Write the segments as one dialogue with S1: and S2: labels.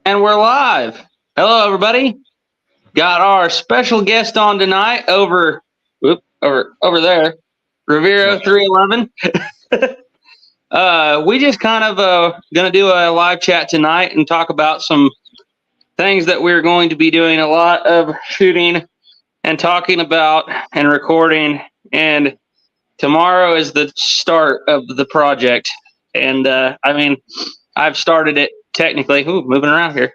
S1: And we're live. Hello, everybody. Got our special guest on tonight over there, Rivero 311. We just kind of going to do a live chat tonight and talk about some things that we're going to be doing a lot of shooting and talking about and recording. And tomorrow is the start of the project. And I've started it technically. Ooh, moving around here.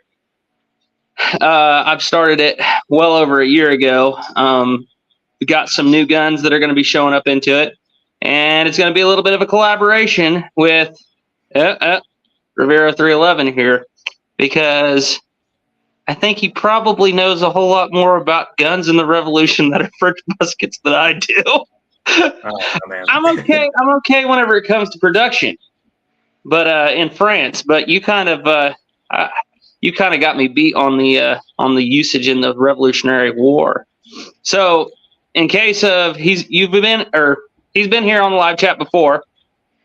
S1: I've started it well over a year ago. We got some new guns that are going to be showing up into it, and it's going to be a little bit of a collaboration with Rivero 311 here, because I think he probably knows a whole lot more about guns in the Revolution that are French muskets than I do.
S2: Oh, man.
S1: I'm okay. I'm okay whenever it comes to production, but in France. But you kind of got me beat on the usage in the Revolutionary War. So, in case of he's been here on the live chat before,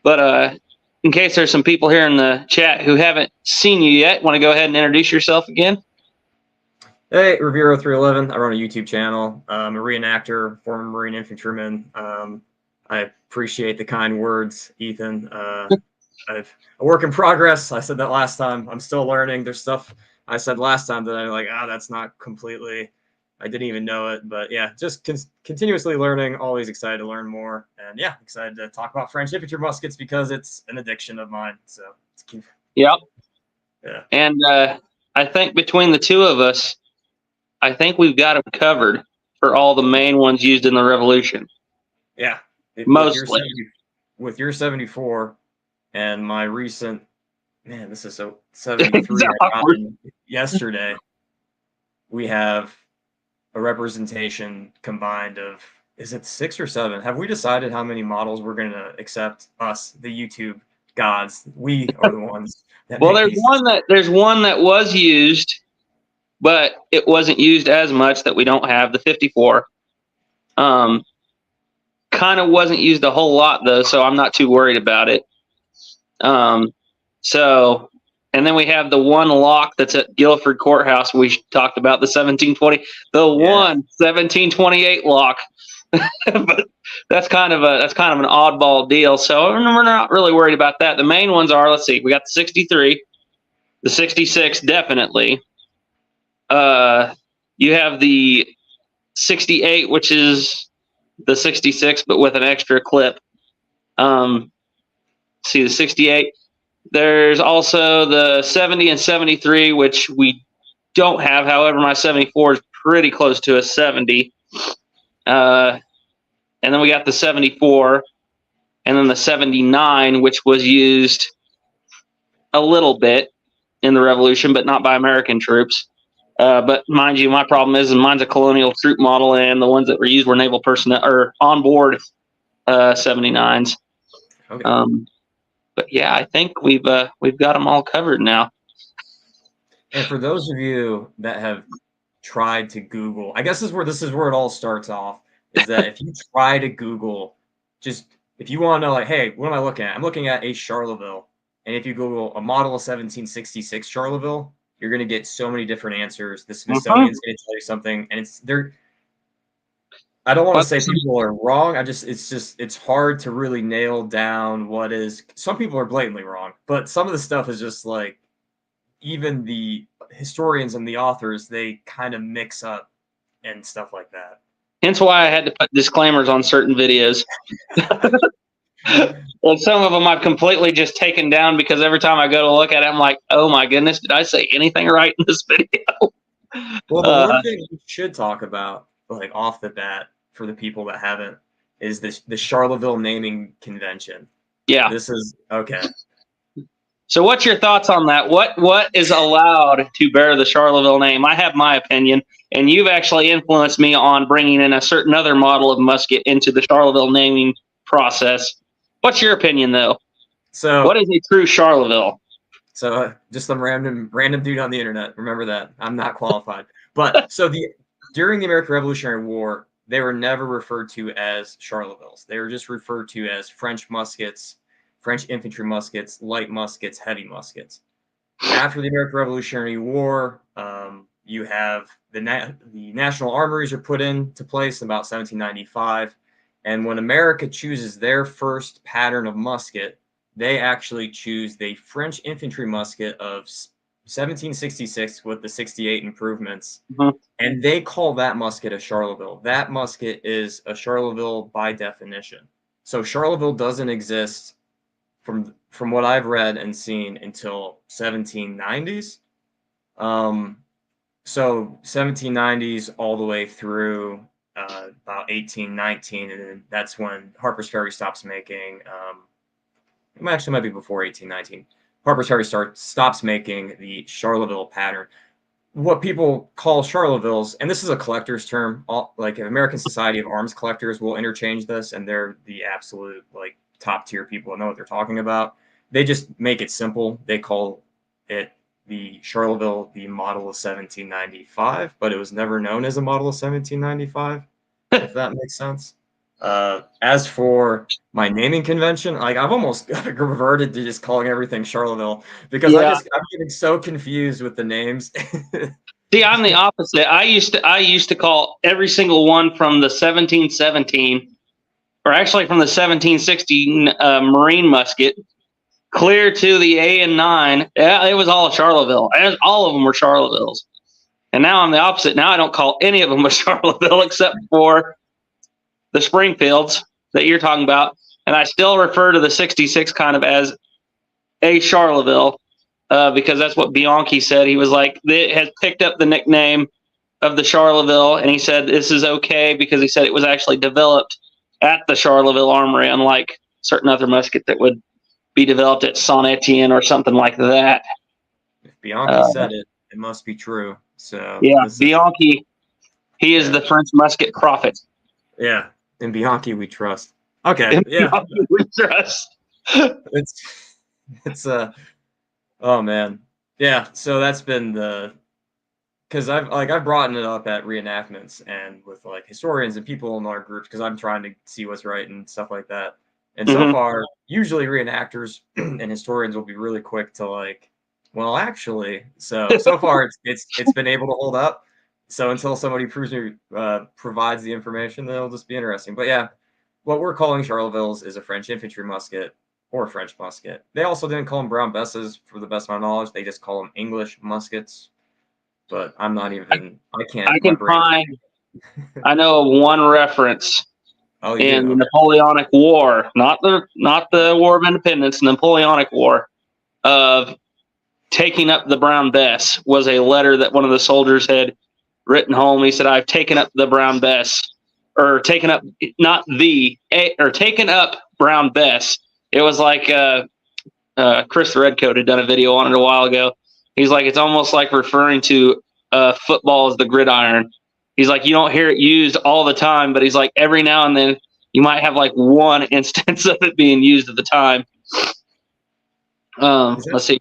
S1: but in case there's some people here in the chat who haven't seen you yet, want to go ahead and introduce yourself again?
S2: Hey, Rivero 311. I run a YouTube channel. I'm a reenactor, former Marine infantryman. I appreciate the kind words, Ethan. A work in progress. I said that last time. I'm still learning. There's stuff I said last time that I'm like, that's not completely, I didn't even know it. But yeah, just continuously learning, always excited to learn more. And yeah, excited to talk about French Infantry Muskets because it's an addiction of mine. So it's cute.
S1: Yep.
S2: Yeah.
S1: And I think between the two of us, I think we've got them covered for all the main ones used in the Revolution.
S2: Yeah.
S1: Mostly.
S2: With your 74 and my recent, man, this is so 73 I got yesterday, we have a representation combined of, is it 6 or 7? Have we decided how many models we're going to accept? Us, the YouTube gods, we are the ones that
S1: well, there's one that was used, but it wasn't used as much, that we don't have, the 54. Kind of wasn't used a whole lot though, so I'm not too worried about it. So, and then we have the one lock that's at Guilford Courthouse. We talked about the 1720, one 1728 lock. But that's kind of an oddball deal. So we're not really worried about that. The main ones are, let's see, we got the 63, the 66, definitely. You have the 68, which is the 66, but with an extra clip. See the 68. There's also the 70 and 73, which we don't have. However, my 74 is pretty close to a 70. And then we got the 74, and then the 79, which was used a little bit in the Revolution, but not by American troops. But mind you, my problem is, mine's a colonial troop model, and the ones that were used were naval personnel or onboard 79s.
S2: Okay.
S1: But yeah, I think we've got them all covered now.
S2: And for those of you that have tried to Google, I guess this is where it all starts off, is that if you try to Google, just if you want to know, like, hey, what am I looking at? I'm looking at a Charleville. And if you Google a model of 1766 Charleville, you're going to get so many different answers. The Smithsonian's going to tell you something, and I don't want to say people are wrong. It's hard to really nail down what is. Some people are blatantly wrong, but some of the stuff is just like, even the historians and the authors, they kind of mix up and stuff like that.
S1: Hence why I had to put disclaimers on certain videos. Well, some of them I've completely just taken down, because every time I go to look at it, I'm like, oh my goodness, did I say anything right in this video?
S2: Well, the one thing we should talk about, like off the bat, for the people that haven't, is the Charleville naming convention.
S1: Yeah.
S2: This is okay.
S1: So what's your thoughts on that? What is allowed to bear the Charleville name? I have my opinion, and you've actually influenced me on bringing in a certain other model of musket into the Charleville naming process. What's your opinion, though?
S2: So
S1: what is a true Charleville?
S2: So just some random dude on the internet. Remember that. I'm not qualified. But so during the American Revolutionary War, they were never referred to as Charlevilles. They were just referred to as French muskets, French infantry muskets, light muskets, heavy muskets. After the American Revolutionary War, you have the national armories are put into place in about 1795. And when America chooses their first pattern of musket, they actually choose the French Infantry Musket of 1766 with the 68 improvements.
S1: Mhm.
S2: And they call that musket a Charleville. That musket is a Charleville by definition. So Charleville doesn't exist from what I've read and seen until 1790s. So 1790s all the way through about 1819, and then that's when Harper's Ferry stops making. It actually might be before 1819. Harper's Ferry stops making the Charleville pattern. What people call Charlevilles, and this is a collector's term, like American Society of Arms Collectors will interchange this, and they're the absolute like top tier people that know what they're talking about. They just make it simple. They call it the Charleville, the model of 1795, but it was never known as a model of 1795, if that makes sense. As for my naming convention, like I've almost reverted to just calling everything Charleville because
S1: Yeah.
S2: I'm getting so confused with the names.
S1: See, I'm the opposite. I used to call every single one from the 1717, or actually from the 1716 Marine musket, clear to the A&9. Yeah, it was all a Charleville. All of them were Charlevilles. And now I'm the opposite. Now I don't call any of them a Charleville except for the Springfields that you're talking about. And I still refer to the 66 kind of as a Charleville because that's what Bianchi said. He was like, it has picked up the nickname of the Charleville. And he said, this is okay because he said it was actually developed at the Charleville Armory, unlike certain other muskets that would be developed at Saint Etienne or something like that.
S2: If Bianchi said it, it must be true. So
S1: yeah, Bianchi, he is the French musket prophet.
S2: Yeah, in Bianchi we trust. Okay, yeah,
S1: Bianchi we trust.
S2: it's oh man, yeah. So that's been because I've brought it up at reenactments and with like historians and people in our groups because I'm trying to see what's right and stuff like that. And so far, usually reenactors and historians will be really quick to like, well, actually, so far it's been able to hold up. So until somebody provides the information, then it'll just be interesting. But yeah, what we're calling Charlevilles is a French infantry musket or French musket. They also didn't call them brown besses, for the best of my knowledge. They just call them English muskets. But I'm not even. I can't.
S1: I can find. I know of one reference in the Napoleonic War, not the War of Independence, the Napoleonic War, of taking up the brown bess was a letter that one of the soldiers had written home. He said, "I've taken up the brown bess," or taken up taken up brown bess. It was like Chris the Redcoat had done a video on it a while ago. He's like, it's almost like referring to football as the gridiron. He's like, you don't hear it used all the time, but he's like, every now and then you might have like one instance of it being used at the time. Let's see.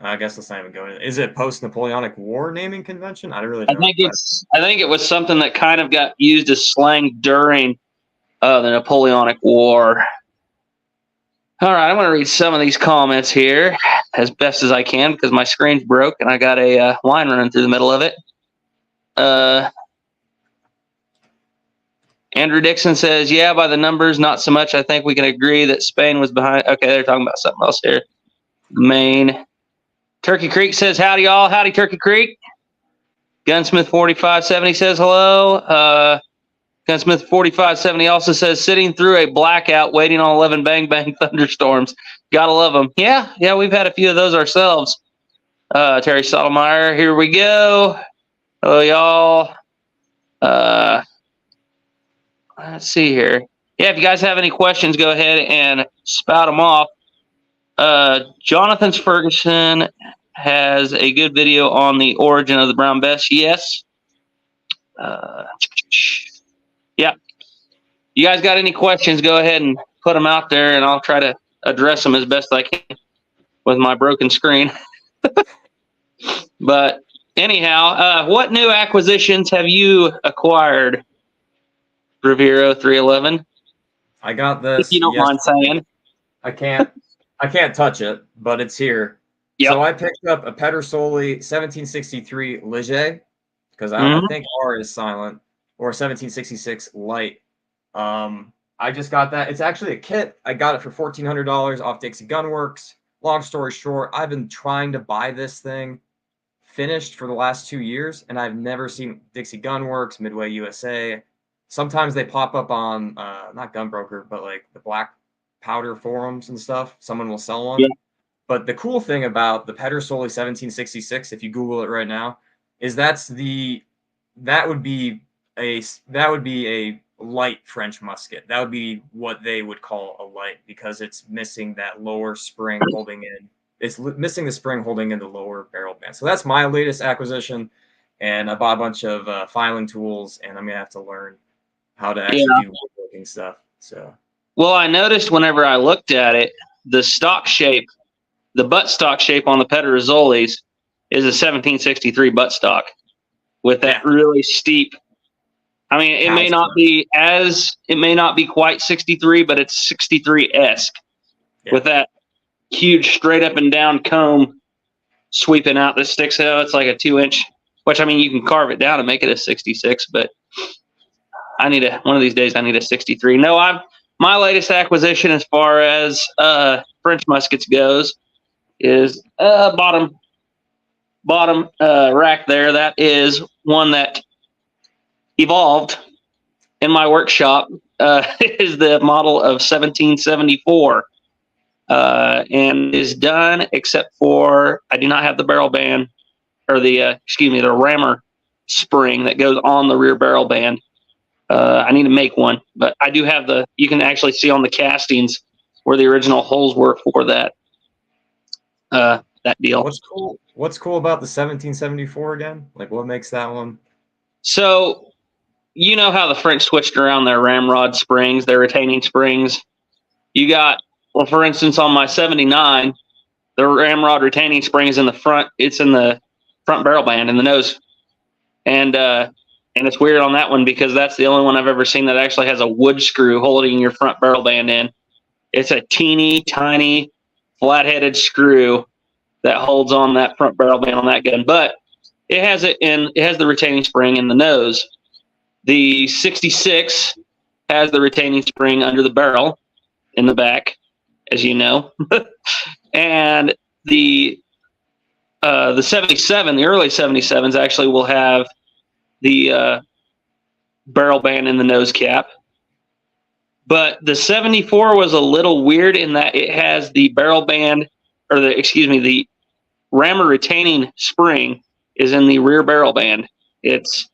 S2: I guess let's not even go into. Is it post-Napoleonic War naming convention? I don't really know.
S1: I think it was something that kind of got used as slang during the Napoleonic War. All right, I'm going to read some of these comments here as best as I can because my screen's broke and I got a line running through the middle of it. Andrew Dixon says, yeah, by the numbers, not so much. I think we can agree that Spain was behind. Okay, they're talking about something else here. Maine. Turkey Creek says, howdy, y'all. Howdy, Turkey Creek. Gunsmith 4570 says, hello. Gunsmith 4570 also says, sitting through a blackout, waiting on 11 bang bang thunderstorms. Gotta love them. Yeah, we've had a few of those ourselves. Terry Sotomayor, here we go. Hello, y'all. Let's see here. Yeah, if you guys have any questions, go ahead and spout them off. Jonathan Ferguson has a good video on the origin of the brown bess. Yes. Yeah. You guys got any questions, go ahead and put them out there, and I'll try to address them as best I can with my broken screen. But anyhow, what new acquisitions have you acquired, Rivero 311?
S2: I got this.
S1: If you don't mind saying.
S2: I can't touch it, but it's here.
S1: Yep.
S2: So I picked up a Pedersoli 1763 Leger because I
S1: Mhm.
S2: think R is silent, or 1766 light. I just got that. It's actually a kit. I got it for $1,400 off Dixie Gunworks. Long story short, I've been trying to buy this thing finished for the last 2 years, and I've never seen Dixie Gunworks, Midway USA. Sometimes they pop up on not Gunbroker, but like the black powder forums and stuff. Someone will sell one.
S1: Yeah.
S2: But the cool thing about the Pedersoli 1766, if you Google it right now, is that would be a light French musket. That would be what they would call a light because it's missing that lower spring holding in. It's missing the spring holding in the lower barrel band. So that's my latest acquisition, and I bought a bunch of filing tools, and I'm gonna have to learn how to actually
S1: Yeah.
S2: do woodworking stuff. So.
S1: Well, I noticed whenever I looked at it, the stock shape, the buttstock shape on the Pedersolis is a 1763 buttstock with that really steep. I mean, it may not be quite 63, but it's 63-esque with that huge straight up and down comb sweeping out that sticks out. It's like a 2-inch, which I mean, you can carve it down and make it a 66, but one of these days I need a 63. No, my latest acquisition as far as French muskets goes is bottom rack there. That is one that evolved in my workshop. Is the model of 1774 and is done except for I do not have the barrel band or the rammer spring that goes on the rear barrel band. I need to make one, but I do have you can actually see on the castings where the original holes were for that deal.
S2: What's cool about the 1774 again? Like what makes that one?
S1: So, you know how the French switched around their ramrod springs, their retaining springs. You got, well, for instance, on my 79, the ramrod retaining spring is in the front. It's in the front barrel band in the nose, and it's weird on that one because that's the only one I've ever seen that actually has a wood screw holding your front barrel band in. It's a teeny tiny flat-headed screw that holds on that front barrel band on that gun, but it has the retaining spring in the nose. The 66 has the retaining spring under the barrel in the back, as you know, and the 77, the early 77s actually will have the barrel band in the nose cap. But the 74 was a little weird in that it has the barrel band, or the rammer retaining spring is in the rear barrel band. It's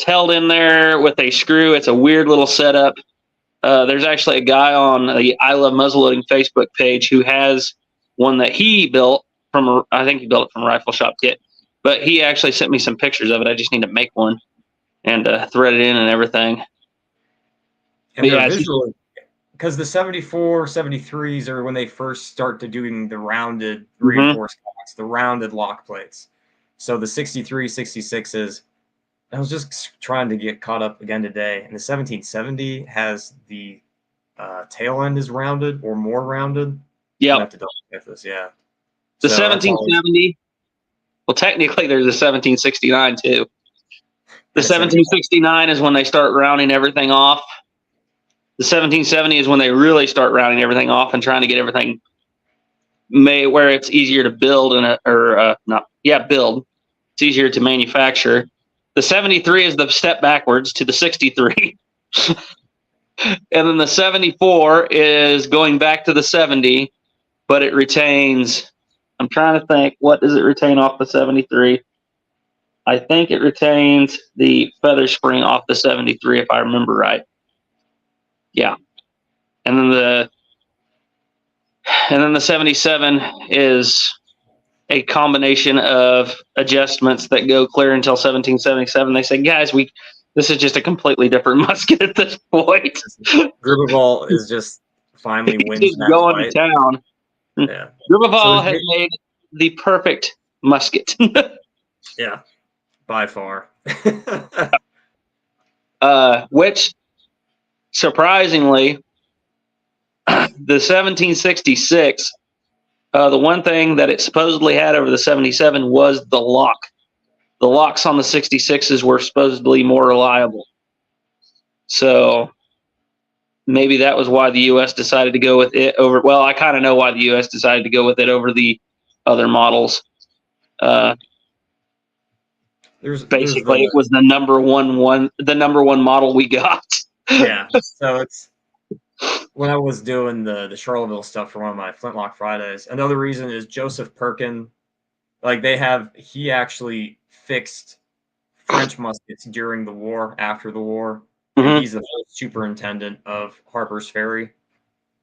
S1: held in there with a screw. It's a weird little setup. There's actually a guy on the I Love Muzzleloading Facebook page who has one that he built I think he built it from a rifle shop kit, but he actually sent me some pictures of it. I just need to make one and thread it in and everything.
S2: And they're visually, because the 74, 73s are when they first start to doing the rounded reinforced cocks, the rounded lock plates. So the 63, 66s, I was just trying to get caught up again today, and the 1770 has the tail end is rounded or more rounded.
S1: Yeah.
S2: I have to double check this. Yeah.
S1: The 1770. Well, technically, there's a 1769 too. The 1769 is when they start rounding everything off. The 1770 is when they really start rounding everything off and trying to get everything made where it's easier to build build. It's easier to manufacture. The 73 is the step backwards to the 63. And then the 74 is going back to the 70, but it retains, I'm trying to think, what does it retain off the 73? I think it retains the feather spring off the 73, if I remember right. Yeah. And then the 77 is a combination of adjustments that go clear until 1777. They say, guys, this is just a completely different musket at this point.
S2: Grubevall is just finally wins
S1: just
S2: that
S1: going
S2: fight.
S1: to town.
S2: Yeah.
S1: Grubevall has made the perfect musket.
S2: Yeah, by far.
S1: Which, surprisingly, the 1766 The one thing that it supposedly had over the 77 was the lock. The locks on the 66s were supposedly more reliable. So maybe that was why the U.S. decided to go with it over. Well, I kind of know why the U.S. decided to go with it over the other models. Basically, it was the number one model we got.
S2: Yeah. So it's when I was doing the Charleville stuff for one of my Flintlock Fridays. Another reason is Joseph Perkin. Like he actually fixed French muskets during the war, after the war, and
S1: Mhm.
S2: he's the first superintendent of Harper's Ferry.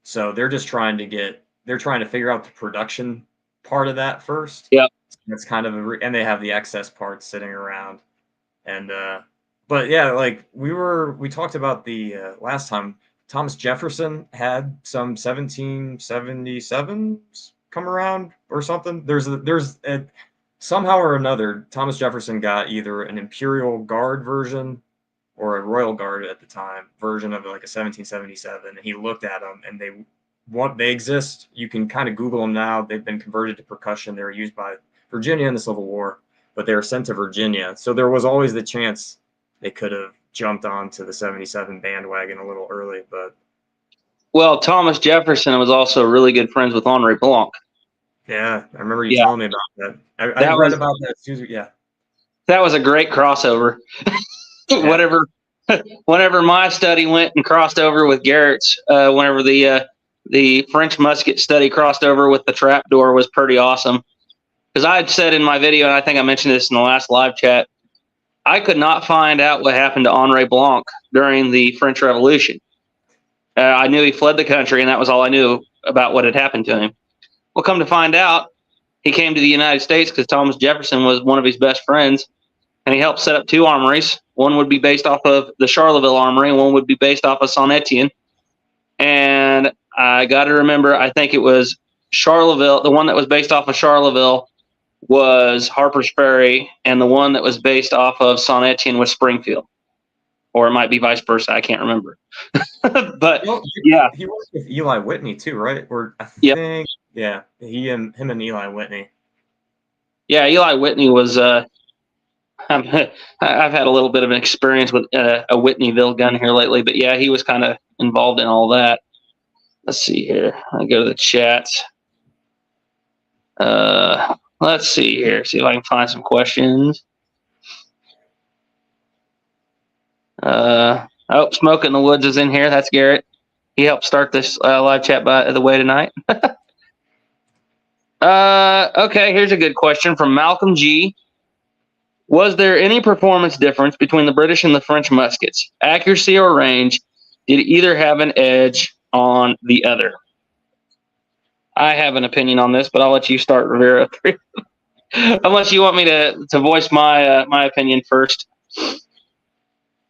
S2: So they're trying to figure out the production part of that first.
S1: Yep.
S2: That's kind of and they have the excess parts sitting around. And but yeah, like we talked about the last time. Thomas Jefferson had some 1777s come around or something. Somehow or another, Thomas Jefferson got either an Imperial Guard version or a Royal Guard at the time version of like a 1777, and he looked at them, and they exist. You can kind of Google them now. They've been converted to percussion. They were used by Virginia in the Civil War, but they were sent to Virginia. So there was always the chance they could have jumped onto the 77 bandwagon a little early. But
S1: Well, Thomas Jefferson was also really good friends with Henri Blanc.
S2: yeah, I remember you telling me about that. I read about that too. Yeah,
S1: that was a great crossover.
S2: Yeah.
S1: Whenever my study went and crossed over with Garrett's, whenever the French musket study crossed over with the trapdoor, was pretty awesome. Because I had said in my video, and I think I mentioned this in the last live chat, I could not find out what happened to Henri Blanc during the French Revolution. I knew he fled the country, and that was all I knew about what had happened to him. Well, come to find out, he came to the United States because Thomas Jefferson was one of his best friends, and he helped set up two armories. One would be based off of the Charleville Armory, and one would be based off of Saint Etienne. And I got to remember, I think it was Charleville. The one that was based off of Charleville was Harper's Ferry, and the one that was based off of Saint Etienne was Springfield. Or it might be vice versa. I can't remember. But yeah,
S2: he worked with Eli Whitney too, right? Or I
S1: Yep.
S2: think him and Eli Whitney.
S1: Yeah, Eli Whitney was. I've had a little bit of an experience with a Whitneyville gun here lately, but yeah, he was kind of involved in all that. Let's see here. I go to the chat. Let's see here. See if I can find some questions. Smoke in the Woods is in here. That's Garrett. He helped start this live chat by the way tonight. Okay, here's a good question from Malcolm G. Was there any performance difference between the British and the French muskets? Accuracy or range? Did either have an edge on the other? I have an opinion on this, but I'll let you start, Rivera. Unless you want me to voice my my opinion first.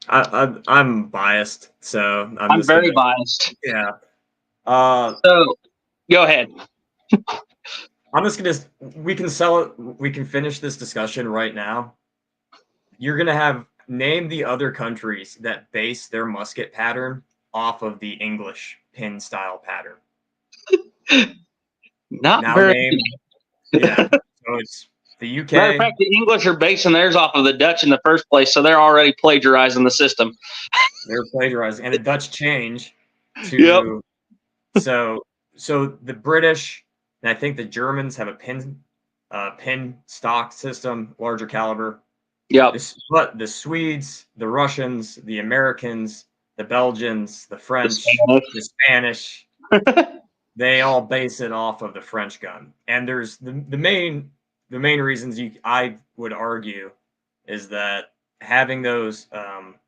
S2: I'm biased, so
S1: I'm very biased.
S2: Yeah.
S1: So go ahead.
S2: I'm just gonna. We can sell it. We can finish this discussion right now. You're gonna name the other countries that base their musket pattern off of the English pin style pattern.
S1: Not now very.
S2: Yeah. So it's the UK.
S1: Matter of fact, the English are basing theirs off of the Dutch in the first place, so they're already plagiarizing the system.
S2: They're plagiarizing, and the Dutch change to. Yep. So the British, and I think the Germans have a pin stock system, larger caliber.
S1: Yeah.
S2: But the Swedes, the Russians, the Americans, the Belgians, the French, the Spanish, they all base it off of the French gun. And there's the main reasons I would argue is that having those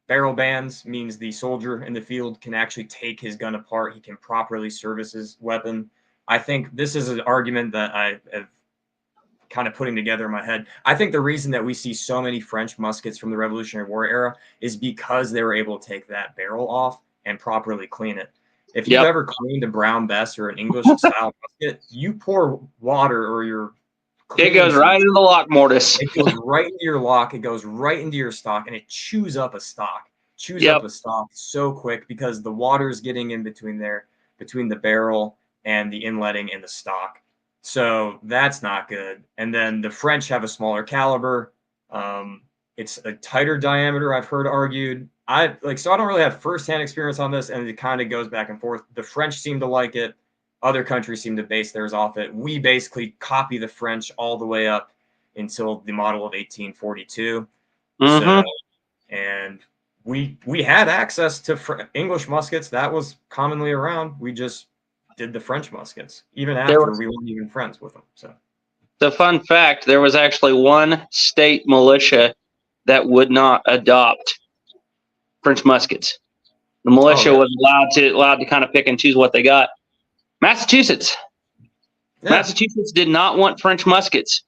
S2: barrel bands means the soldier in the field can actually take his gun apart. He can properly service his weapon. I think this is an argument that I have kind of putting together in my head. I think the reason that we see so many French muskets from the Revolutionary War era is because they were able to take that barrel off and properly clean it. If you've ever cleaned a Brown Bess or an English style musket, you pour water or your
S1: it goes right into the lock mortise.
S2: It goes right into your lock. It goes right into your stock, and it chews up a stock. Up a stock so quick because the water is getting in between there, between the barrel and the inletting and the stock. So that's not good. And then the French have a smaller caliber. It's a tighter diameter, I've heard argued. So I don't really have firsthand experience on this, and it kind of goes back and forth. The French seem to like it. Other countries seem to base theirs off it. We basically copy the French all the way up until the model of 1842. So, and we had access to English muskets that was commonly around. We just did the French muskets even after we weren't even friends with them. So,
S1: the fun fact: there was actually one state militia that would not adopt French muskets. The militia was allowed to kind of pick and choose what they got. Massachusetts. Yeah. Massachusetts did not want French muskets.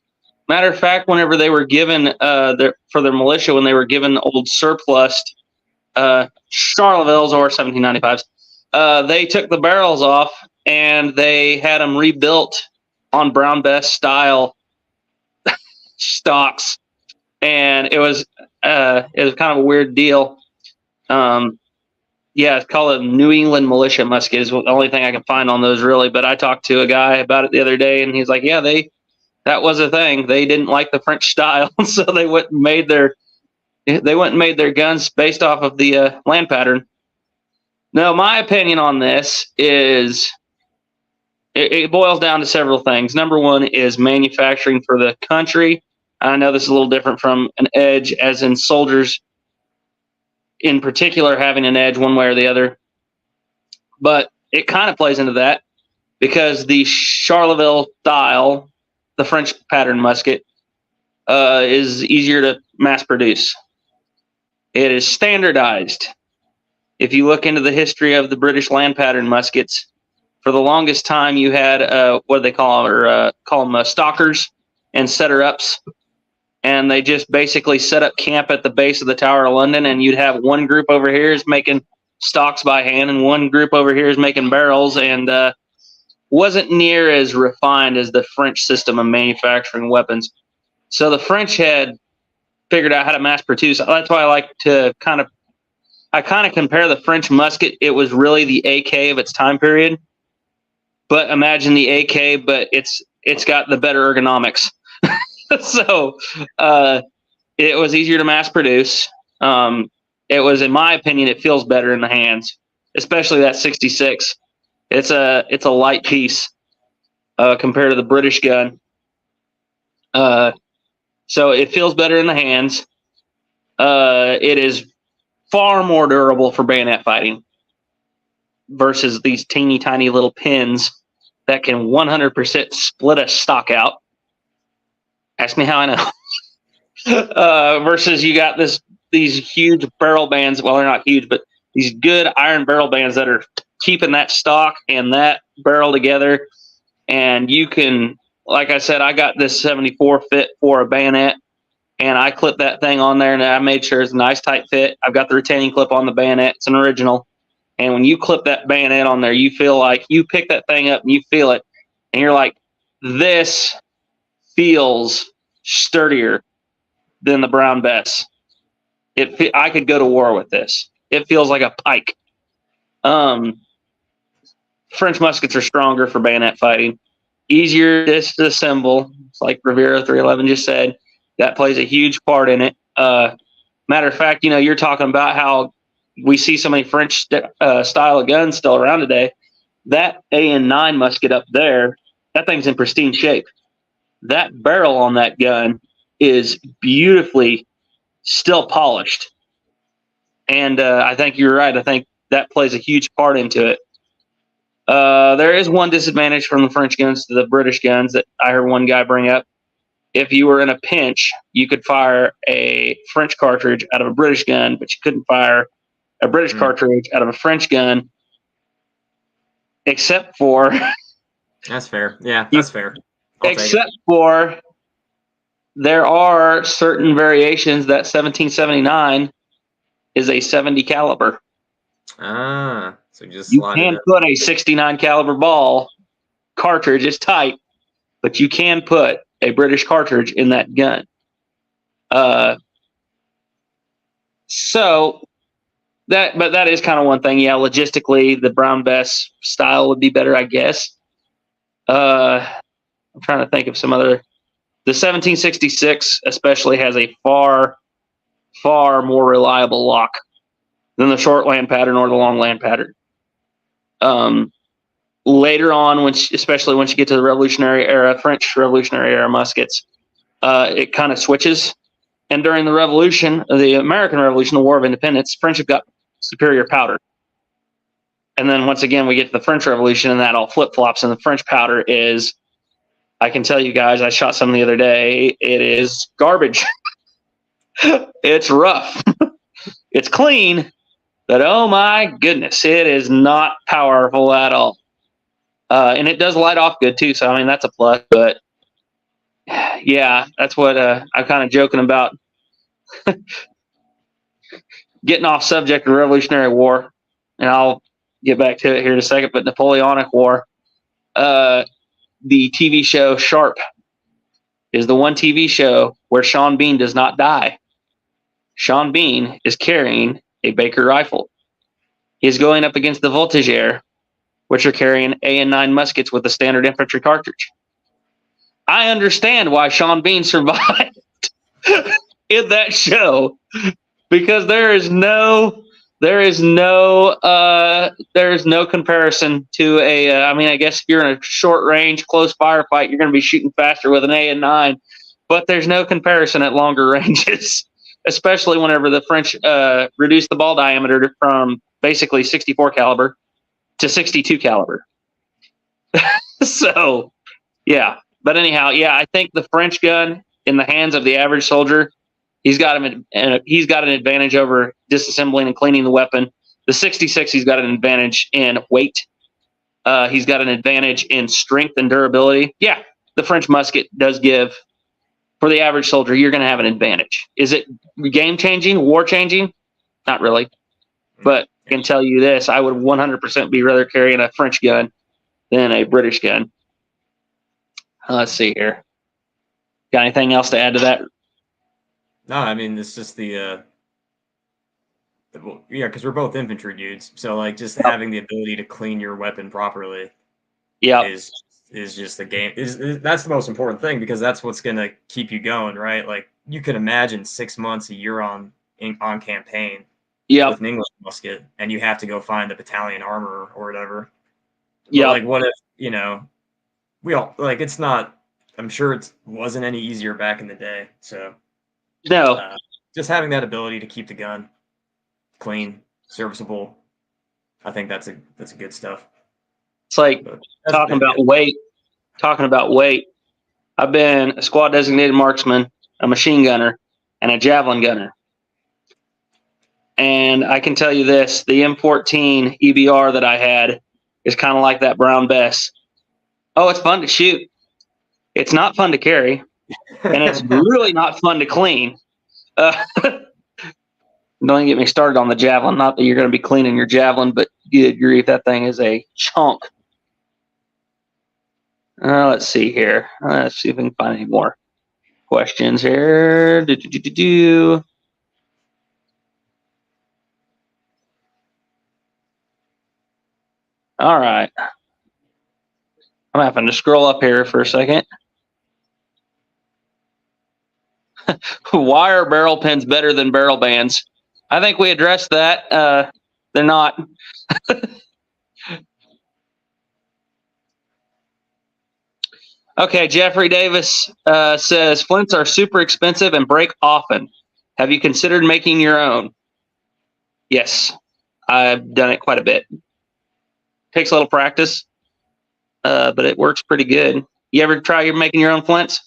S1: Matter of fact, whenever they were given for their militia, when they were given old surplus Charlevilles or 1795s, they took the barrels off and they had them rebuilt on Brown Bess style stocks, and it was kind of a weird deal. Yeah, it's called a New England militia musket is the only thing I can find on those really. But I talked to a guy about it the other day, and he's like, yeah, that was a thing. They didn't like the French style, so they went and made their guns based off of the land pattern. Now, my opinion on this is it boils down to several things. Number one is manufacturing for the country. I know this is a little different from an edge, as in soldiers in particular having an edge one way or the other. But it kind of plays into that because the Charleville style, the French pattern musket, is easier to mass produce. It is standardized. If you look into the history of the British land pattern muskets, for the longest time you had what they call them stalkers and setter-ups, and they just basically set up camp at the base of the Tower of London, and you'd have one group over here is making stocks by hand, and one group over here is making barrels, and wasn't near as refined as the French system of manufacturing weapons. So the French had figured out how to mass produce. That's why I like to kind of compare the French musket. It was really the AK of its time period, but imagine the AK, but it's got the better ergonomics. So it was easier to mass produce. It was, in my opinion, it feels better in the hands, especially that 66. It's a light piece compared to the British gun. So it feels better in the hands. It is far more durable for bayonet fighting versus these teeny tiny little pins that can 100% split a stock out. Ask me how I know. Versus you got these huge barrel bands. Well, they're not huge, but these good iron barrel bands that are keeping that stock and that barrel together. And you can, like I said, I got this 74 fit for a bayonet, and I clipped that thing on there, and I made sure it's a nice tight fit. I've got the retaining clip on the bayonet. It's an original. And when you clip that bayonet on there, you feel like you pick that thing up and you feel it, and you're like, this feels sturdier than the Brown Bess. I could go to war with this. It feels like a pike. French muskets are stronger for bayonet fighting, easier to disassemble. It's like Rivera 311 just said. That plays a huge part in it. Matter of fact, you're talking about how we see so many French style of guns still around today. That AN-9 musket up there, that thing's in pristine shape. That barrel on that gun is beautifully still polished. And I think you're right. I think that plays a huge part into it. There is one disadvantage from the French guns to the British guns that I heard one guy bring up. If you were in a pinch, you could fire a French cartridge out of a British gun, but you couldn't fire a British cartridge out of a French gun, except for...
S2: That's fair. Yeah, that's fair.
S1: Except for there are certain variations that 1779 is a 70 caliber.
S2: So just
S1: you can put a 69 caliber ball cartridge. It's tight, but you can put a British cartridge in that gun. So that is kind of one thing. Yeah, logistically, the Brown Bess style would be better, I guess. I'm trying to think of some other. The 1766 especially has a far, far more reliable lock than the short land pattern or the long land pattern. Later on, especially once you get to the Revolutionary era, French Revolutionary era muskets, it kind of switches. And during the Revolution, the American Revolution, the War of Independence, French have got superior powder. And then once again, we get to the French Revolution, and that all flip-flops. And the French powder is, I can tell you guys, I shot some the other day. It is garbage. It's rough. It's clean, but oh my goodness, it is not powerful at all. And it does light off good too. So, I mean, that's a plus. But yeah, that's what I'm kind of joking about. Getting off subject of Revolutionary War, and I'll get back to it here in a second. But Napoleonic War, the TV show Sharp is the one TV show where Sean Bean does not die. Sean Bean is carrying a Baker rifle. He's going up against the Voltigeur, which are carrying AN-9 muskets with a standard infantry cartridge. I understand why Sean Bean survived in that show, because there is no comparison to a. I mean, I guess if you're in a short range, close firefight, you're going to be shooting faster with an AN-9, but there's no comparison at longer ranges, especially whenever the French reduced the ball diameter from basically 64 caliber to 62 caliber. So, yeah. But anyhow, yeah, I think the French gun in the hands of the average soldier, he's got an advantage over disassembling and cleaning the weapon. The 66, he's got an advantage in weight. He's got an advantage in strength and durability. Yeah, the French musket does give, for the average soldier, you're going to have an advantage. Is it game-changing, war-changing? Not really. But I can tell you this, I would 100% be rather carrying a French gun than a British gun. Let's see here. Got anything else to add to that?
S2: No, I mean, it's just yeah, because we're both infantry dudes. So, like, just having the ability to clean your weapon properly is just the game. That's the most important thing, because that's what's going to keep you going, right? Like, you can imagine 6 months, a year on campaign with an English musket, and you have to go find the battalion armorer or whatever. Yeah. Like, what if, we all, like, it's not, I'm sure it wasn't any easier back in the day. So,
S1: no,
S2: just having that ability to keep the gun clean, serviceable, I think that's good stuff.
S1: It's like talking about weight. I've been a squad designated marksman, a machine gunner, and a javelin gunner. And I can tell you this, the M14 EBR that I had is kind of like that Brown Bess. Oh, it's fun to shoot. It's not fun to carry. And it's really not fun to clean. Don't get me started on the javelin. Not that you're going to be cleaning your javelin, but good grief, that thing is a chunk. Let's see here. Let's see if we can find any more questions here. All right. I'm having to scroll up here for a second. Why are barrel pins better than barrel bands? I think we addressed that. They're not. Okay, Jeffrey Davis says, flints are super expensive and break often. Have you considered making your own? Yes, I've done it quite a bit. Takes a little practice, but it works pretty good. You ever try making your own flints?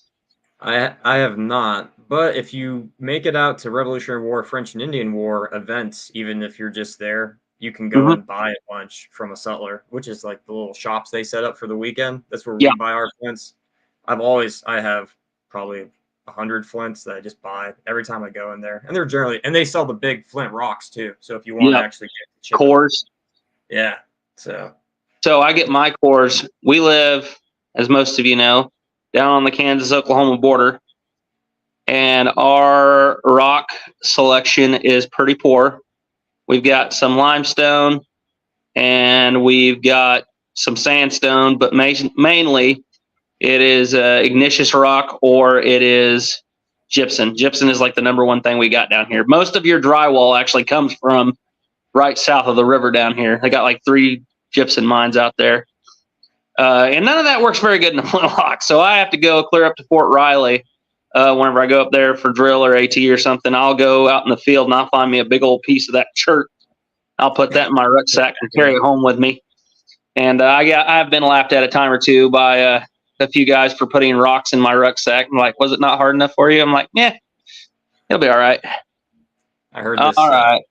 S2: I have not. But if you make it out to Revolutionary War, French and Indian War events, even if you're just there, you can go and buy a bunch from a sutler, which is like the little shops they set up for the weekend. That's where we buy our flints. I have probably 100 flints that I just buy every time I go in there. And they sell the big flint rocks too. So if you want to actually get the
S1: cores.
S2: Yeah. So
S1: I get my cores. We live, as most of you know, down on the Kansas-Oklahoma border. And our rock selection is pretty poor. We've got some limestone and we've got some sandstone, but mainly it is igneous rock, or it is gypsum. Gypsum is like the number one thing we got down here. Most of your drywall actually comes from right south of the river down here. They got like 3 gypsum mines out there. And none of that works very good in the flintlock. So I have to go clear up to Fort Riley. Whenever I go up there for drill or AT or something, I'll go out in the field and I'll find me a big old piece of that chert. I'll put that in my rucksack and carry it home with me. And I've been laughed at a time or two by a few guys for putting rocks in my rucksack. I'm like, was it not hard enough for you? I'm like, yeah, it'll be all right.
S2: I heard this.
S1: All right.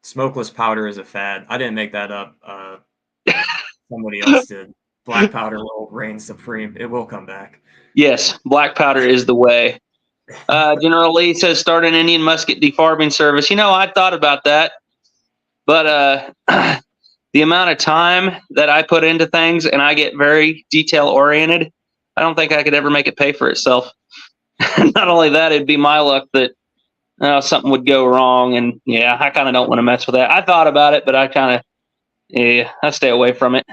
S2: Smokeless powder is a fad. I didn't make that up. Somebody else did. Black powder will reign supreme. It will come back.
S1: Yes, black powder is the way. General Lee says start an Indian musket defarbing service. I thought about that, but the amount of time that I put into things, and I get very detail oriented, I don't think I could ever make it pay for itself. Not only that, it'd be my luck that something would go wrong, and yeah, I kind of don't want to mess with that. I thought about it, but I stay away from it.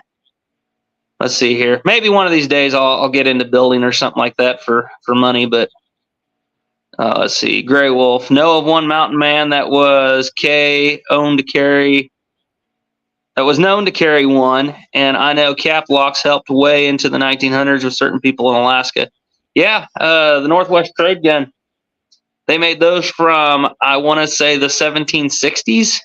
S1: Let's see here. Maybe one of these days I'll get into building or something like that for money. But let's see. Gray Wolf. Know of one mountain man that was known to carry one, and I know cap locks helped way into the 1900s with certain people in Alaska. Yeah, the Northwest Trade Gun. They made those from, I want to say, the 1760s.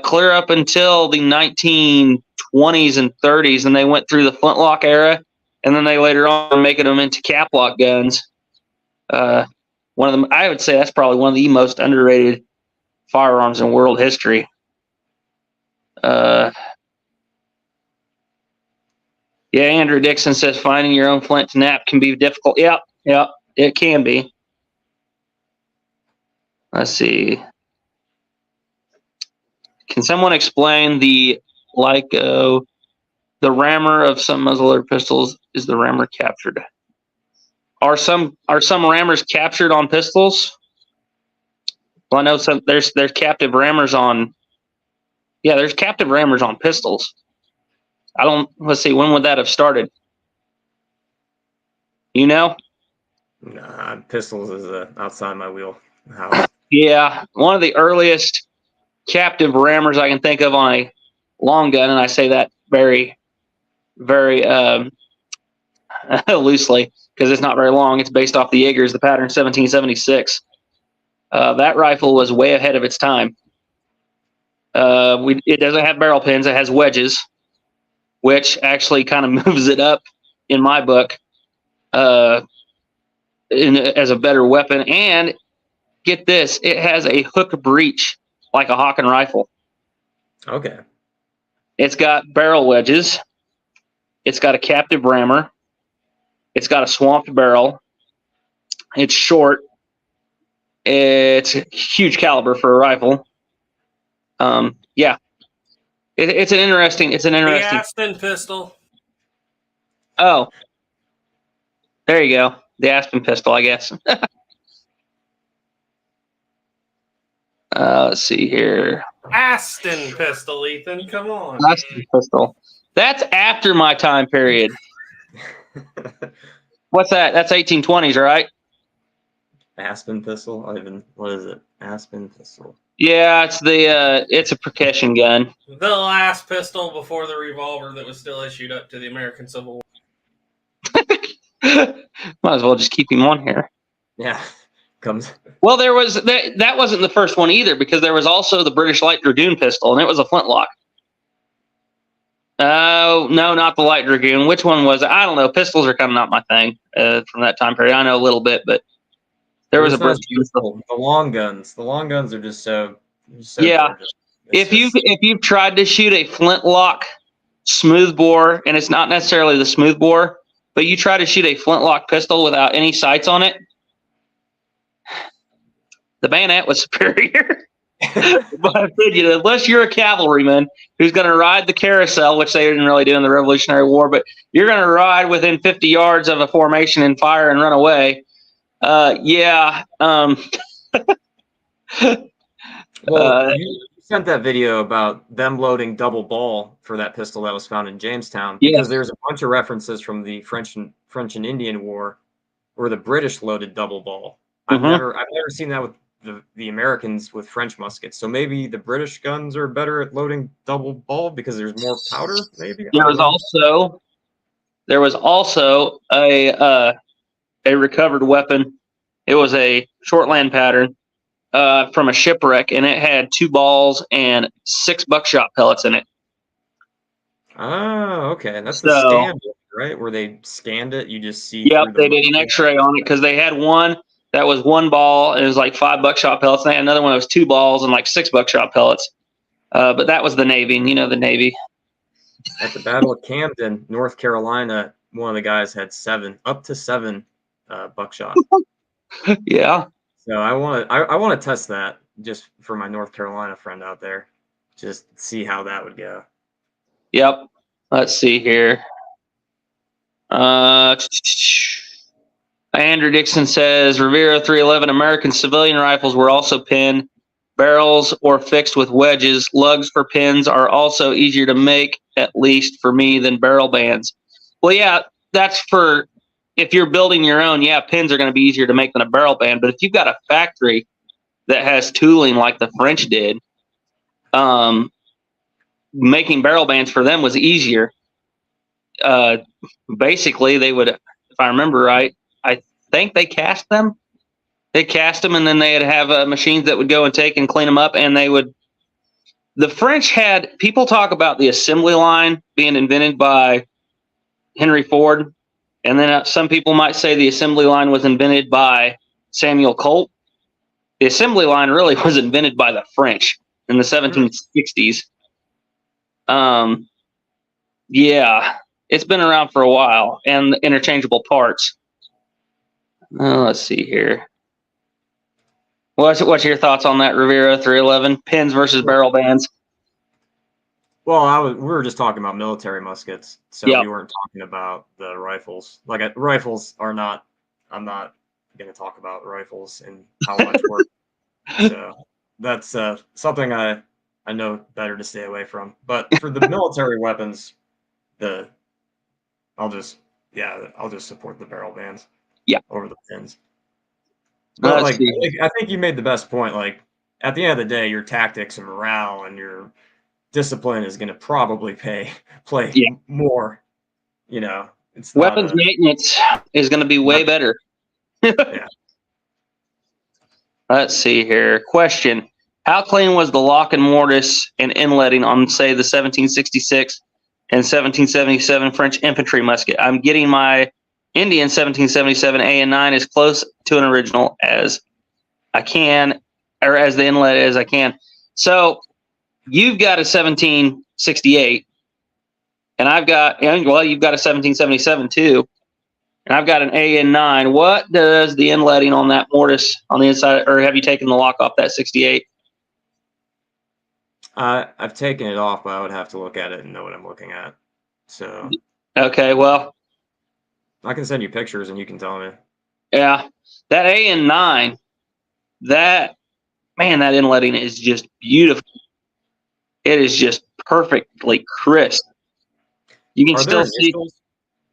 S1: Clear up until the 1920s and 30s, and they went through the flintlock era, and then they later on were making them into caplock guns. One of them, I would say, that's probably one of the most underrated firearms in world history. Yeah, Andrew Dixon says finding your own flint to nap can be difficult. Yep, it can be. Let's see. Can someone explain the rammer of some muzzleloader pistols? Is the rammer captured? Are some rammers captured on pistols? Well, I know there's captive rammers on. Yeah, there's captive rammers on pistols. Let's see, when would that have started? Nah,
S2: pistols is outside my wheelhouse.
S1: Yeah, one of the earliest captive rammers I can think of on a long gun, and I say that very, very loosely because it's not very long. It's based off the Jaegers, the pattern 1776. That rifle was way ahead of its time. It doesn't have barrel pins. It has wedges, which actually kind of moves it up in my book as a better weapon. And get this, it has a hook breech like a Hawken rifle.
S2: Okay.
S1: It's got barrel wedges. It's got a captive rammer. It's got a swamped barrel. It's short. It's a huge caliber for a rifle. Yeah. It's an interesting.
S3: The Aspen pistol.
S1: Oh. There you go. The Aspen pistol, I guess. Let's see here.
S3: Aston pistol, Ethan. Come on.
S1: Aston pistol. That's after my time period. What's that? That's 1820s, right?
S2: Aspen pistol? What is it? Aspen pistol.
S1: Yeah, it's a percussion gun.
S3: The last pistol before the revolver that was still issued up to the American Civil War.
S1: Might as well just keep him on here.
S2: Yeah.
S1: Well, there was that wasn't the first one either, because there was also the British Light Dragoon pistol, and it was a flintlock. Oh, no, not the Light Dragoon. Which one was it? I don't know. Pistols are kind of not my thing from that time period. I know a little bit, but there was a British pistol.
S2: The long guns. The long guns are just so
S1: yeah.
S2: Gorgeous.
S1: If you've tried to shoot a flintlock smoothbore, and it's not necessarily the smoothbore, but you try to shoot a flintlock pistol without any sights on it, the bayonet was superior. But unless you're a cavalryman who's going to ride the carousel, which they didn't really do in the Revolutionary War, but you're going to ride within 50 yards of a formation and fire and run away.
S2: Well, you sent that video about them loading double ball for that pistol that was found in Jamestown,
S1: Yeah.
S2: because there's a bunch of references from the French and Indian War where the British loaded double ball. I've never seen that with the Americans with French muskets. So maybe the British guns are better at loading double ball because there's more powder. Maybe
S1: There was also a recovered weapon. It was a shortland pattern from a shipwreck, and it had 2 balls and 6 buckshot pellets in it.
S2: Oh, okay. And that's the
S1: So,
S2: scan, right? Where they scanned it, you just see.
S1: yep,
S2: through the
S1: they did an
S2: muzzle.
S1: X-ray on it because they had one that was 1 ball and it was like 5 buckshot pellets. And they had another one that was 2 balls and like 6 buckshot pellets. But that was the Navy, and you know the Navy.
S2: At the Battle of Camden, North Carolina, one of the guys had up to 7 buckshot.
S1: Yeah.
S2: So I want to test that just for my North Carolina friend out there, just see how that would go.
S1: Yep. Let's see here. Andrew Dixon says Rivero 311 American civilian rifles were also pin barrels or fixed with wedges. Lugs for pins are also easier to make, at least for me, than barrel bands. Well, yeah, that's for if you're building your own. Yeah, pins are going to be easier to make than a barrel band. But if you've got a factory that has tooling like the French did, making barrel bands for them was easier. Basically, they would, if I remember right, I think they cast them. They cast them, and then they'd have machines that would go and take and clean them up. And they would. The French had people talk about the assembly line being invented by Henry Ford, and then some people might say the assembly line was invented by Samuel Colt. The assembly line really was invented by the French in the 1760s. Yeah, it's been around for a while, and interchangeable parts. Let's see here. What's your thoughts on that, Rivero 311? Pins versus barrel bands?
S2: Well, we were just talking about military muskets, so
S1: Yep.
S2: we weren't talking about the rifles. Like rifles are not. I'm not going to talk about rifles and how much work. So that's something I know better to stay away from. But for the military weapons, I'll just support the barrel bands.
S1: Yeah.
S2: Over the pins. But
S1: Let's see.
S2: I think you made the best point. Like at the end of the day, your tactics and morale and your discipline is going to probably play more. You know, it's
S1: weapons maintenance is going to be way better.
S2: Yeah.
S1: Let's see here. Question: how clean was the lock and mortise and inletting on, say, the 1766 and 1777 French infantry musket? I'm getting my Indian 1777 A and 9 as close to an original as I can, or as the inlet as I can. So you've got a 1768, and you've got a 1777 too, and I've got an A and 9. What does the inletting on that mortise on the inside, or have you taken the lock off that 68?
S2: I've taken it off, but I would have to look at it and know what I'm looking at. So
S1: okay, well,
S2: I can send you pictures and you can tell me.
S1: Yeah, that A and 9, that inletting is just beautiful. It is just perfectly crisp. You can still see.
S2: Initials?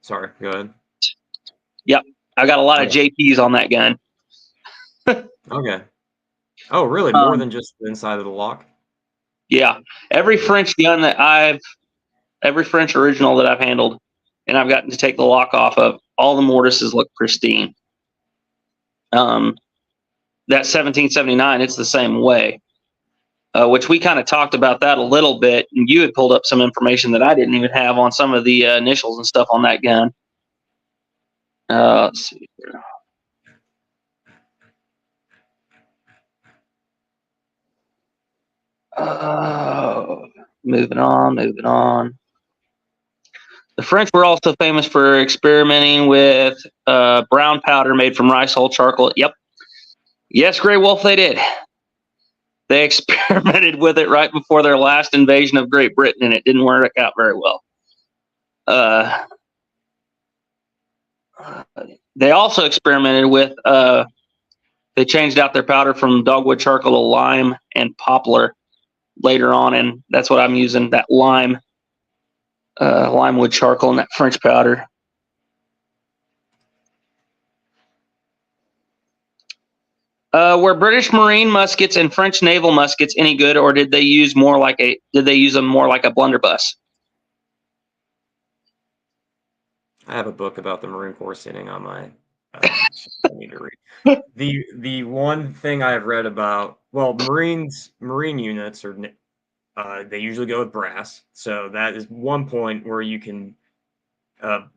S2: Sorry, go ahead.
S1: Yep, I got a lot of JPs on that gun.
S2: Okay. Oh, really? More than just the inside of the lock?
S1: Yeah, every French original that I've handled, and I've gotten to take the lock off of, all the mortises look pristine. That 1779, it's the same way, which we kind of talked about that a little bit, and you had pulled up some information that I didn't even have on some of the initials and stuff on that gun. Let's see here. Moving on. The French were also famous for experimenting with brown powder made from rice hull charcoal. Yep. Yes, Grey Wolf, they did. They experimented with it right before their last invasion of Great Britain, and it didn't work out very well. They also experimented with, they changed out their powder from dogwood charcoal to lime and poplar. later on, and that's what I'm using, that limewood charcoal and that French powder. Were British Marine muskets and French naval muskets any good, or did they use them more like a blunderbuss?
S2: I have a book about the Marine Corps sitting on my I need to read. The one thing I've read about, well, Marine units are they usually go with brass, so that is one point where you can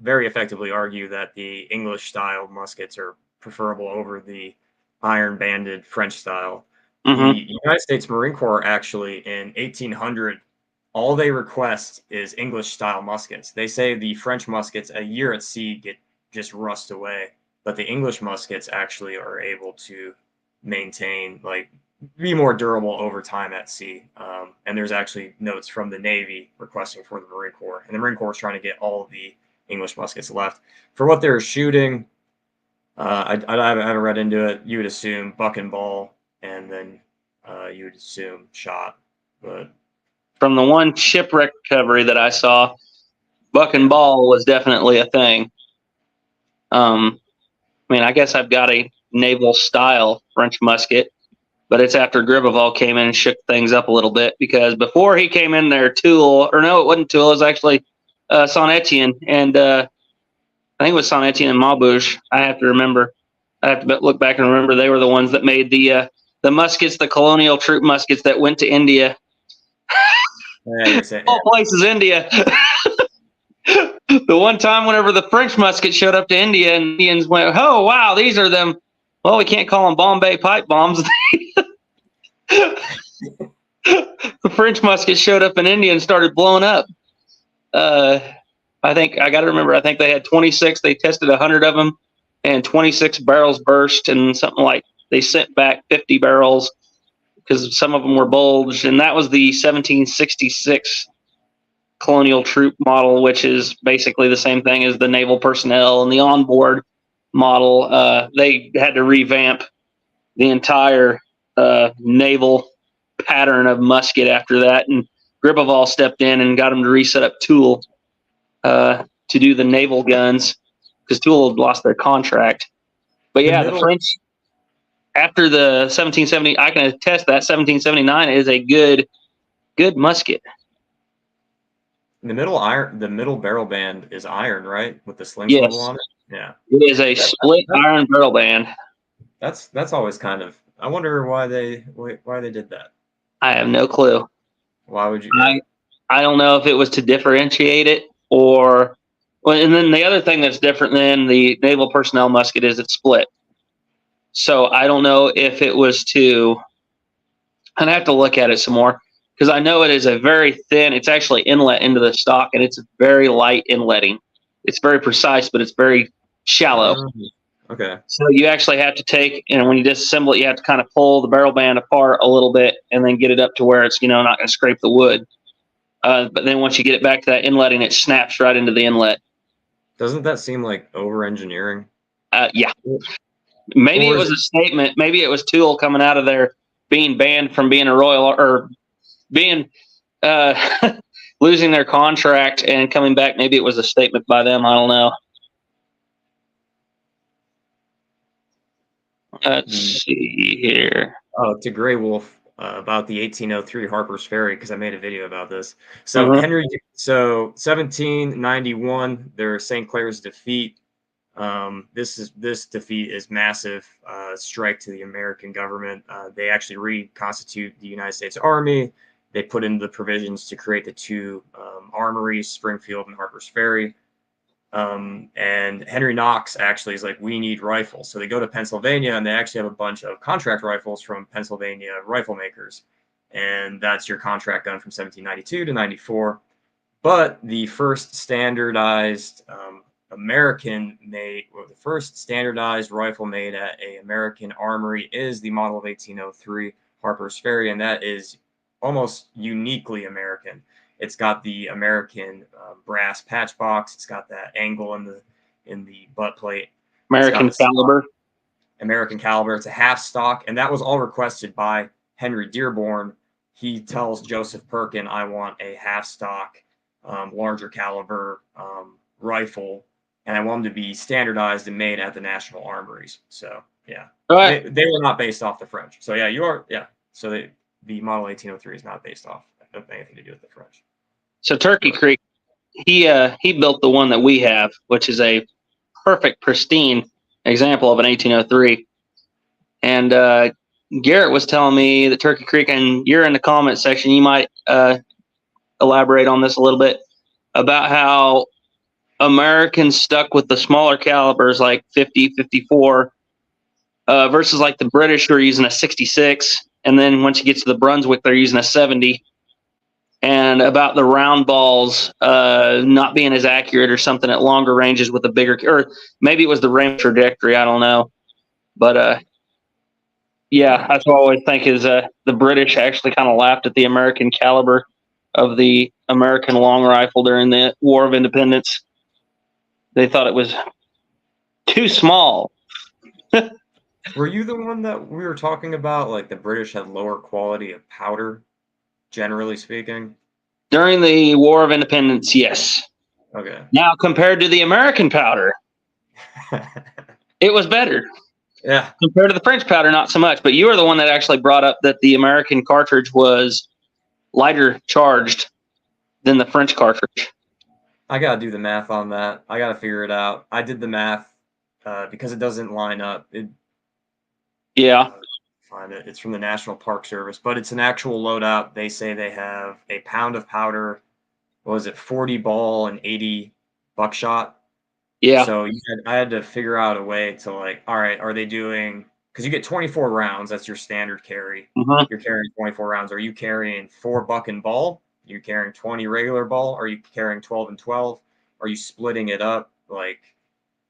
S2: very effectively argue that the English style muskets are preferable over the iron banded French style.
S1: Mm-hmm.
S2: The United States Marine Corps actually in 1800, all they request is English style muskets. They say the French muskets a year at sea just rust away, but the English muskets actually are able to maintain, like, be more durable over time at sea. And there's actually notes from the Navy requesting for the Marine Corps, and the Marine Corps is trying to get all of the English muskets left. For what they're shooting, I haven't read into it. You would assume buck and ball, and then you would assume shot. But
S1: from the one shipwreck recovery that I saw, buck and ball was definitely a thing. I mean, I guess I've got a naval style French musket, but it's after Gribeval came in and shook things up a little bit, because before he came in there, Toul, or no, it wasn't Toul, it was actually Saint Etienne, and I think it was Saint Etienne and Maubeuge. I have to look back and remember they were the ones that made the muskets, the colonial troop muskets that went to India. All places, India. The one time whenever the French musket showed up to India, and Indians went, "Oh wow, these are them." Well, we can't call them Bombay pipe bombs. The French musket showed up in India and started blowing up. I think they had 26. They tested 100 of them, and 26 barrels burst, and something like they sent back 50 barrels because some of them were bulged, and that was the 1766 colonial troop model, which is basically the same thing as the naval personnel and the onboard model. They had to revamp the entire naval pattern of musket after that, and Gribeval stepped in and got them to reset up Toul to do the naval guns, because Toul had lost their contract. But yeah, the French, after the 1770, I can attest that 1779 is a good musket.
S2: The middle barrel band is iron, right? With the sling
S1: Yes.
S2: swivel on it. Yeah.
S1: It is a split iron barrel band.
S2: That's always kind of, I wonder why they did that.
S1: I have no clue.
S2: Why would you?
S1: I don't know if it was to differentiate it, or, well, and then the other thing that's different than the naval personnel musket is it's split. So I don't know if it was to, I'd have to look at it some more, because I know it is a very thin, it's actually inlet into the stock, and it's very light inletting. It's very precise, but it's very shallow.
S2: Okay.
S1: So you actually have to take, and when you disassemble it, you have to kind of pull the barrel band apart a little bit and then get it up to where it's, not going to scrape the wood. But then once you get it back to that inletting, it snaps right into the inlet.
S2: Doesn't that seem like over-engineering?
S1: Yeah. Maybe it was a statement. Maybe it was Toul coming out of there being banned from being a royal, or being losing their contract and coming back. Maybe it was a statement by them. I don't know. Let's see here.
S2: Oh, to Grey Wolf about the 1803 Harper's Ferry, because I made a video about this. So 1791, their St. Clair's defeat. This defeat is massive strike to the American government. They actually reconstitute the United States Army. They put in the provisions to create the two armories, Springfield and Harper's Ferry. And Henry Knox actually is like, we need rifles. So they go to Pennsylvania, and they actually have a bunch of contract rifles from Pennsylvania rifle makers. And that's your contract gun from 1792 to 94. But the first standardized the first standardized rifle made at an American armory is the model of 1803 Harper's Ferry, and that is almost uniquely American. It's got the American brass patch box. It's got that angle in the butt plate.
S1: American caliber.
S2: American caliber. It's a half stock, and that was all requested by Henry Dearborn he tells Joseph Perkin, I want a half stock, larger caliber rifle, and I want them to be standardized and made at the national armories. So yeah,
S1: Right.
S2: they were not based off the French. So yeah, you are, yeah. So the Model 1803 is not based off of anything to do with the French.
S1: So Turkey Creek, he built the one that we have, which is a perfect, pristine example of an 1803. And Garrett was telling me that Turkey Creek, and you're in the comment section, you might elaborate on this a little bit about how Americans stuck with the smaller calibers like 50, 54, versus like the British who are using a 66. And then once you get to the Brunswick, they're using a 70. And about the round balls not being as accurate or something at longer ranges with a bigger, or maybe it was the range trajectory, I don't know. But yeah, that's what I always think is the British actually kind of laughed at the American caliber of the American long rifle during the War of Independence. They thought it was too small.
S2: Were you the one that we were talking about? Like the British had lower quality of powder, generally speaking?
S1: During the War of Independence, yes.
S2: Okay.
S1: Now, compared to the American powder, it was better.
S2: Yeah.
S1: Compared to the French powder, not so much. But you were the one that actually brought up that the American cartridge was lighter charged than the French cartridge.
S2: I got to do the math on that. I got to figure it out. I did the math because it doesn't line up.
S1: Yeah.
S2: Find it. It's from the National Park Service, but it's an actual loadout. They say they have a pound of powder. What was it, 40 ball and 80 buckshot?
S1: Yeah.
S2: So I had to figure out a way to like, all right, are they doing, because you get 24 rounds, that's your standard carry.
S1: Mm-hmm.
S2: You're carrying 24 rounds. Are you carrying 4 buck and ball? Are you carrying 20 regular ball? Are you carrying 12 and 12? Are you splitting it up? Like,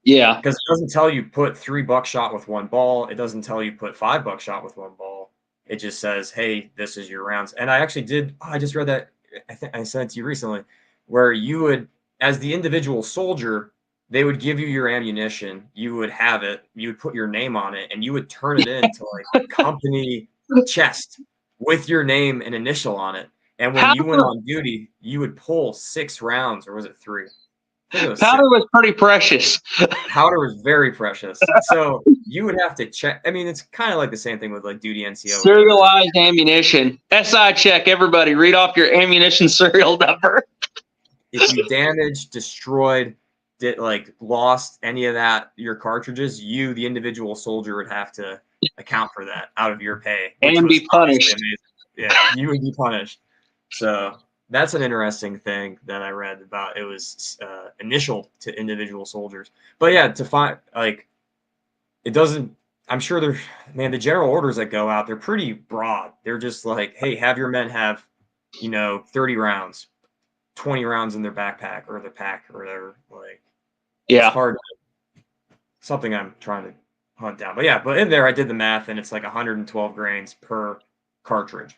S1: yeah.
S2: Because it doesn't tell you put 3 buckshot with 1 ball. It doesn't tell you put 5 buckshot with 1 ball. It just says, hey, this is your rounds. And I actually did, I just read that, I think I sent it to you recently, where you would, as the individual soldier, they would give you your ammunition, you would have it, you would put your name on it, and you would turn it into like a company chest with your name and initial on it. And when you went on duty, you would pull 6 rounds, or was it 3? I think it was
S1: powder
S2: 6.
S1: was pretty precious.
S2: Powder was very precious. So you would have to check. I mean, it's kind of like the same thing with like duty NCO.
S1: Serialized ammunition. SI check, everybody. Read off your ammunition serial number.
S2: If you damaged, destroyed, lost any of that, your cartridges, you, the individual soldier, would have to account for that out of your pay.
S1: And be punished.
S2: Yeah, you would be punished. So that's an interesting thing that I read about. It was initial to individual soldiers. But yeah, to find, like, it doesn't, I'm sure the general orders that go out, they're pretty broad. They're just like, hey, have your men have, 30 rounds, 20 rounds in their backpack or their pack or whatever. Like,
S1: yeah,
S2: it's hard. Something I'm trying to hunt down. But yeah, but in there I did the math and it's like 112 grains per cartridge.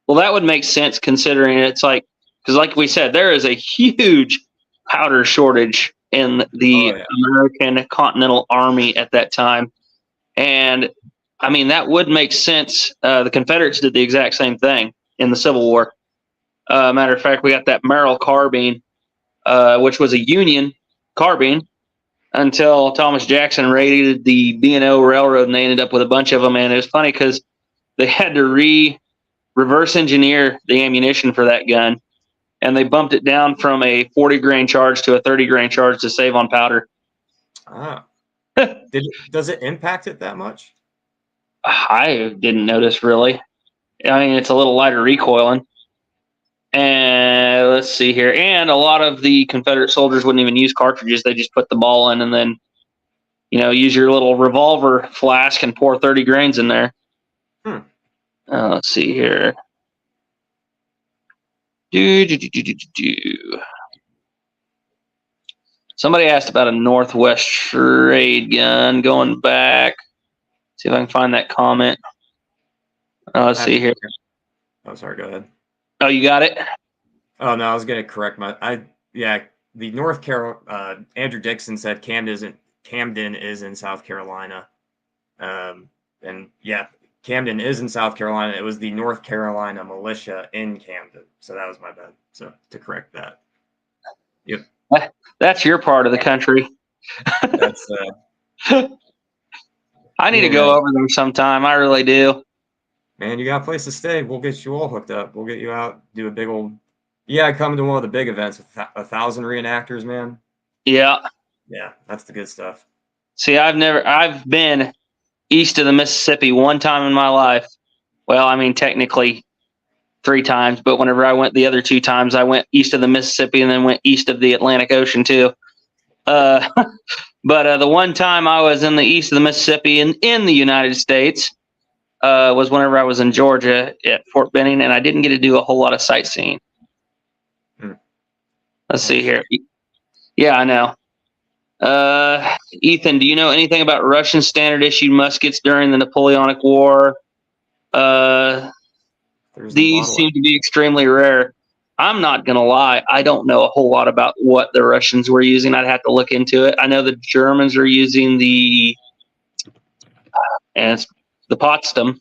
S1: Well, that would make sense considering it's like, because like we said, there is a huge powder shortage in the American Continental Army at that time. And I mean, that would make sense. The Confederates did the exact same thing in the Civil War. Matter of fact, we got that Merrill carbine, which was a Union carbine until Thomas Jackson raided the B&O Railroad, and they ended up with a bunch of them. And it was funny because they had to reverse engineer the ammunition for that gun, and they bumped it down from a 40 grain charge to a 30 grain charge to save on powder.
S2: Ah. Does it impact it that much?
S1: I didn't notice really. I mean, it's a little lighter recoiling. And let's see here. And a lot of the Confederate soldiers wouldn't even use cartridges. They just put the ball in and then, use your little revolver flask and pour 30 grains in there. Let's see here. Somebody asked about a Northwest trade gun going back. See if I can find that comment. Let's see here.
S2: Oh, sorry. Go ahead.
S1: Oh, you got it?
S2: Oh, no, I was going to correct the North Carolina, Andrew Dixon said Camden is in South Carolina. And yeah, Camden is in South Carolina. It was the North Carolina militia in Camden. So that was my bad. So to correct that. Yep.
S1: That's your part of the country.
S2: That's
S1: I need to go over there sometime. I really do.
S2: Man, you got a place to stay. We'll get you all hooked up. We'll get you out, do a big old. Yeah, come to one of the big events with 1,000 reenactors, man.
S1: Yeah.
S2: Yeah, that's the good stuff.
S1: See, I've been east of the Mississippi one time in my life. Well, I mean, technically 3 times, but whenever I went the other 2 times, I went east of the Mississippi and then went east of the Atlantic Ocean too. But the one time I was in the east of the Mississippi in the United States was whenever I was in Georgia at Fort Benning, and I didn't get to do a whole lot of sightseeing. Let's see here. Yeah, I know. Ethan, do you know anything about Russian standard issue muskets during the Napoleonic War? These seem to be extremely rare. I'm not going to lie. I don't know a whole lot about what the Russians were using. I'd have to look into it. I know the Germans are using the Potsdam,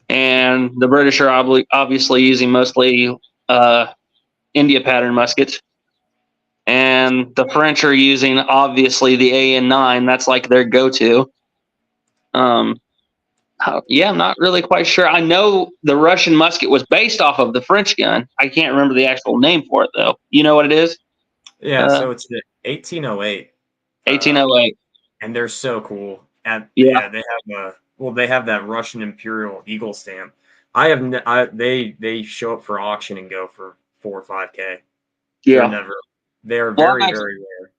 S1: and the British are obviously using mostly India pattern muskets. And the French are using, obviously, the AN-9. That's like their go-to. Yeah, I'm not really quite sure. I know the Russian musket was based off of the French gun. I can't remember the actual name for it, though. You know what it is?
S2: Yeah, so it's the 1808.
S1: 1808.
S2: And they're so cool. And
S1: yeah,
S2: they have that Russian Imperial Eagle stamp. They show up for auction and go for $4 or $5K.
S1: Yeah.
S2: They're very rare.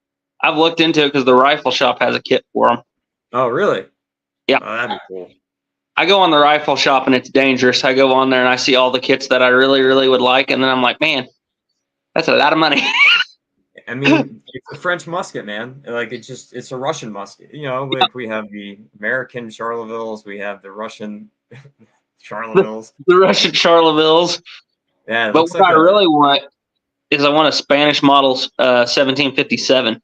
S1: I've looked into it because the rifle shop has a kit for them.
S2: Oh, really?
S1: Yeah.
S2: Oh, that'd be cool.
S1: I go on the rifle shop and it's dangerous. I go on there and I see all the kits that I really, really would like, and then I'm like, man, that's a lot of money.
S2: I mean, it's a French musket, man. Like it's a Russian musket. You know, like we have the American Charlevilles, we have the Russian Charlevilles.
S1: The Russian Charlevilles.
S2: Yeah,
S1: but what I really want is I want a Spanish model 1757.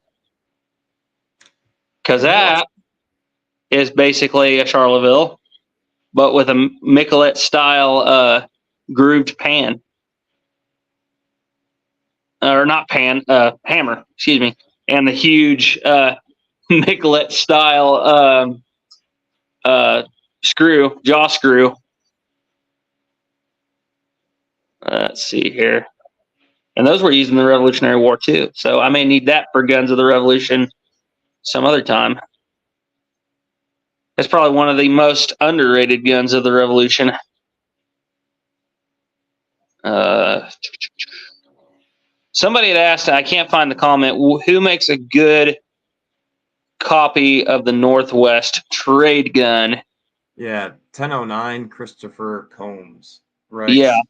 S1: Because that is basically a Charleville, but with a Michelet style grooved pan. Or not pan, hammer, excuse me. And the huge Michelet style jaw screw. Let's see here. And those were used in the Revolutionary War too. So I may need that for Guns of the Revolution some other time. It's probably one of the most underrated guns of the Revolution. Somebody had asked, I can't find the comment, who makes a good copy of the Northwest trade gun?
S2: Yeah, 1009 Christopher Combs, right?
S1: Yeah.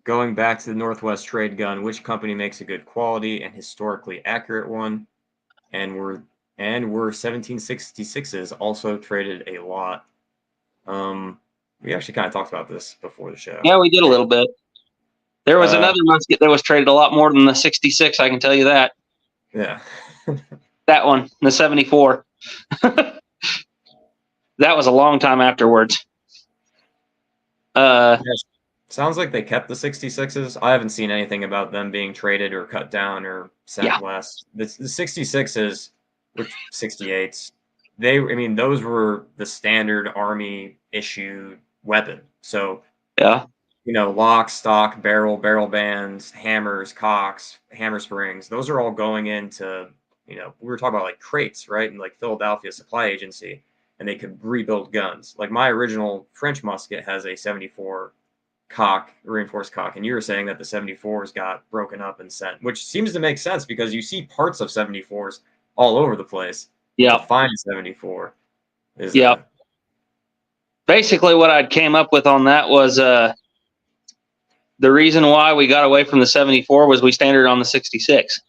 S2: Going back to the Northwest trade gun, which company makes a good quality and historically accurate one? And we're 1766s also traded a lot. We actually kind of talked about this before the show.
S1: Yeah, we did a little bit. There was another musket that was traded a lot more than the 66, I can tell you that.
S2: Yeah.
S1: That one, the 74. That was a long time afterwards.
S2: Yes. Sounds like they kept the 66s. I haven't seen anything about them being traded or cut down or sent west. The 66s, which 68s, those were the standard Army issued weapon. So
S1: yeah,
S2: lock, stock, barrel bands, hammers, cocks, hammer springs. Those are all going into, we were talking about like crates, right? And like Philadelphia Supply Agency, and they could rebuild guns. Like my original French musket has a 74 reinforced cock, and you were saying that the 74s got broken up and sent, which seems to make sense because you see parts of 74s all over the place.
S1: Yeah,
S2: find 74 is
S1: basically what I came up with on that was the reason why we got away from the 74 was we standard on the 66,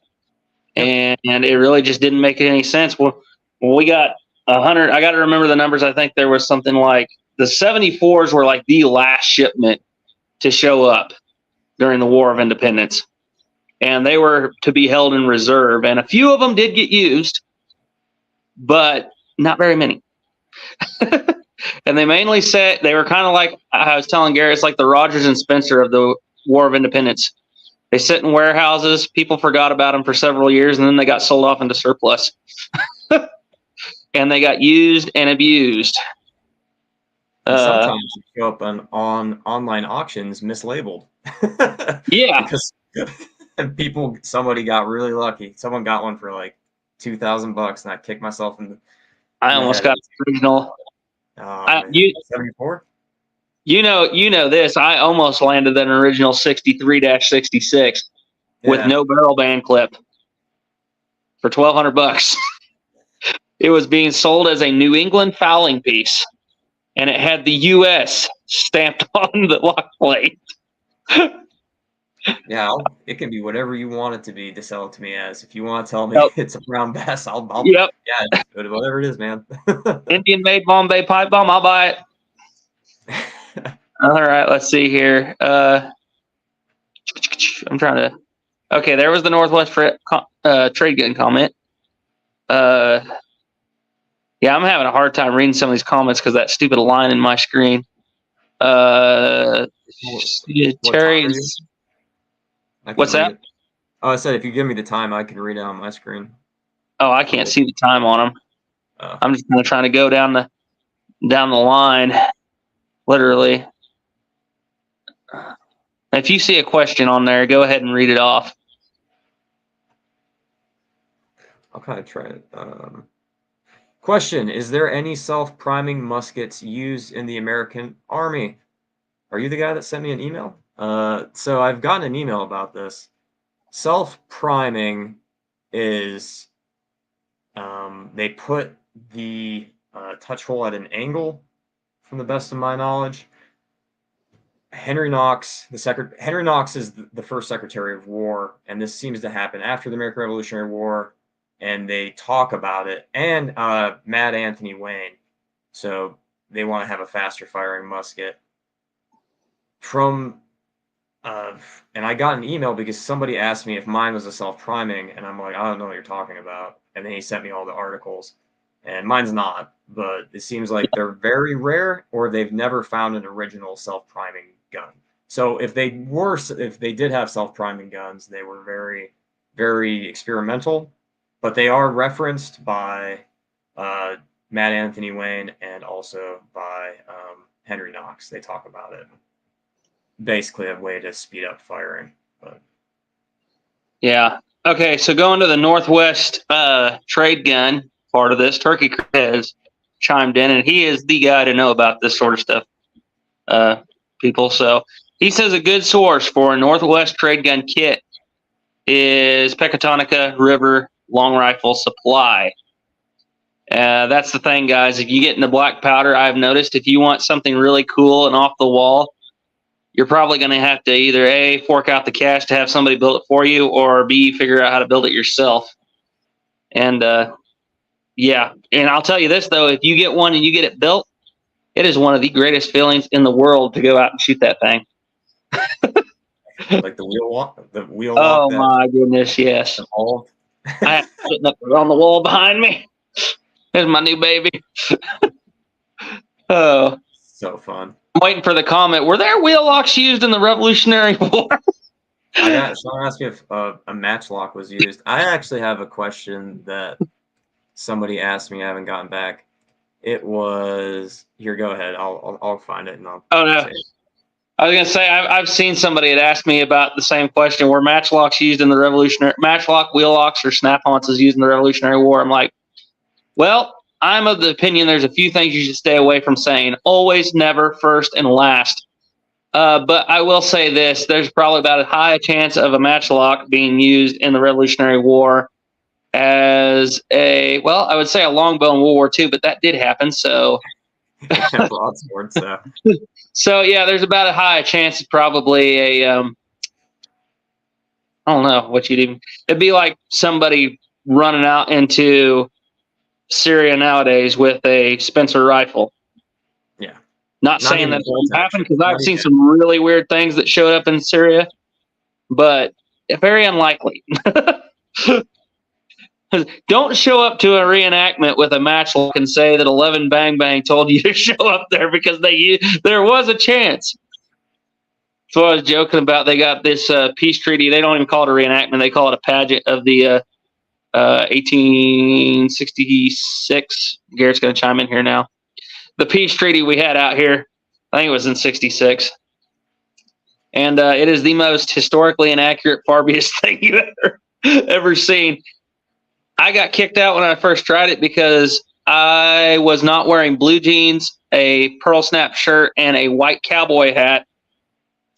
S1: and it really just didn't make any sense. Well, we got 100. I got to remember the numbers. I think there was something like the 74s were like the last shipment to show up during the War of Independence, and they were to be held in reserve, and a few of them did get used, but not very many. And And they mainly said they were kind of like I was telling Gary, it's like the Rogers and Spencer of the War of Independence. They sit in warehouses. People forgot about them for several years, and then they got sold off into surplus. And they got used and abused.
S2: And sometimes you show up on online auctions mislabeled.
S1: Yeah.
S2: Because somebody got really lucky. Someone got one for like $2,000, and I kicked myself in the.
S1: I almost got the original.
S2: 74.
S1: You know this. I almost landed an original 63-66 with no barrel band clip for $1,200. It was being sold as a New England fowling piece, and it had the U.S. stamped on the lock plate.
S2: Yeah, it can be whatever you want it to be to sell it to me as. If you want to tell me it's a brown bass, I'll
S1: yep.
S2: Yeah, whatever it is, man.
S1: Indian-made Bombay pipe bomb, I'll buy it. All right, let's see here. I'm trying to. Okay, there was the Northwest trade gun comment. Yeah, I'm having a hard time reading some of these comments because that stupid line in my screen. Terry's. What's that?
S2: Oh, I said if you give me the time, I can read it on my screen.
S1: Oh, I can't see the time on them. I'm just kind of trying to go down the line, literally. If you see a question on there, go ahead and read it off.
S2: I'll kind of try it. Question: is there any self-priming muskets used in the American Army? Are you the guy that sent me an email? So I've gotten an email about this. Self-priming is they put the touch hole at an angle, from the best of my knowledge. Henry Knox is the first Secretary of War, and this seems to happen after the American Revolutionary War, and they talk about it. And Mad Anthony Wayne, so they want to have a faster firing musket. And I got an email because somebody asked me if mine was a self-priming, and I'm like, I don't know what you're talking about. And then he sent me all the articles, and mine's not, but it seems like they're very rare, or they've never found an original self-priming gun. So if they did have self-priming guns, they were very, very experimental, but they are referenced by Mad Anthony Wayne and also by Henry Knox. They talk about it. Basically a way to speed up firing. But.
S1: Yeah. Okay, so going to the Northwest trade gun part of this, Turkey has chimed in, and he is the guy to know about this sort of stuff, people. So he says a good source for a Northwest trade gun kit is Pecatonica River Long Rifle Supply. That's the thing, guys. If you get into black powder, I've noticed if you want something really cool and off the wall, you're probably going to have to either A, fork out the cash to have somebody build it for you, or B, figure out how to build it yourself. And yeah, and I'll tell you this, though, if you get one and you get it built, it is one of the greatest feelings in the world to go out and shoot that thing.
S2: Like the wheel walk?
S1: Oh, my goodness, yes. I have it up on the wall behind me. There's my new baby. Oh.
S2: So fun.
S1: I'm waiting for the comment. Were there wheel locks used in the Revolutionary War?
S2: Someone asked me if a matchlock was used. I actually have a question that somebody asked me. I haven't gotten back. It was here. Go ahead. I'll find it and I'll.
S1: Oh no. I was gonna say I've seen somebody had asked me about the same question. Were matchlocks used in the Revolutionary matchlock, wheel locks, or snap-ons used in the Revolutionary War? I'm like, well, I'm of the opinion there's a few things you should stay away from saying. Always, never, first, and last. But I will say this. There's probably about as high a chance of a matchlock being used in the Revolutionary War as I would say a longbow in World War II, but that did happen. So,
S2: broadsword,
S1: so yeah, there's about a high chance it's probably I don't know what it'd be like somebody running out into Syria nowadays with a Spencer rifle.
S2: Yeah.
S1: Not saying that won't happen, because I've seen some really weird things that showed up in Syria, but very unlikely. Don't show up to a reenactment with a matchlock and say that 11 Bang Bang told you to show up there because there was a chance. So I was joking about. They got this peace treaty. They don't even call it a reenactment. They call it a pageant of the 1866. Garrett's going to chime in here now. The peace treaty we had out here, I think it was in 66. And it is the most historically inaccurate, farbiest thing you've ever seen. I got kicked out when I first tried it because I was not wearing blue jeans, a pearl snap shirt, and a white cowboy hat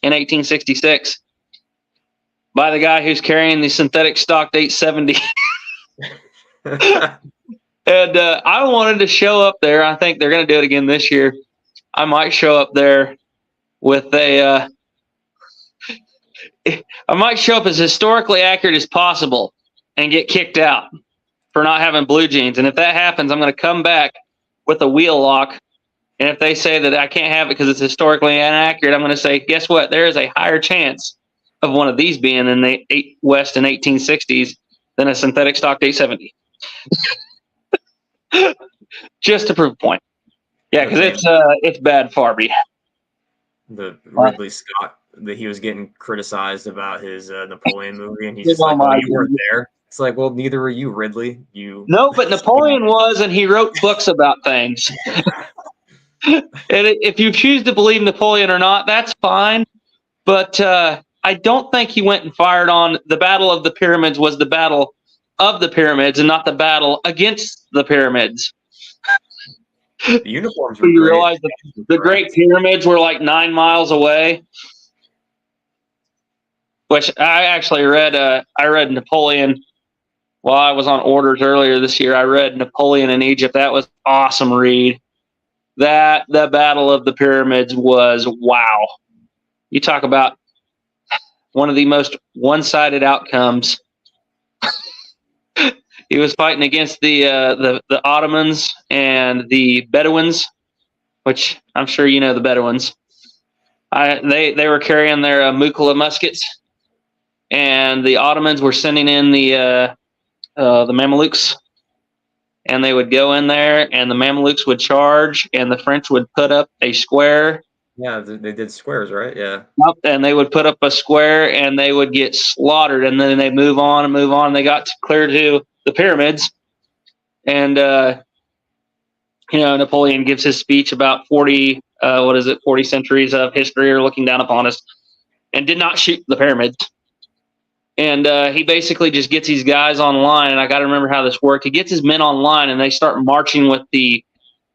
S1: in 1866 by the guy who's carrying the synthetic stocked 870. And I wanted to show up there. I think they're going to do it again this year. I might show up there with I might show up as historically accurate as possible and get kicked out for not having blue jeans. And if that happens, I'm going to come back with a wheel lock. And if they say that I can't have it because it's historically inaccurate, I'm going to say, guess what? There is a higher chance of one of these being in the West in 1860s than a synthetic stocked 870. Just to prove a point. Yeah, because it's bad Farby.
S2: The Ridley Scott, that he was getting criticized about his Napoleon movie, and he's just like, "Oh, you weren't there." It's like, well, neither were you, Ridley.
S1: No, but Napoleon was, and he wrote books about things. And if you choose to believe Napoleon or not, that's fine. But I don't think he went and fired on the Battle of the Pyramids was the Battle of the Pyramids and not the battle against the pyramids.
S2: The uniforms were
S1: you
S2: great.
S1: realize the Great Pyramids were like 9 miles away, which I actually read. I read Napoleon while I was on orders earlier this year. I read Napoleon in Egypt. That was awesome read. The Battle of the Pyramids was wow. You talk about one of the most one-sided outcomes. He was fighting against the Ottomans and the Bedouins, which I'm sure you know the Bedouins. They were carrying their Mukula muskets, and the Ottomans were sending in the Mamelukes, and they would go in there, and the Mamelukes would charge, and the French would put up a square.
S2: Yeah, they did squares, right? Yeah.
S1: And they would put up a square, and they would get slaughtered, and then they move on and move on. They got clear to the pyramids, and Napoleon gives his speech about 40 centuries of history are looking down upon us, and did not shoot the pyramids. And he basically just gets these guys online, and I got to remember how this worked. He gets his men online, and they start marching with the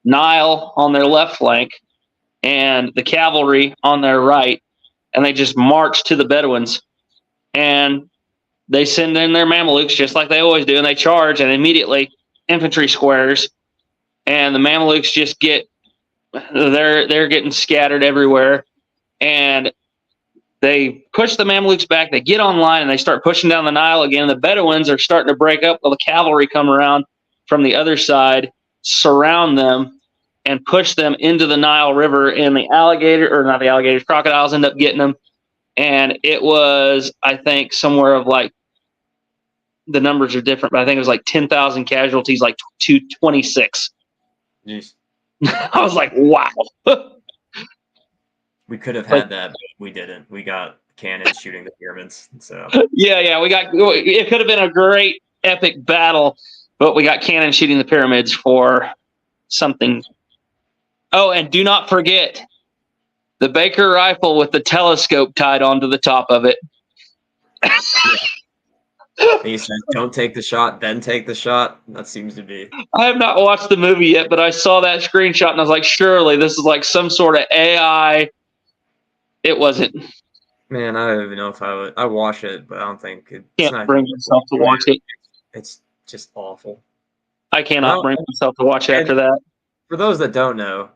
S1: Nile on their left flank and the cavalry on their right, and they just march to the Bedouins. And they send in their Mamelukes just like they always do, and they charge, and immediately infantry squares, and the Mamelukes just they're getting scattered everywhere, and they push the Mamelukes back. They get online, and they start pushing down the Nile again. The Bedouins are starting to break up while the cavalry come around from the other side, surround them, and push them into the Nile River, and crocodiles end up getting them. And it was, I think, somewhere of like, the numbers are different, but I think it was like 10,000 casualties, like 226.
S2: Jeez.
S1: I was like, wow.
S2: We could have had that, but we didn't. We got cannons shooting the pyramids. So
S1: yeah, it could have been a great epic battle, but we got cannons shooting the pyramids for something. Oh, and do not forget the Baker rifle with the telescope tied onto the top of it.
S2: He said, "Don't take the shot, then take the shot." That seems to be.
S1: I have not watched the movie yet, but I saw that screenshot and I was like, surely this is like some sort of AI. It wasn't.
S2: Man, I don't even know if I would. I watch it, but I don't think it's
S1: can't bring myself to watch it.
S2: It's just awful.
S1: I cannot bring myself to watch it after that.
S2: For those that don't know,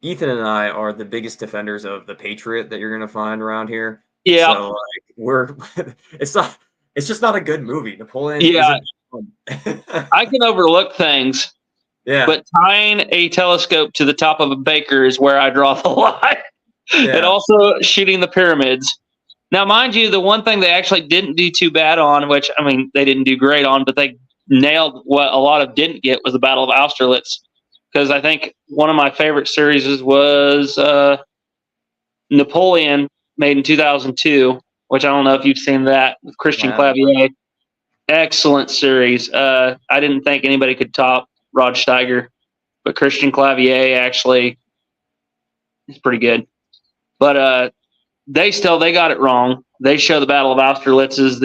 S2: Ethan and I are the biggest defenders of the Patriot that you're going to find around here.
S1: Yeah.
S2: So it's just not a good movie. Napoleon.
S1: Yeah. I can overlook things.
S2: Yeah.
S1: But tying a telescope to the top of a Baker is where I draw the line. Yeah. And also shooting the pyramids. Now, mind you, the one thing they actually didn't do too bad on, which, I mean, they didn't do great on, but they nailed what a lot of didn't get was the Battle of Austerlitz, because I think one of my favorite series was Napoleon, made in 2002, which I don't know if you've seen that, with Christian Clavier. Excellent series. I didn't think anybody could top Rod Steiger, but Christian Clavier actually is pretty good. But they got it wrong. They show the Battle of Austerlitz as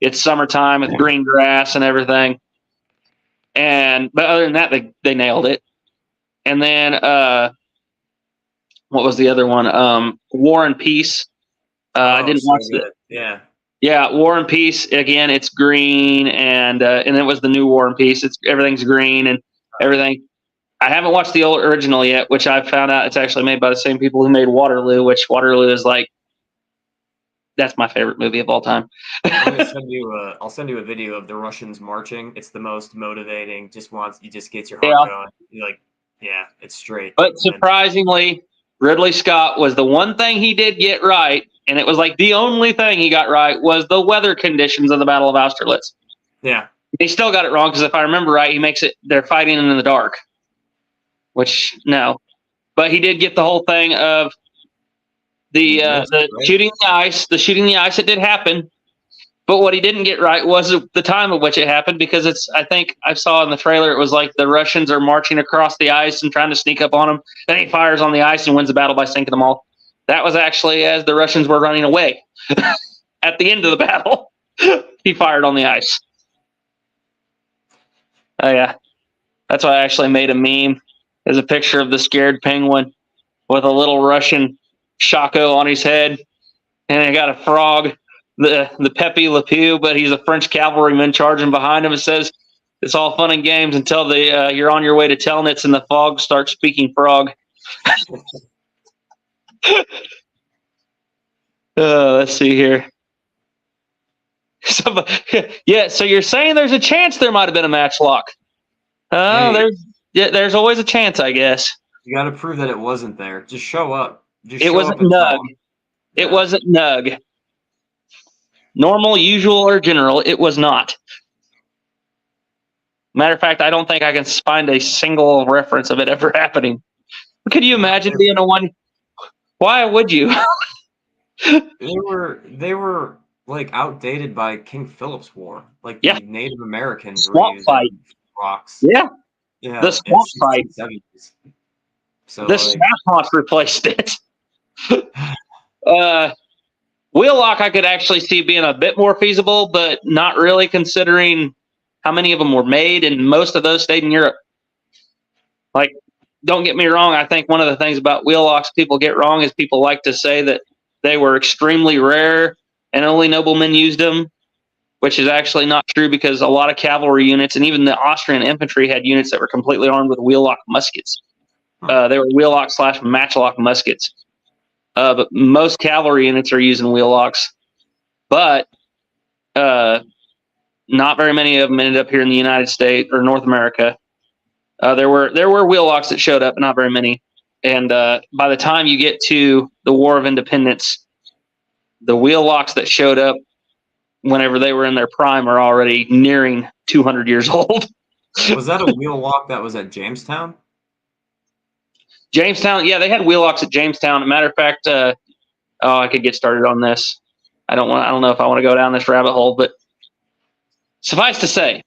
S1: it's summertime with green grass and everything. But other than that, they nailed it. And then what was the other one? War and Peace. I didn't watch it.
S2: Yeah.
S1: Yeah, War and Peace. Again, it's green, and it was the new War and Peace. Everything's green and everything. I haven't watched the old original yet, which I found out it's actually made by the same people who made Waterloo, which Waterloo is that's my favorite movie of all time.
S2: I'll send you a video of the Russians marching. It's the most motivating. It just gets your heart going. You're like, yeah, it's straight.
S1: But surprisingly, Ridley Scott was the one thing he did get right, and it was the only thing he got right was the weather conditions of the Battle of Austerlitz.
S2: Yeah.
S1: He still got it wrong because if I remember right, he makes it they're fighting in the dark, which no. But he did get the whole thing of the shooting the ice. The shooting the ice, it did happen. But what he didn't get right was the time at which it happened, because I think I saw in the trailer, it was the Russians are marching across the ice and trying to sneak up on them. Then he fires on the ice and wins the battle by sinking them all. That was actually as the Russians were running away. At the end of the battle, he fired on the ice. Oh, yeah. That's why I actually made a meme. There's a picture of the scared penguin with a little Russian shako on his head, and he got a frog. The Pepe Le Pew, but he's a French cavalryman charging behind him. It says, "It's all fun and games until you're on your way to Telnitz and the fog starts speaking frog." Let's see here. So you're saying there's a chance there might have been a matchlock? There's always a chance, I guess.
S2: You got to prove that it wasn't there. Just show up.
S1: It wasn't Nug. It wasn't Nug. Normal, usual, or general, it was not. Matter of fact, I don't think I can find a single reference of it ever happening. Could you imagine being a one? Why would you?
S2: They were outdated by King Philip's War. The Native Americans
S1: swamp fight rocks. Yeah. The swamp fight.
S2: So
S1: the snap replaced it. Wheellock I could actually see being a bit more feasible, but not really, considering how many of them were made, and most of those stayed in Europe. Don't get me wrong, I think one of the things about wheellocks people get wrong is people like to say that they were extremely rare and only noblemen used them, which is actually not true, because a lot of cavalry units and even the Austrian infantry had units that were completely armed with wheellock muskets. They were wheellock/matchlock muskets. But most cavalry units are using wheellocks, but not very many of them ended up here in the United States or North America. There were wheellocks that showed up, but not very many. And by the time you get to the War of Independence, the wheellocks that showed up whenever they were in their prime are already nearing 200 years old.
S2: Was that a wheellock that was at Jamestown?
S1: Jamestown, yeah, they had wheellocks at Jamestown. As a matter of fact, I could get started on this. I don't know if I want to go down this rabbit hole, but suffice to say,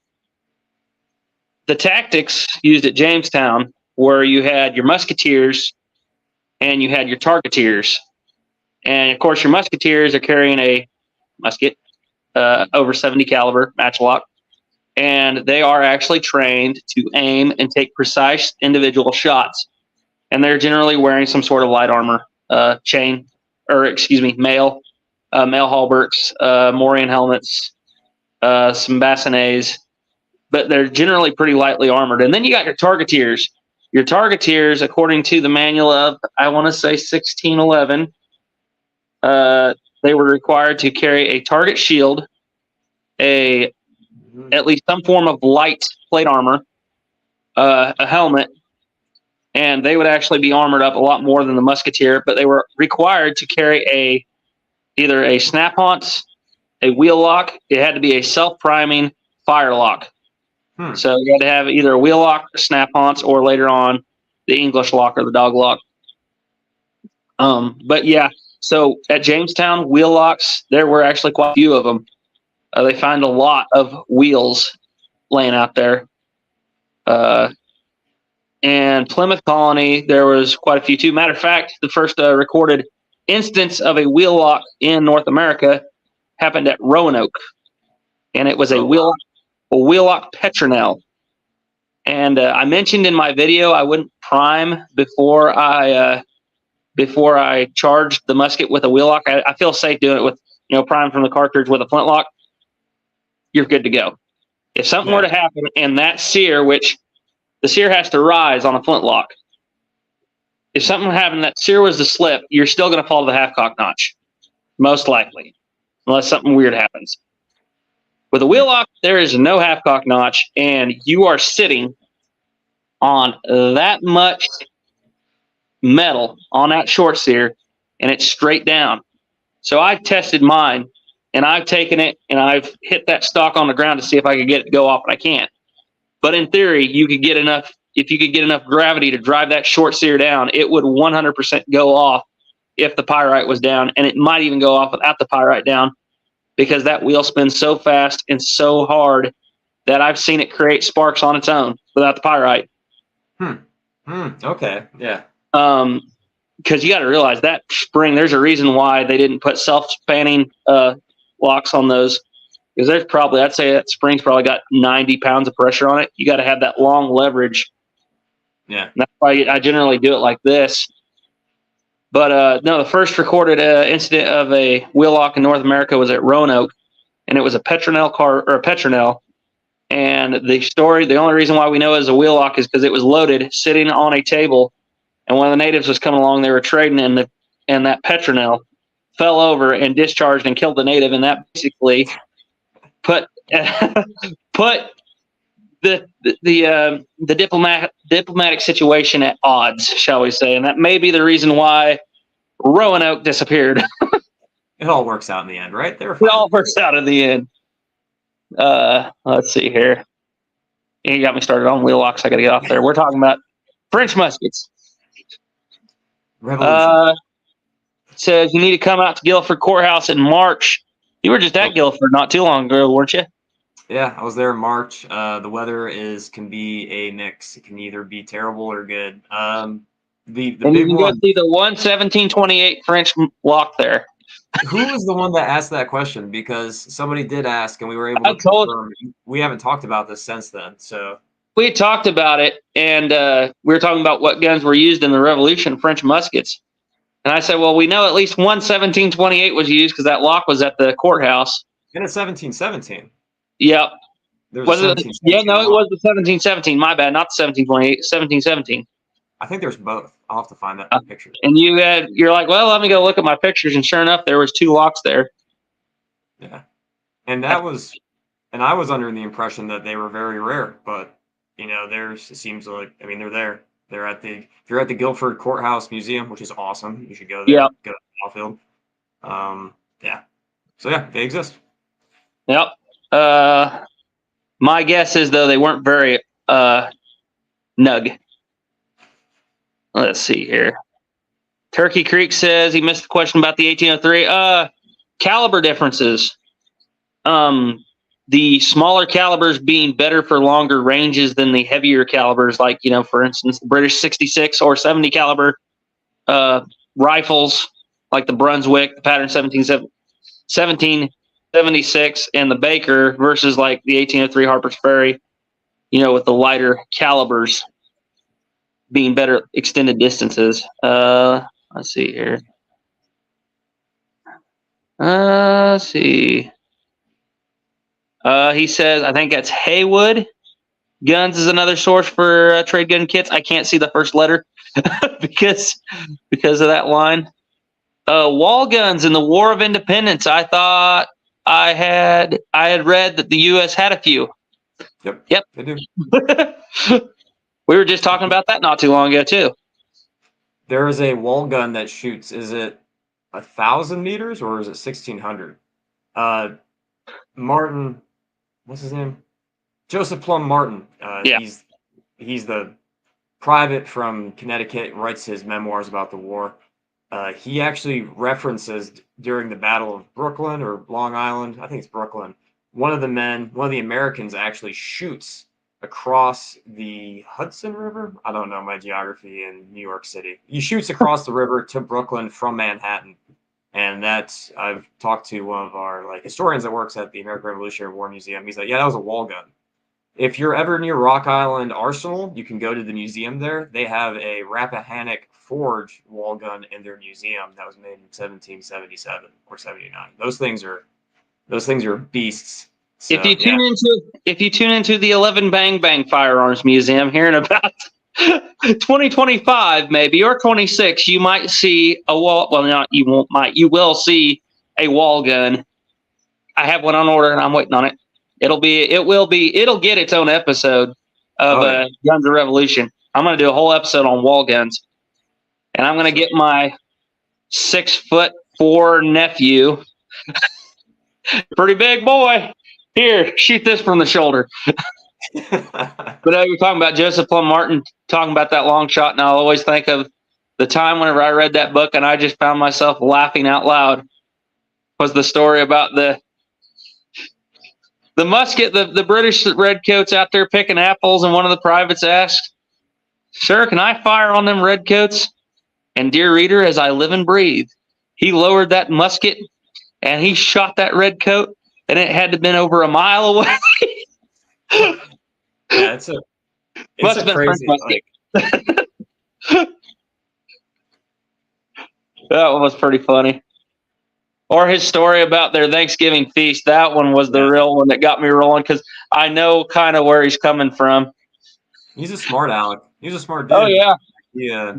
S1: the tactics used at Jamestown were you had your musketeers and you had your targeteers. And of course, your musketeers are carrying a musket, over 70 caliber matchlock, and they are actually trained to aim and take precise individual shots. And they're generally wearing some sort of light armor, mail halberts, morion helmets, some bassinets, but they're generally pretty lightly armored. And then you got your targeteers. Your targeteers, according to the manual of, I want to say 1611, they were required to carry a target shield, at least some form of light plate armor, a helmet, and they would actually be armored up a lot more than the musketeer, but they were required to carry either a snap-haunce, a wheel lock. It had to be a self-priming firelock. So you had to have either a wheel lock, or snap-ons, or later on the English lock or the dog lock. But yeah, so at Jamestown, wheel locks, there were actually quite a few of them. They find a lot of wheels laying out there. And Plymouth Colony, there was quite a few too. Matter of fact, the first recorded instance of a wheel lock in North America happened at Roanoke, and it was a wheel lock Petronel. And I mentioned in my video I wouldn't prime before I charged the musket with a wheel lock. I feel safe doing it with prime from the cartridge with a flintlock. You're good to go. If something were to happen and that sear, which the sear has to rise on a flintlock, if something happened, that sear was to slip, you're still going to fall to the half-cock notch, most likely, unless something weird happens. With a wheel lock, there is no half-cock notch, and you are sitting on that much metal on that short sear, and it's straight down. So I've tested mine, and I've taken it, and I've hit that stock on the ground to see if I could get it to go off, but I can't. But in theory, you could get enough. If you could get enough gravity to drive that short sear down, it would 100% go off if the pyrite was down, and it might even go off without the pyrite down, because that wheel spins so fast and so hard that I've seen it create sparks on its own without the pyrite.
S2: Okay. Yeah.
S1: Because you got to realize that spring, there's a reason why they didn't put self-spanning locks on those. Because there's probably, I'd say that spring's probably got 90 pounds of pressure on it. You got to have that long leverage.
S2: Yeah.
S1: And that's why I generally do it like this. But no, the first recorded incident of a wheel lock in North America was at Roanoke, and it was a Petronel. And the only reason why we know it was a wheel lock is because it was loaded, sitting on a table, and when the natives was coming along, they were trading, and that Petronel fell over and discharged and killed the native, and that basically put the diplomatic situation at odds, shall we say, and that may be the reason why Roanoke disappeared.
S2: It all works out in the end, right?
S1: It all works out in the end. Let's see here. You got me started on wheel locks. I got to get off there. We're talking about French muskets.
S2: Revolution.
S1: It says you need to come out to Guilford Courthouse in March. You were just at Guilford not too long ago, weren't you?
S2: Yeah, I was there in March. The weather can be a mix. It can either be terrible or good. The big
S1: you can
S2: one.
S1: go see the 11728 French lock there.
S2: Who was the one that asked that question? Because somebody did ask, and we were able to confirm. We haven't talked about this since then. So
S1: we had talked about it, and we were talking about what guns were used in the Revolution, French muskets. And I said, well, we know at least 11728 was used because that lock was at the courthouse.
S2: And it's 1717.
S1: Yep.
S2: Was it?
S1: Yeah, no, it was the 1717. My bad, not the 1728. 1717.
S2: I think there's both. I'll have to find that picture.
S1: And you're like, well, let me go look at my pictures, and sure enough, there was two locks there.
S2: Yeah, and I was under the impression that they were very rare, but theirs, it seems like, they're there. They're if you're at the Guilford Courthouse Museum, which is awesome. You should go there.
S1: Yeah.
S2: Go to the battlefield. Yeah. So yeah, they exist.
S1: Yep. My guess is though they weren't very nug. Let's see here. Turkey Creek says he missed the question about the 1803. Caliber differences. The smaller calibers being better for longer ranges than the heavier calibers, like, for instance, the British 66 or 70 caliber rifles, like the Brunswick, the Pattern 1776, and the Baker versus like the 1803 Harper's Ferry, with the lighter calibers being better extended distances. Let's see here. Let's see. He says, I think that's Haywood. Guns is another source for trade gun kits. I can't see the first letter because of that line. Wall guns in the War of Independence. I thought I had read that the U.S. had a few.
S2: Yep. They do.
S1: We were just talking about that not too long ago too.
S2: There is a wall gun that shoots. Is it 1,000 meters or is it 1,600? Martin, what's his name? Joseph Plum Martin.
S1: Yeah.
S2: He's the private from Connecticut, writes his memoirs about the war. He actually references during the Battle of Brooklyn or Long Island, I think it's Brooklyn, one of the Americans actually shoots across the Hudson River. I don't know my geography in New York City. He shoots across the river to Brooklyn from Manhattan. And I've talked to one of our historians that works at the American Revolutionary War Museum. He's like, yeah, that was a wall gun. If you're ever near Rock Island Arsenal, you can go to the museum there. They have a Rappahannock Forge wall gun in their museum that was made in 1777 or 79. Those things are beasts. So,
S1: If you tune into the 11 Bang Bang Firearms Museum here in about 2025 maybe or 26, you might see a wall. Well, not you won't. You will see a wall gun. I have one on order and I'm waiting on it. It'll get its own episode of Guns of Revolution. I'm going to do a whole episode on wall guns, and I'm going to get my 6'4" nephew, pretty big boy. Here, shoot this from the shoulder. But you're talking about Joseph Plum Martin, talking about that long shot, and I'll always think of the time whenever I read that book and I just found myself laughing out loud. Was the story about the musket, the British redcoats out there picking apples, and one of the privates asked, "Sir, can I fire on them redcoats?" And dear reader, as I live and breathe, he lowered that musket and he shot that redcoat, and it had to have been over a mile away.
S2: Yeah, it's a crazy
S1: that one was pretty funny. Or his story about their Thanksgiving feast. That one was the real one that got me rolling because I know kind of where he's coming from.
S2: He's a smart aleck. He's a smart dude.
S1: Oh, yeah.
S2: Yeah.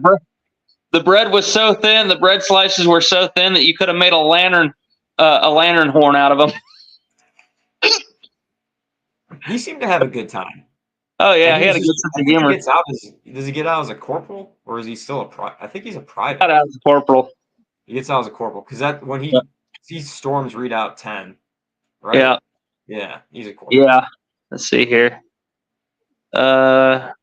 S1: The bread was so thin, the bread slices were so thin that you could have made a lantern horn out of them.
S2: He seemed to have a good time.
S1: Oh, yeah. He had a good sense of humor.
S2: Does he get out as a corporal, or is he still a private? I think he's a private.
S1: Got out as a corporal.
S2: He gets out as a corporal because when he storms Redoubt 10, right?
S1: Yeah.
S2: Yeah, he's a corporal.
S1: Yeah. Let's see here. Trying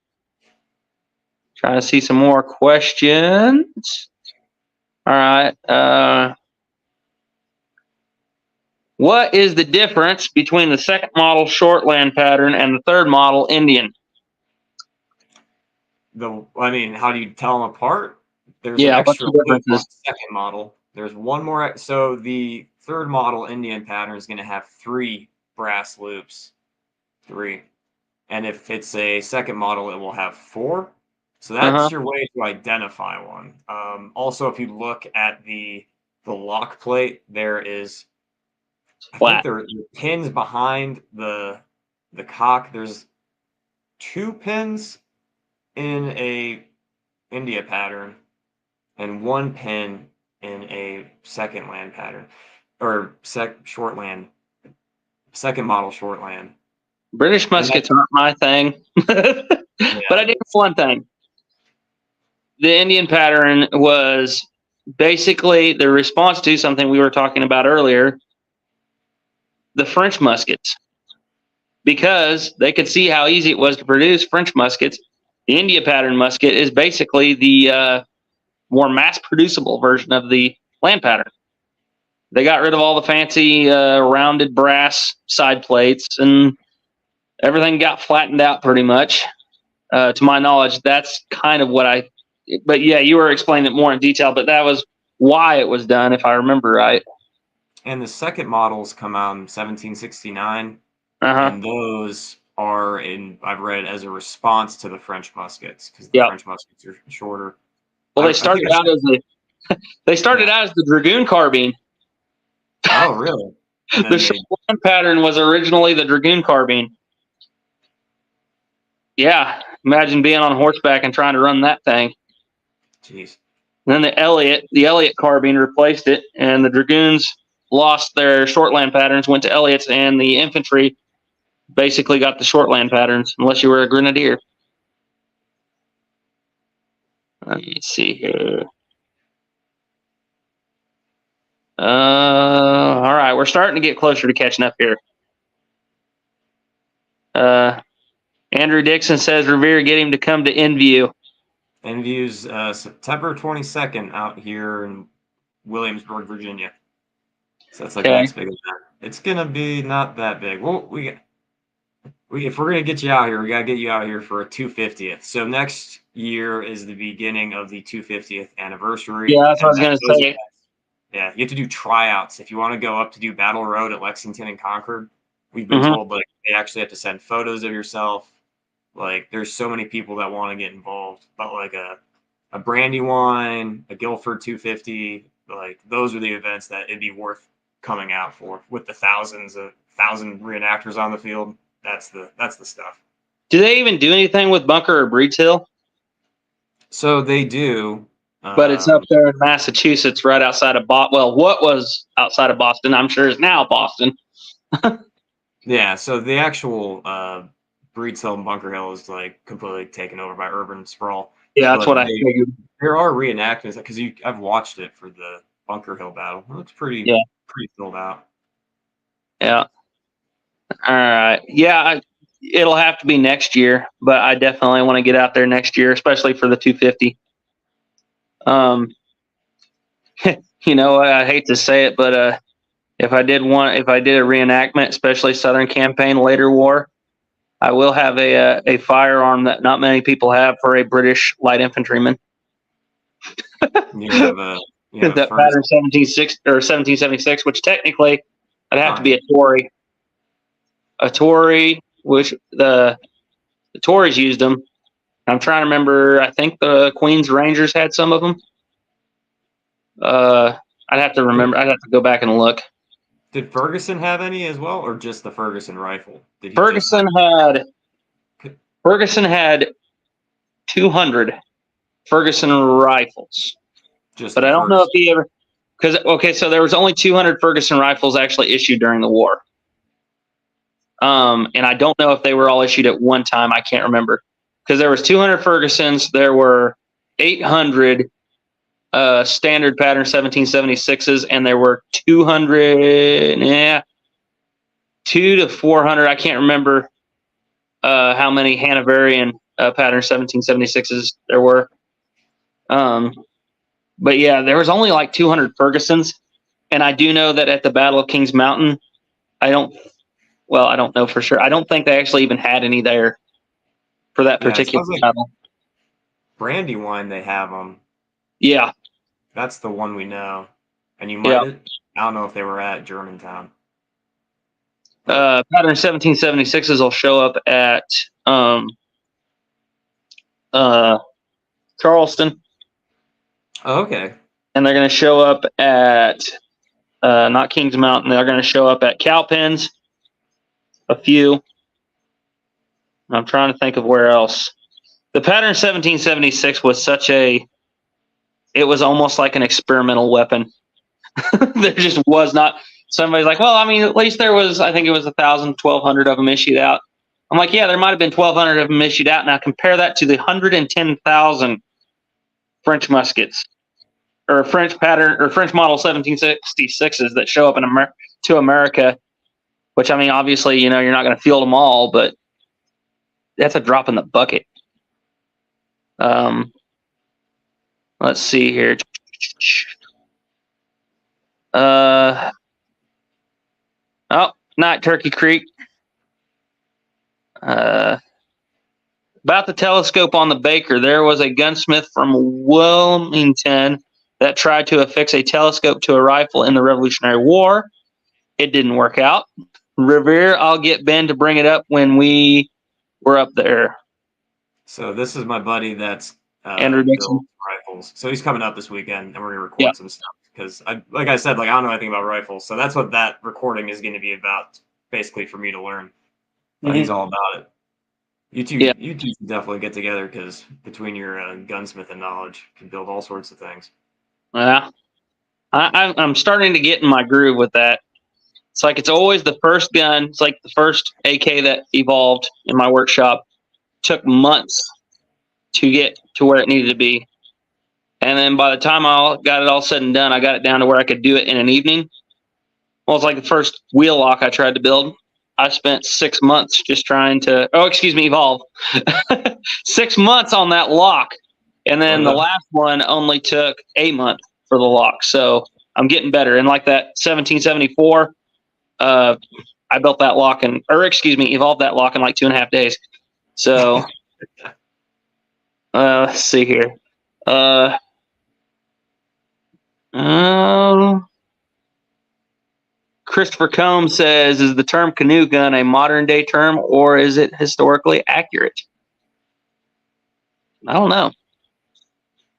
S1: to see some more questions. All right. What is the difference between the second model Shortland pattern and the third model Indian?
S2: How do you tell them apart? There's
S1: an
S2: extra loop on the second model. There's one more. So the third model Indian pattern is going to have 3 brass loops. 3. And if it's a second model, it will have 4. So that's your way to identify one. Also, if you look at the lock plate, there is I think there are pins behind the cock. There's 2 pins in a India pattern and 1 pin in a second land pattern or shortland, second model shortland.
S1: British muskets aren't my thing, but I did one thing. The Indian pattern was basically the response to something we were talking about earlier, the French muskets. Because they could see how easy it was to produce French muskets, the India pattern musket is basically the more mass-producible version of the land pattern. They got rid of all the fancy rounded brass side plates, and everything got flattened out pretty much. To my knowledge, that's kind of what but yeah, you were explaining it more in detail, but that was why it was done, if I remember right.
S2: And the second models come out in 1769, and those are I've read as a response to the French muskets because the French muskets are shorter.
S1: Well, they started out as the dragoon carbine.
S2: Oh, really?
S1: The short pattern was originally the dragoon carbine. Yeah, imagine being on horseback and trying to run that thing.
S2: Jeez.
S1: And then the Elliott carbine replaced it, and the dragoons lost their shortland patterns, went to Elliott's, and the infantry basically got the shortland patterns, unless you were a grenadier. Let me see here. All right, we're starting to get closer to catching up here. Andrew Dixon says, Revere, get him to come to InView.
S2: InView's September 22nd out here in Williamsburg, Virginia. So that's like the next big event. It's gonna be not that big. Well, if we're gonna get you out here, we gotta get you out here for a 250th. So next year is the beginning of the 250th anniversary.
S1: Yeah, that's what I was gonna say.
S2: Yeah, you have to do tryouts if you want to go up to do Battle Road at Lexington and Concord. We've been told like they actually have to send photos of yourself. Like there's so many people that want to get involved, but like a Brandywine, a Guilford 250, like those are the events that it'd be worth coming out for with the thousand reenactors on the field. That's the stuff.
S1: Do they even do anything with Bunker or Breeds Hill?
S2: So they do.
S1: But it's up there in Massachusetts, right outside of Boston. Well, what was outside of Boston, I'm sure is now Boston.
S2: Yeah, so the actual Breeds Hill and Bunker Hill is like completely taken over by urban sprawl.
S1: Yeah, that's what I figured.
S2: There are reenactments because I've watched it for the Bunker Hill battle. It looks pretty filled out. Yeah.
S1: All right. Yeah, it'll have to be next year, but I definitely want to get out there next year, especially for the 250. You know, I hate to say it, but if I did a reenactment, especially Southern Campaign later war, I will have a firearm that not many people have for a British light infantryman.
S2: You have
S1: that pattern 1776, which technically I'd have to be a Tory. A Tory, which the Tories used them. I'm trying to remember. I think the Queen's Rangers had some of them. I'd have to remember. I'd have to go back and look.
S2: Did Ferguson have any as well, or just the Ferguson rifle?
S1: Ferguson had 200 Ferguson rifles. But I don't know if he ever. So there was only 200 Ferguson rifles actually issued during the war. And I don't know if they were all issued at one time. I can't remember. Because there was 200 Fergusons, there were 800 standard pattern 1776s, and there were 200, 200 to 400. I can't remember how many Hanoverian pattern 1776s there were. But yeah, there was only like 200 Fergusons, and I do know that at the Battle of Kings Mountain, I don't know for sure. I don't think they actually even had any there for that particular battle.
S2: Brandywine, they have them.
S1: Yeah.
S2: That's the one we know. And you might, I don't know if they were at Germantown.
S1: Pattern 1776s will show up at Charleston.
S2: Oh, okay.
S1: And they're going to show up at, not Kings Mountain, they're going to show up at Cowpens, a few. I'm trying to think of where else. The pattern 1776 was it was almost like an experimental weapon. There just was not. Somebody's like, well, I mean, at least there was, I think it was 1,000, 1,200 of them issued out. I'm like, yeah, there might have been 1,200 of them issued out. Now compare that to the 110,000 French muskets or French pattern or French model 1766s that show up to America, which, I mean, obviously, you're not going to field them all, but that's a drop in the bucket. Let's see here. Not Turkey Creek. About the telescope on the Baker, there was a gunsmith from Wilmington that tried to affix a telescope to a rifle in the Revolutionary War. It didn't work out. Revere, I'll get Ben to bring it up when we were up there.
S2: So this is my buddy that's
S1: Andrew Dixon.
S2: Rifles. So he's coming up this weekend, and we're gonna record some stuff because, like I said, I don't know anything about rifles. So that's what that recording is going to be about, basically for me to learn. But he's all about it. You two should definitely get together because between your gunsmith and knowledge, you can build all sorts of things.
S1: Yeah, I'm starting to get in my groove with that. It's like it's always the first gun. It's like the first AK that evolved in my workshop. Took months to get to where it needed to be. And then by the time I got it all said and done, I got it down to where I could do it in an evening. Well, it's like the first wheel lock I tried to build. I spent 6 months just trying to. Oh, excuse me, evolve. 6 months on that lock, and then the last one only took a month for the lock. So I'm getting better. And like that 1774, I built that lock evolved that lock in like 2.5 days. So let's see here. Christopher Combs says, is the term canoe gun a modern day term or is it historically accurate? I don't know.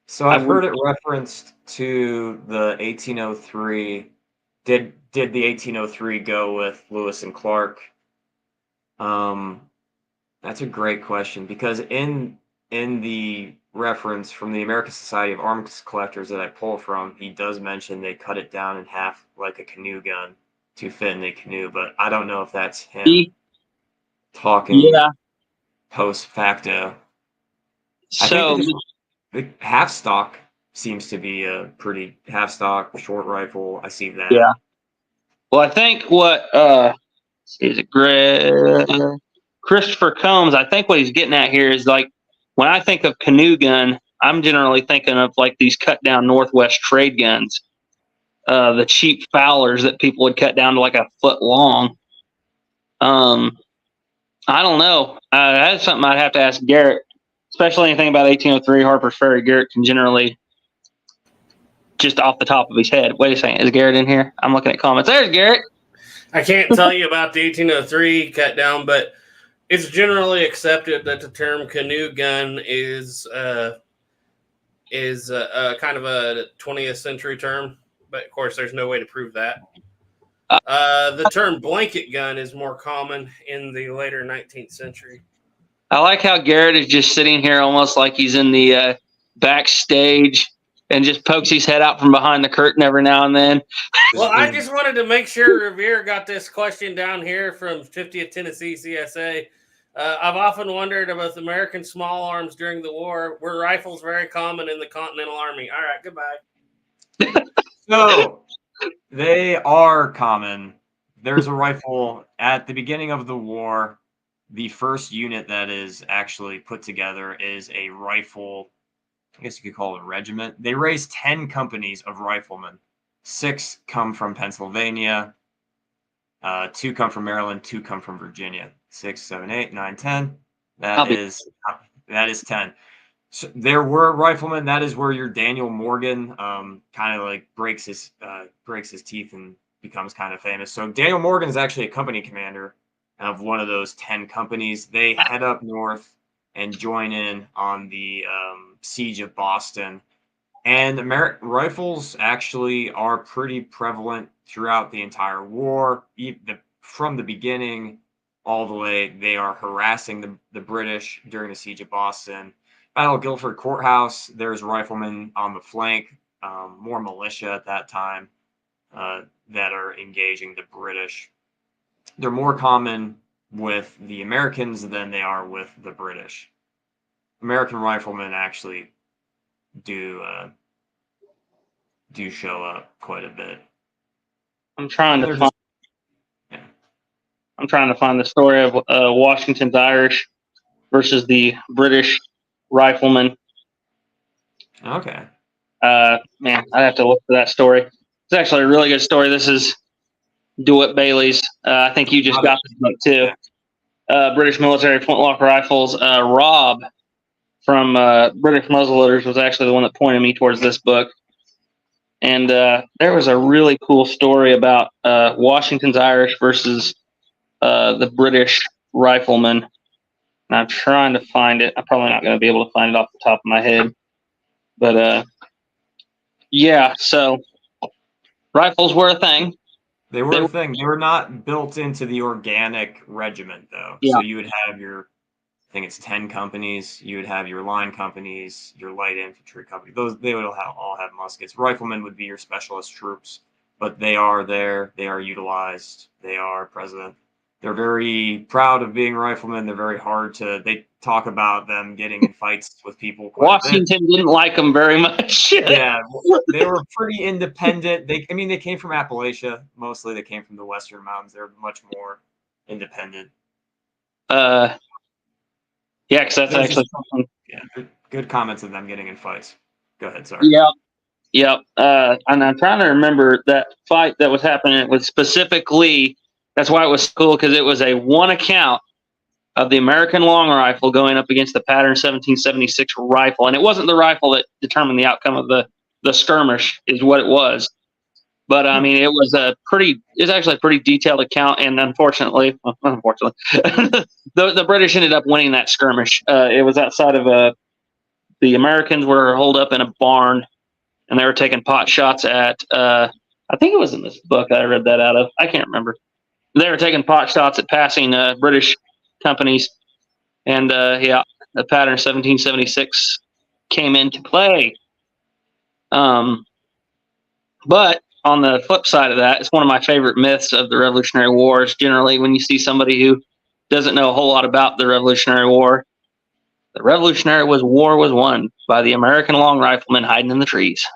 S2: So I've heard it referenced to the 1803. Did the 1803 go with Lewis and Clark? That's a great question, because in the reference from the American Society of Arms Collectors that I pull from, he does mention they cut it down in half like a canoe gun to fit in the canoe, but I don't know if that's him talking post facto.
S1: So
S2: I think the half stock seems to be a pretty half stock short rifle. I see that.
S1: Yeah. Well, I think what is it Christopher Combs, I think what he's getting at here is like when I think of canoe gun, I'm generally thinking of like these cut down Northwest trade guns. The cheap Fowlers that people would cut down to like a foot long. I don't know. That's something I'd have to ask Garrett, especially anything about 1803 Harper's Ferry. Garrett can generally just off the top of his head. Wait a second. Is Garrett in here? I'm looking at comments. There's Garrett.
S3: I can't tell you about the 1803 cut down, but it's generally accepted that the term canoe gun is kind of a 20th century term. But, of course, there's no way to prove that. The term blanket gun is more common in the later 19th century.
S1: I like how Garrett is just sitting here almost like he's in the backstage and just pokes his head out from behind the curtain every now and then.
S3: Well, I just wanted to make sure Revere got this question down here from 50th Tennessee CSA. I've often wondered about American small arms during the war. Were rifles very common in the Continental Army? All right, goodbye.
S2: So they are common. There's a rifle at the beginning of the war. The first unit that is actually put together is a rifle. I guess you could call it a regiment. They raised 10 companies of riflemen. 6 come from Pennsylvania. 2 come from Maryland. 2 come from Virginia. 6, 7, 8, 9, 10. That is 10. So there were riflemen. That is where your Daniel Morgan kind of like breaks his teeth and becomes kind of famous. So Daniel Morgan is actually a company commander of one of those 10 companies. They head up north and join in on the siege of Boston. And American rifles actually are pretty prevalent throughout the entire war. From the beginning all the way, they are harassing the British during the siege of Boston. Battle of Guilford Courthouse, there's riflemen on the flank, more militia at that time, that are engaging the British. They're more common with the Americans than they are with the British. American riflemen actually do show up quite a bit.
S1: I'm trying to find the story of Washington's Irish versus the British riflemen.
S2: Okay.
S1: Man, I'd have to look for that story. It's actually a really good story. This is DeWitt Bailey's. I think you just got this book too. British military flintlock rifles. Rob from British Muzzleloaders was actually the one that pointed me towards this book. And there was a really cool story about Washington's Irish versus the British riflemen. And I'm trying to find it. I'm probably not going to be able to find it off the top of my head. But, yeah, so rifles were a thing.
S2: They were a thing. They were not built into the organic regiment, though.
S1: Yeah.
S2: So you would have I think it's 10 companies. You would have your line companies, your light infantry company. They would all have muskets. Riflemen would be your specialist troops, but they are there. They are utilized. They are present. They're very proud of being riflemen. They're very hard to. They talk about them getting in fights with people.
S1: Washington didn't like them very much.
S2: Yeah, they were pretty independent. They came from Appalachia mostly. They came from the Western Mountains. They're much more independent.
S1: Yeah, because that's
S2: There's
S1: actually
S2: just-
S1: something.
S2: Yeah, good comments of them getting in fights. Go ahead, sorry.
S1: Yeah. Yep. And I'm trying to remember that fight that was happening. It was specifically, that's why it was cool, because it was a one account of the American long rifle going up against the Pattern 1776 rifle. And it wasn't the rifle that determined the outcome of the skirmish, is what it was. But I mean, it was actually a pretty detailed account. And unfortunately, the British ended up winning that skirmish. It was outside of the Americans were holed up in a barn, and they were taking pot shots at, I think it was in this book I read that out of. I can't remember. They were taking pot shots at passing British companies. And yeah, the Pattern 1776 came into play. But on the flip side of that, it's one of my favorite myths of the Revolutionary Wars. Generally, when you see somebody who doesn't know a whole lot about the Revolutionary War, the Revolutionary War was won by the American long riflemen hiding in the trees.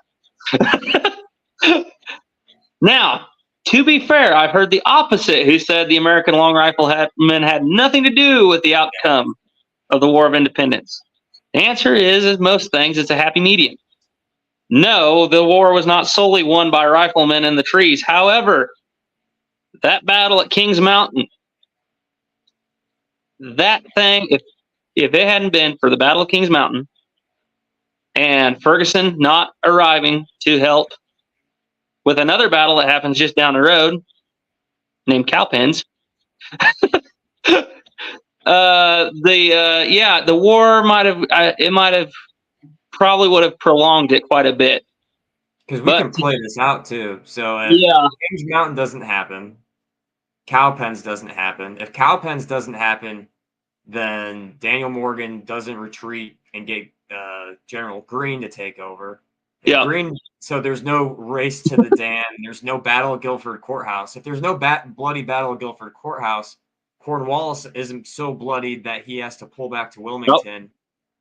S1: Now, to be fair, I've heard the opposite, who said the American long riflemen had nothing to do with the outcome of the War of Independence. The answer is, as most things, it's a happy medium. No, the war was not solely won by riflemen in the trees. However, that battle at Kings Mountain, that thing, if it hadn't been for the Battle of Kings Mountain and Ferguson not arriving to help with another battle that happens just down the road named Cowpens, the war might have probably would have prolonged it quite a bit.
S2: Because we can play this out too. So if Kings Mountain doesn't happen, Cowpens doesn't happen. If Cowpens doesn't happen, then Daniel Morgan doesn't retreat and get General Greene to take over.
S1: Yeah.
S2: Greene. So there's no race to the Dan. There's no Battle of Guilford Courthouse. If there's no bloody Battle of Guilford Courthouse, Cornwallis isn't so bloodied that he has to pull back to Wilmington. Nope.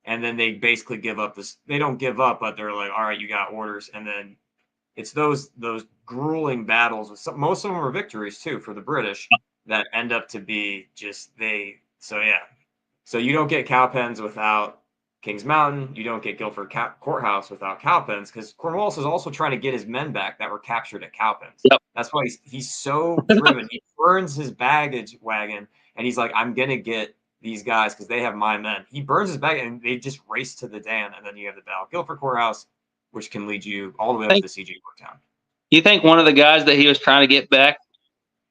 S2: And then they basically give up this. They don't give up, but they're like, all right, you got orders. And then it's those grueling battles. Most of them are victories too for the British that end up to be just So yeah. So you don't get Cowpens without Kings Mountain. You don't get Guilford Courthouse without Cowpens, because Cornwallis is also trying to get his men back that were captured at Cowpens.
S1: Yep.
S2: That's why he's so driven. He burns his baggage wagon, and he's like, I'm going to get these guys because they have my men. He burns his bag, and they just race to the Dan, and then you have the Battle of Guilford Courthouse, which can lead you all the way up to the siege of Yorktown.
S1: You think one of the guys that he was trying to get back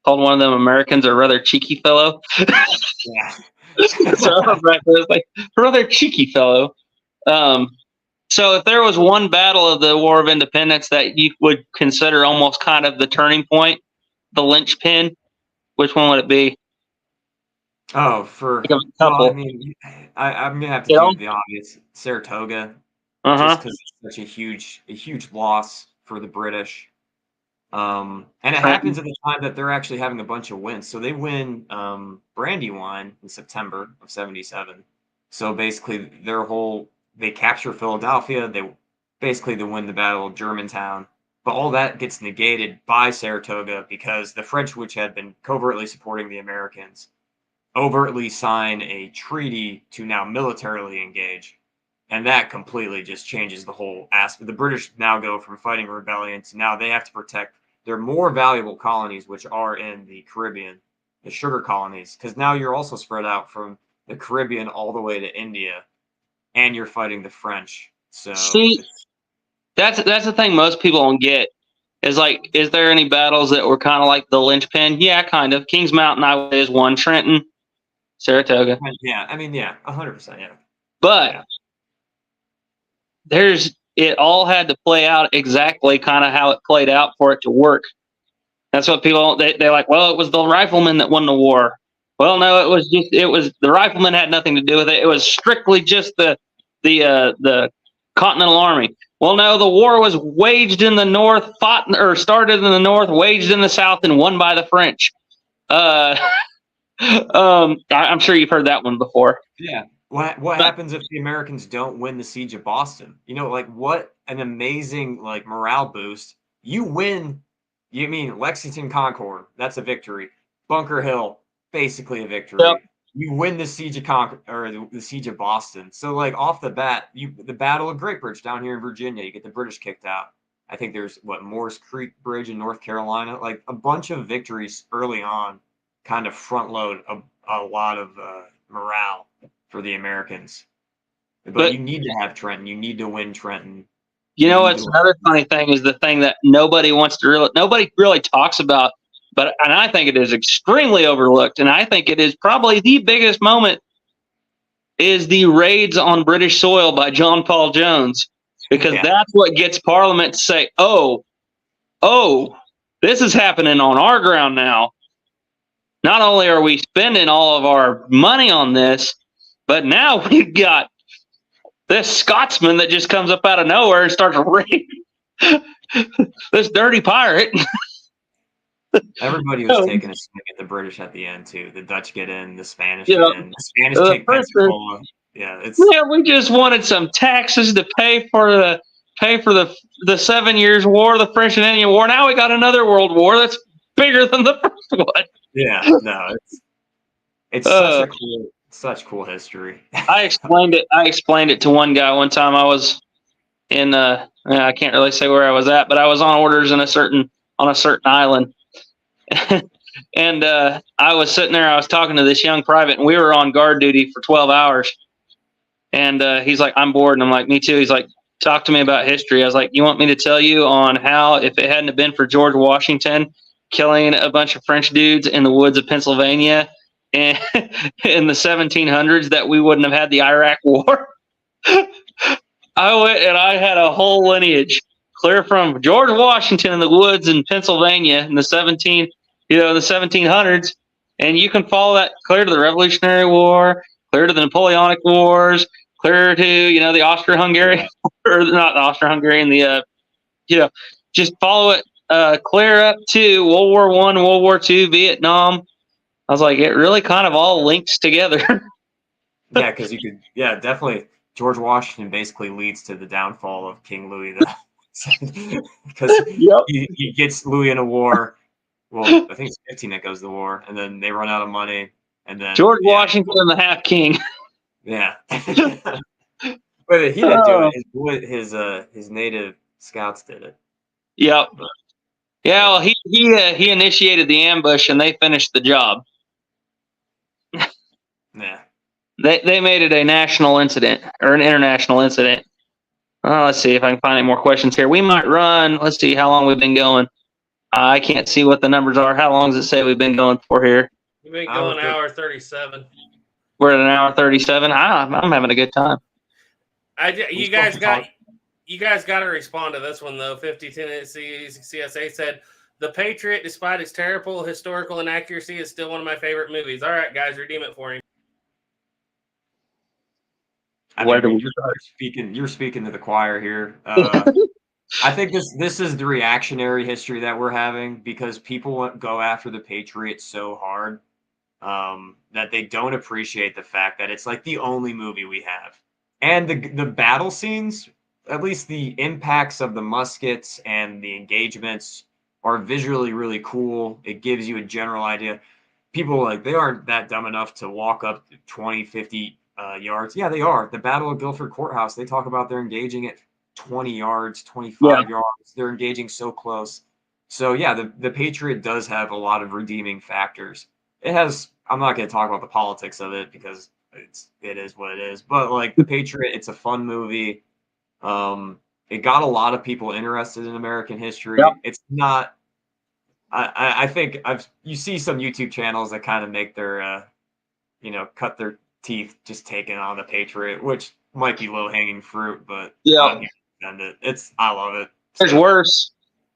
S1: called one of them Americans a rather cheeky fellow?
S2: Yeah.
S1: So I was right there. It's like, rather cheeky fellow. So if there was one battle of the War of Independence that you would consider almost kind of the turning point, the linchpin, which one would it be?
S2: Oh, well, I mean, I'm gonna have to do the obvious, Saratoga, just because it's such a huge loss for the British. And it happens at the time that they're actually having a bunch of wins. So they win Brandywine in September of '77. So basically, they capture Philadelphia. They win the Battle of Germantown. But all that gets negated by Saratoga because the French, which had been covertly supporting the Americans, overtly sign a treaty to now militarily engage. And that completely just changes the whole aspect. The British now go from fighting rebellion to now they have to protect their more valuable colonies, which are in the Caribbean, the sugar colonies, because now you're also spread out from the Caribbean all the way to India, and you're fighting the French. So
S1: see, that's the thing most people don't get. Is like, is there any battles that were kind of like the linchpin? Yeah, kind of. Kings Mountain, I would say, is one. Trenton, Saratoga.
S2: Yeah, I mean, yeah, 100%, yeah.
S1: But it all had to play out exactly kind of how it played out for it to work. That's what people they're like. Well, it was the riflemen that won the war. Well, no, it was the riflemen had nothing to do with it. It was strictly just the Continental Army. Well, no, the war was waged in the North, started in the North, waged in the South, and won by the French. I'm sure you've heard that one before.
S2: Yeah. What happens if the Americans don't win the siege of Boston? You know, like what an amazing morale boost. You win. You mean Lexington Concord? That's a victory. Bunker Hill, basically a victory.
S1: Yep.
S2: You win the siege of the siege of Boston. So like off the bat, the Battle of Great Bridge down here in Virginia, you get the British kicked out. I think there's Moore's Creek Bridge in North Carolina, like a bunch of victories early on, kind of front load a lot of morale for the Americans. But you need to have Trenton. You need to win Trenton.
S1: You know what's another funny thing is the thing that nobody really talks about, and I think it is extremely overlooked, and I think it is probably the biggest moment is the raids on British soil by John Paul Jones, because that's what gets Parliament to say, oh, this is happening on our ground now. Not only are we spending all of our money on this, but now we've got this Scotsman that just comes up out of nowhere and starts raiding this dirty pirate.
S2: Everybody was taking a swing at the British at the end too. The Dutch get in, the Spanish get in, the Spanish take Pensacola. We
S1: just wanted some taxes to pay for the 7 Years' War, the French and Indian War. Now we got another world war that's bigger than the first one.
S2: Yeah, no, it's such cool history.
S1: I explained it to one guy one time. I was in I can't really say where I was at, but I was on orders on a certain island. And I was sitting there, I was talking to this young private, and we were on guard duty for 12 hours. And he's like, I'm bored. And I'm like, me too. He's like, talk to me about history. I was like, you want me to tell you on how, if it hadn't have been for George Washington killing a bunch of French dudes in the woods of Pennsylvania and in the 1700s, that we wouldn't have had the Iraq War? I went and I had a whole lineage clear from George Washington in the woods in Pennsylvania in the 1700s, and you can follow that clear to the Revolutionary War, clear to the Napoleonic Wars, clear to the Austro-Hungarian, or not the Austro-Hungarian, just follow it clear up to World War I, World War II, Vietnam. I was like, it really kind of all links together.
S2: Yeah, because you could, definitely. George Washington basically leads to the downfall of King Louis, because he gets Louis in a war. Well, I think it's 15 that goes to the war, and then they run out of money, and then
S1: George Washington and the Half King.
S2: Yeah, but he didn't do it. His native scouts did it.
S1: Yep. Yeah, well, he initiated the ambush, and they finished the job.
S2: Yeah.
S1: They made it a national incident or an international incident. Let's see if I can find any more questions here. We might run. Let's see how long we've been going. I can't see what the numbers are. How long does it say we've been going for here?
S3: We've been going an hour 37.
S1: We're at an hour 37. I'm having a good time.
S3: You guys got to respond to this one though. 5010 CSA said The Patriot, despite its terrible historical inaccuracy, is still one of my favorite movies. All right, guys, redeem it for him.
S2: You're speaking to the choir here. I think this is the reactionary history that we're having, because people go after the Patriot so hard that they don't appreciate the fact that it's like the only movie we have. And the battle scenes, at least the impacts of the muskets and the engagements, are visually really cool. It gives you a general idea. People they aren't that dumb enough to walk up 20, 50 yards. Yeah, they are. The Battle of Guilford Courthouse, they talk about they're engaging at 20 yards, 25 yards. They're engaging so close. So yeah, the Patriot does have a lot of redeeming factors. I'm not going to talk about the politics of it because it is what it is. But the Patriot, it's a fun movie. It got a lot of people interested in American history. Yep. It's not. I think you see some YouTube channels that kind of make their cut their teeth just taking on the Patriot, which might be low hanging fruit, but I'm here to defend it. I love it.
S1: There's worse.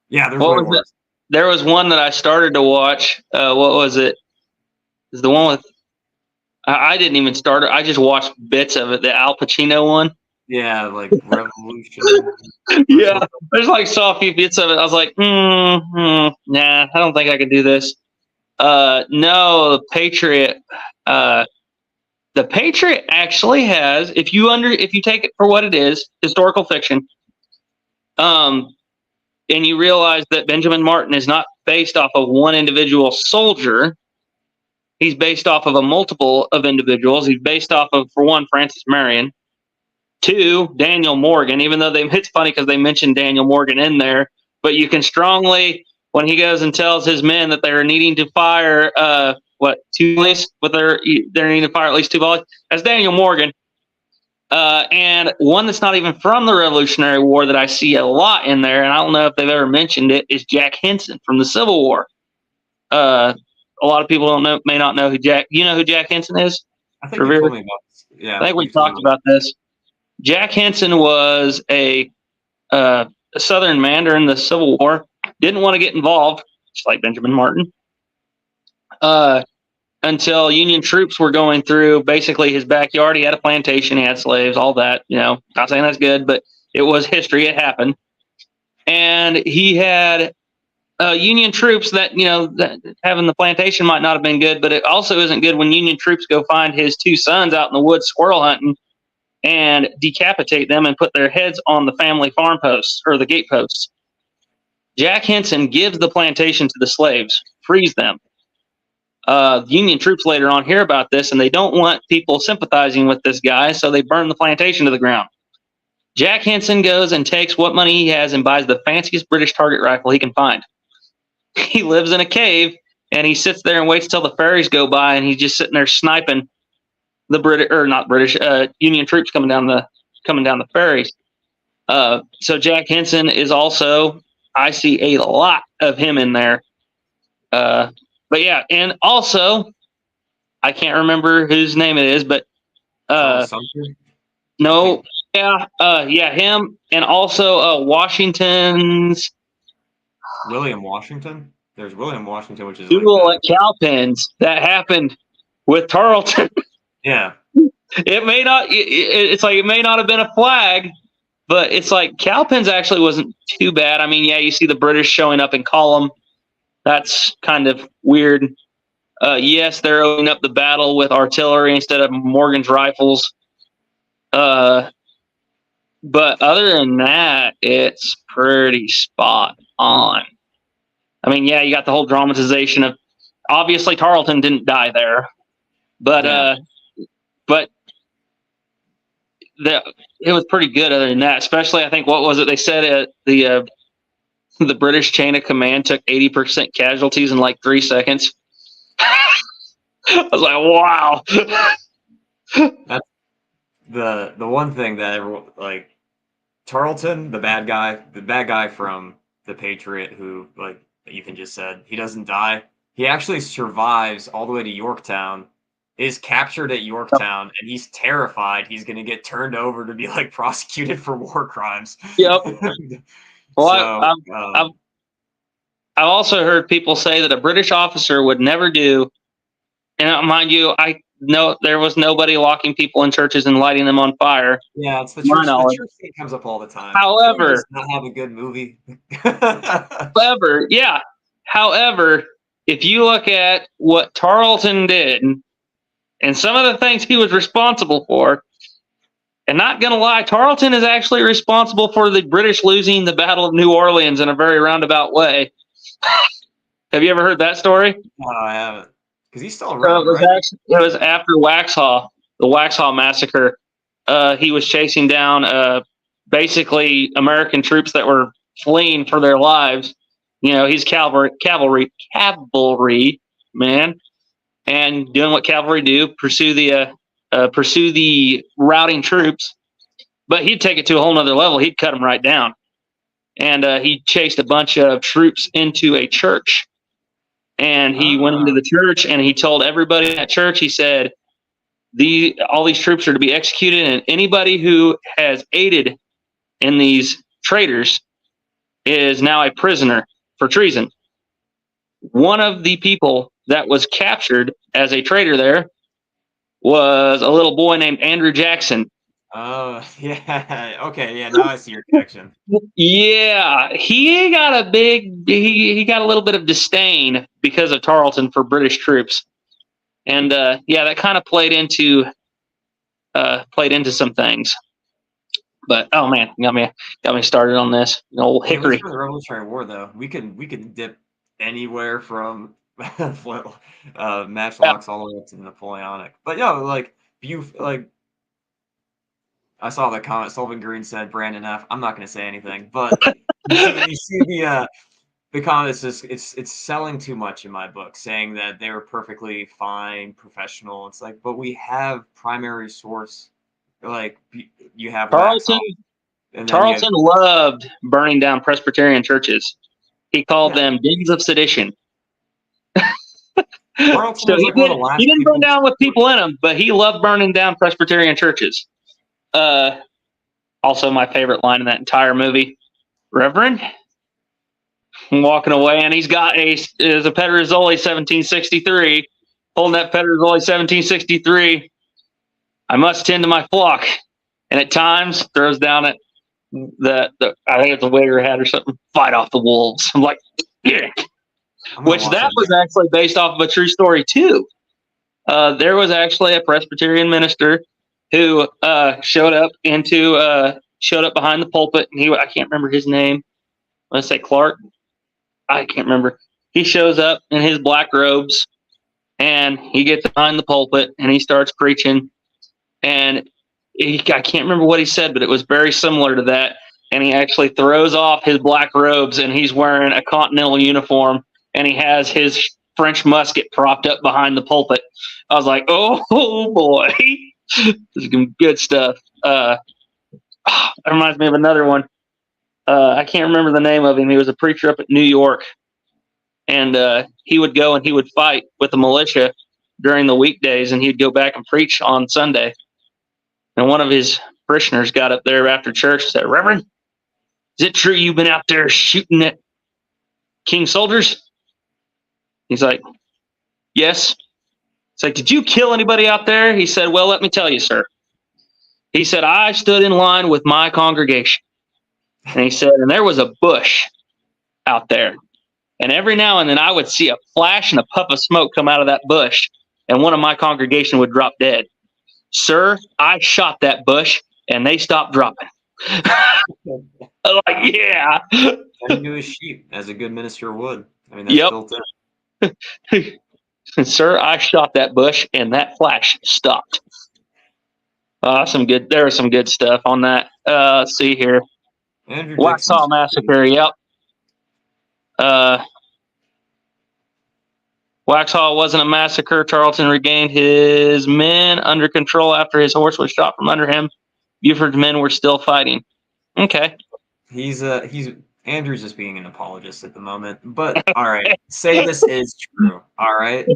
S2: Yeah, there's way worse.
S1: There was one that I started to watch. What was it? Is the one with? I didn't even start it. I just watched bits of it. The Al Pacino one.
S2: Yeah, Revolution.
S1: Yeah, I saw a few bits of it. I was like, nah, I don't think I could do this. No, the Patriot. The Patriot actually has, if you take it for what it is, historical fiction, and you realize that Benjamin Martin is not based off of one individual soldier, he's based off of a multiple of individuals. He's based off of, for one, Francis Marion. Two, Daniel Morgan, even though it's funny because they mentioned Daniel Morgan in there, but you can strongly, when he goes and tells his men that they're needing to fire, two volleys, but they're needing to fire at least 2 volleys, that's Daniel Morgan. And one that's not even from the Revolutionary War that I see a lot in there, and I don't know if they've ever mentioned it, is Jack Henson from the Civil War. A lot of people may not know who Jack. You know who Jack Henson is?
S2: I think you told me about this. Yeah,
S1: I think we talked about this. Jack Henson was a Southern man during the Civil War. Didn't want to get involved, just like Benjamin Martin, until Union troops were going through basically his backyard. He had a plantation, he had slaves, all that. Not saying that's good, but it was history. It happened, and he had Union troops that that having the plantation might not have been good, but it also isn't good when Union troops go find his 2 sons out in the woods squirrel hunting and decapitate them and put their heads on the family farm posts or the gate posts. Jack Henson gives the plantation to the slaves, frees them. Union troops later on hear about this, and they don't want people sympathizing with this guy, so they burn the plantation to the ground. Jack Henson goes and takes what money he has and buys the fanciest British target rifle he can find. He lives in a cave, and he sits there and waits till the ferries go by, and he's just sitting there sniping the Union troops coming down the ferries. So Jack Henson is also, I see a lot of him in there. But yeah, and also I can't remember whose name it is, but no, yeah, him, and also Washington's
S2: William Washington. There's William Washington, which is
S1: duel at Cowpens that happened with Tarleton.
S2: Yeah.
S1: It may not. It's like it may not have been a flag, but it's like Cowpens actually wasn't too bad. I mean, yeah, you see the British showing up in column. That's kind of weird. Yes, they're opening up the battle with artillery instead of Morgan's rifles. But other than that, it's pretty spot on. I mean, yeah, you got the whole dramatization of obviously Tarleton didn't die there, but it was pretty good. Other than that, especially I think what was it they said the British chain of command took 80% casualties in like 3 seconds. I was like, wow.
S2: That's the one thing that everyone, like Tarleton, the bad guy from the Patriot, who like Ethan just said, he doesn't die. He actually survives all the way to Yorktown, is captured at Yorktown, and he's terrified he's going to get turned over to be like prosecuted for war crimes.
S1: Yep. Well,
S2: so,
S1: I've also heard people say that a British officer would never do, and mind you, I know there was nobody locking people in churches and lighting them on fire.
S2: Yeah, it's the church. The church thing comes up all the time.
S1: However,
S2: does not have a good movie.
S1: However, if you look at what Tarleton did and some of the things he was responsible for, and not going to lie, Tarleton is actually responsible for the British losing the Battle of New Orleans in a very roundabout way. Have you ever heard that story?
S2: No, I haven't. Because he's still around, right?
S1: It was after Waxhaw, the Waxhaw massacre. He was chasing down basically American troops that were fleeing for their lives. He's cavalry man, and doing what cavalry do, pursue the routing troops. But he'd take it to a whole nother level. He'd cut them right down. And he chased a bunch of troops into a church. And he went into the church and he told everybody in that church, he said, all these troops are to be executed, and anybody who has aided in these traitors is now a prisoner for treason. One of the people that was captured as a traitor there was a little boy named Andrew Jackson.
S2: Oh, yeah. Okay, yeah, now I see your connection.
S1: Yeah, he got he got a little bit of disdain because of Tarleton for British troops. And yeah, that kind of played into some things. But oh man, got me started on this. Old Hickory.
S2: For the Revolutionary War, though, we could dip anywhere from matchlocks all the way up to Napoleonic. But yeah, like I saw the comment. Sullivan Green said Brandon F. I'm not going to say anything, but you see the comment. It's selling too much in my book, saying that they were perfectly fine, professional. It's like, but we have primary source. Like you have
S1: Tarleton. Tarleton loved burning down Presbyterian churches. He called them dens of sedition. So he didn't burn down with people in them, but he loved burning down Presbyterian churches. Also, my favorite line in that entire movie, Reverend, I'm walking away, and he's got a Petrozzoli 1763, holding that Petrozzoli 1763. I must tend to my flock, and at times throws down at the I think it's a waiter hat or something. Fight off the wolves. I'm like, yeah. Which that was actually based off of a true story too. There was actually a Presbyterian minister who showed up behind the pulpit, and I can't remember his name. Let's say Clark. I can't remember. He shows up in his black robes, and he gets behind the pulpit, and he starts preaching. And I can't remember what he said, but it was very similar to that. And he actually throws off his black robes, and he's wearing a Continental uniform, and he has his French musket propped up behind the pulpit. I was like, oh boy, this is good stuff. That reminds me of another one. I can't remember the name of him. He was a preacher up at New York, and he would go and he would fight with the militia during the weekdays, and he'd go back and preach on Sunday. And one of his parishioners got up there after church and said, Reverend, is it true you've been out there shooting at King's soldiers? He's like, yes. It's like, did you kill anybody out there? He said, well, let me tell you, sir. He said, I stood in line with my congregation. And he said, and there was a bush out there. And every now and then I would see a flash and a puff of smoke come out of that bush, and one of my congregation would drop dead. Sir, I shot that bush, and they stopped dropping. I'm like, yeah.
S2: Turn to his sheep, as a good minister would. I mean, that's built in.
S1: Sir, I shot that bush, and that flash stopped. There was some good stuff on that. Let's see here. Waxhaw Massacre, yep. Waxhaw wasn't a massacre. Tarleton regained his men under control after his horse was shot from under him. Buford's men were still fighting. Okay.
S2: He's Andrew's just being an apologist at the moment. But all right, say this is true. All right.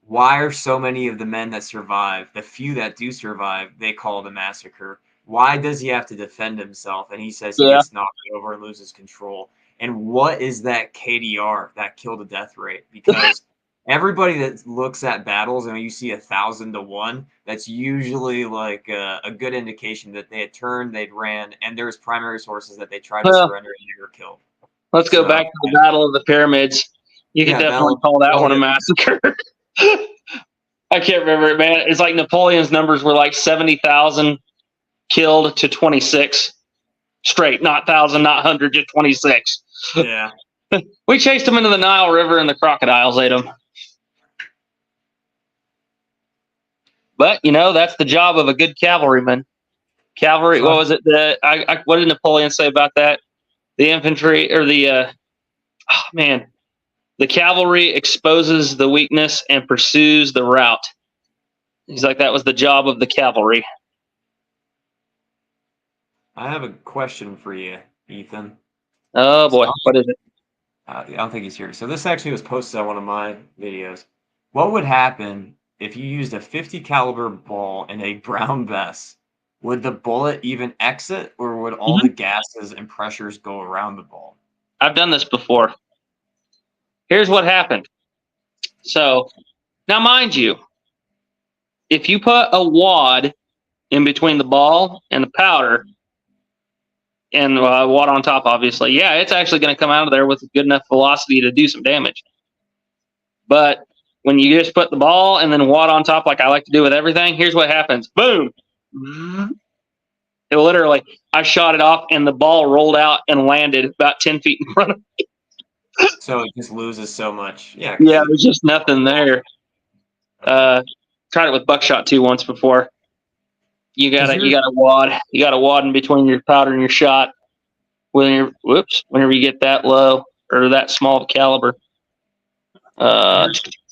S2: Why are so many of the men that survive, the few that do survive, they call it a massacre? Why does he have to defend himself? And he says he gets knocked over and loses control. And what is that KDR, that kill to death rate? Because everybody that looks at battles and you see 1,000 to 1, that's usually like a good indication that they had turned, they'd ran, and there's primary sources that they tried to surrender and they were killed.
S1: Let's go back to the Battle of the Pyramids. You can definitely call that one a massacre. I can't remember it, man. It's like Napoleon's numbers were like 70,000 killed to 26 straight, not 1,000, not 100, just 26.
S2: Yeah.
S1: We chased them into the Nile River and the crocodiles ate them. But, that's the job of a good cavalryman. Cavalry, what was it? What did Napoleon say about that? The infantry, or the cavalry exposes the weakness and pursues the rout. He's like, that was the job of the cavalry.
S2: I have a question for you, Ethan.
S1: Oh, boy. What is it?
S2: I don't think he's here. So this actually was posted on one of my videos. What would happen if you used a 50 caliber ball in a brown vest? Would the bullet even exit, or would all the gases and pressures go around the ball?
S1: I've done this before. Here's what happened. So, now mind you, if you put a wad in between the ball and the powder, and wad on top, obviously, yeah, it's actually going to come out of there with good enough velocity to do some damage. But when you just put the ball and then wad on top, like I like to do with everything, here's what happens. Boom. It literally, I shot it off, and the ball rolled out and landed about 10 feet in front of me.
S2: So it just loses so much. Yeah.
S1: Yeah, there's just nothing there. Tried it with buckshot too once before. You got a wad in between your powder and your shot. Whenever you get that low or that small caliber.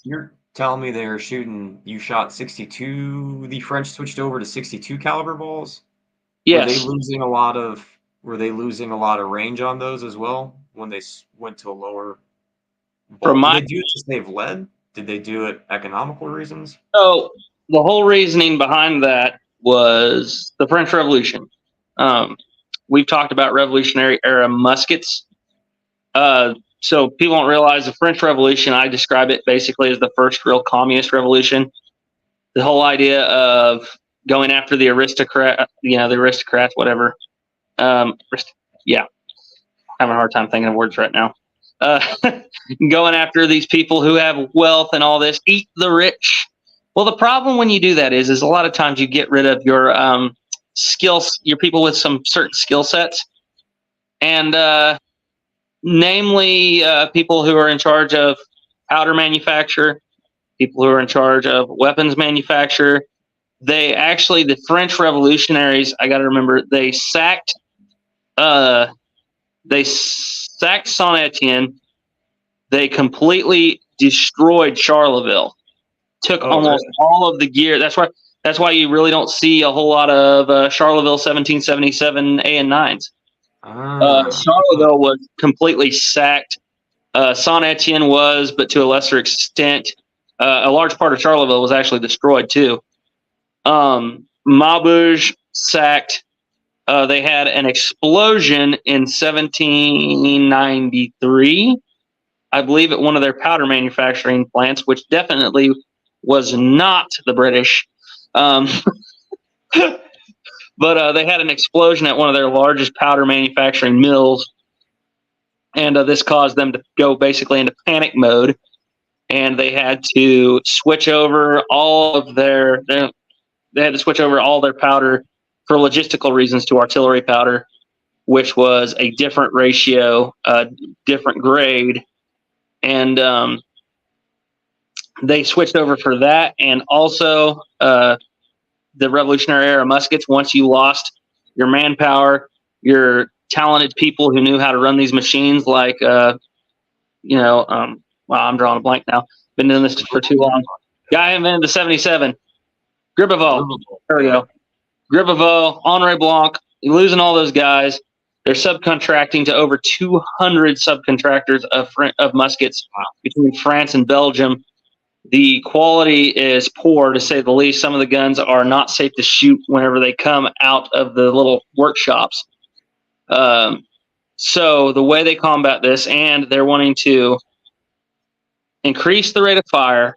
S2: You're telling me they're shooting. You shot 62. The French switched over to 62 caliber balls.
S1: Yes.
S2: Were they losing a lot of range on those as well when they went to a lower ball? Did they do it to save lead? Did they do it economical reasons?
S1: So the whole reasoning behind that was the French Revolution. We've talked about Revolutionary era muskets. So people don't realize the French Revolution, I describe it basically as the first real communist revolution. The whole idea of going after the aristocrats, whatever. Yeah, having a hard time thinking of words right now. Going after these people who have wealth and all this, eat the rich. Well, the problem when you do that is a lot of times you get rid of your skills, your people with some certain skill sets, and namely people who are in charge of powder manufacture, people who are in charge of weapons manufacture. The French revolutionaries, I got to remember, they sacked Saint-Étienne. They completely destroyed Charleville. Took almost all of the gear. That's why you really don't see a whole lot of Charleville 1777 A and 9s. Charleville was completely sacked. Saint-Étienne was, but to a lesser extent. A large part of Charleville was actually destroyed too. Maubeuge sacked. They had an explosion in 1793, I believe, at one of their powder manufacturing plants, which definitely was not the British. But they had an explosion at one of their largest powder manufacturing mills, and this caused them to go basically into panic mode, and they had to switch over all of their powder for logistical reasons to artillery powder, which was a different ratio, different grade, and they switched over for that, and also the Revolutionary era muskets. Once you lost your manpower, your talented people who knew how to run these machines, like I'm drawing a blank now. Been doing this for too long. Guy invented the 77. Gribeauval. There we go. Gribeauval, Henri Blanc. You're losing all those guys. They're subcontracting to over 200 subcontractors of muskets between France and Belgium. The quality is poor, to say the least. Some of the guns are not safe to shoot whenever they come out of the little workshops. So the way they combat this, and they're wanting to increase the rate of fire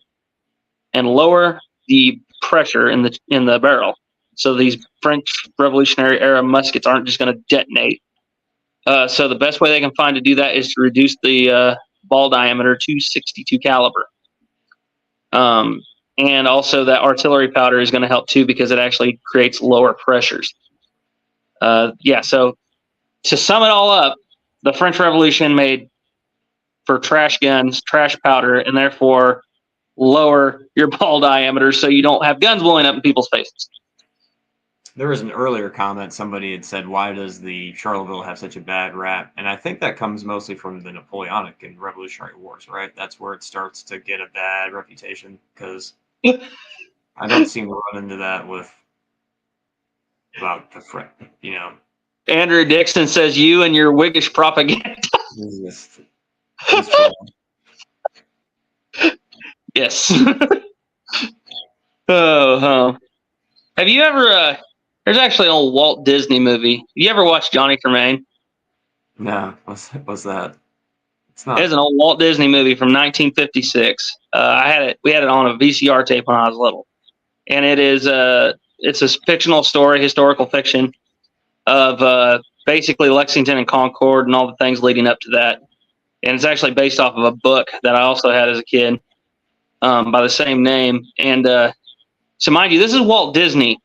S1: and lower the pressure in the barrel. So these French Revolutionary era muskets aren't just going to detonate. So the best way they can find to do that is to reduce the ball diameter to 62 caliber. And also that artillery powder is going to help too, because it actually creates lower pressures. So to sum it all up, the French Revolution made for trash guns, trash powder, and therefore lower your ball diameter so you don't have guns blowing up in people's faces.
S2: There was an earlier comment. Somebody had said, why does the Charleville have such a bad rap? And I think that comes mostly from the Napoleonic and Revolutionary Wars, right? That's where it starts to get a bad reputation, because I don't seem to run into that about the
S1: Andrew Dixon says, you and your Whiggish propaganda. Yes. Have you ever... there's actually an old Walt Disney movie. You ever watch Johnny Tremaine?
S2: No. What's that?
S1: It's an old Walt Disney movie from 1956. We had it on a VCR tape when I was little, and it's a fictional story, historical fiction of basically Lexington and Concord and all the things leading up to that. And it's actually based off of a book that I also had as a kid by the same name. And so, mind you, this is Walt Disney.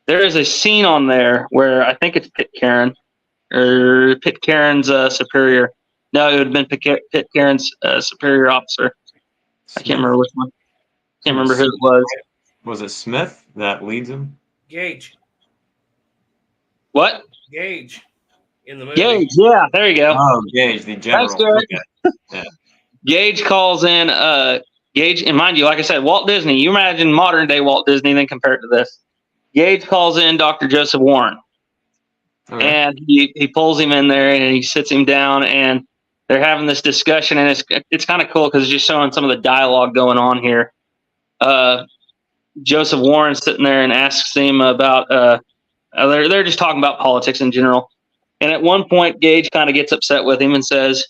S1: There is a scene on there where I think it's Pitcairn's superior No, it would have been Pitcairn's superior officer. I can't remember which one. Can't remember who it was.
S2: Was it Smith that leads him?
S3: Gage.
S1: What?
S3: Gage in the movie.
S1: Gage. Yeah, there you go.
S2: Oh, Gage, the general.
S1: Thanks, Garrett.
S2: Okay. Yeah.
S1: Gage calls in. Gage, and mind you, like I said, Walt Disney. You imagine modern day Walt Disney, then compared to this. Gage calls in Dr. Joseph Warren,
S2: Okay.
S1: and he pulls him in there and he sits him down, and they're having this discussion, and it's kind of cool because it's just showing some of the dialogue going on here. Joseph Warren sitting there and asks him about they're just talking about politics in general, and at one point Gage kind of gets upset with him and says,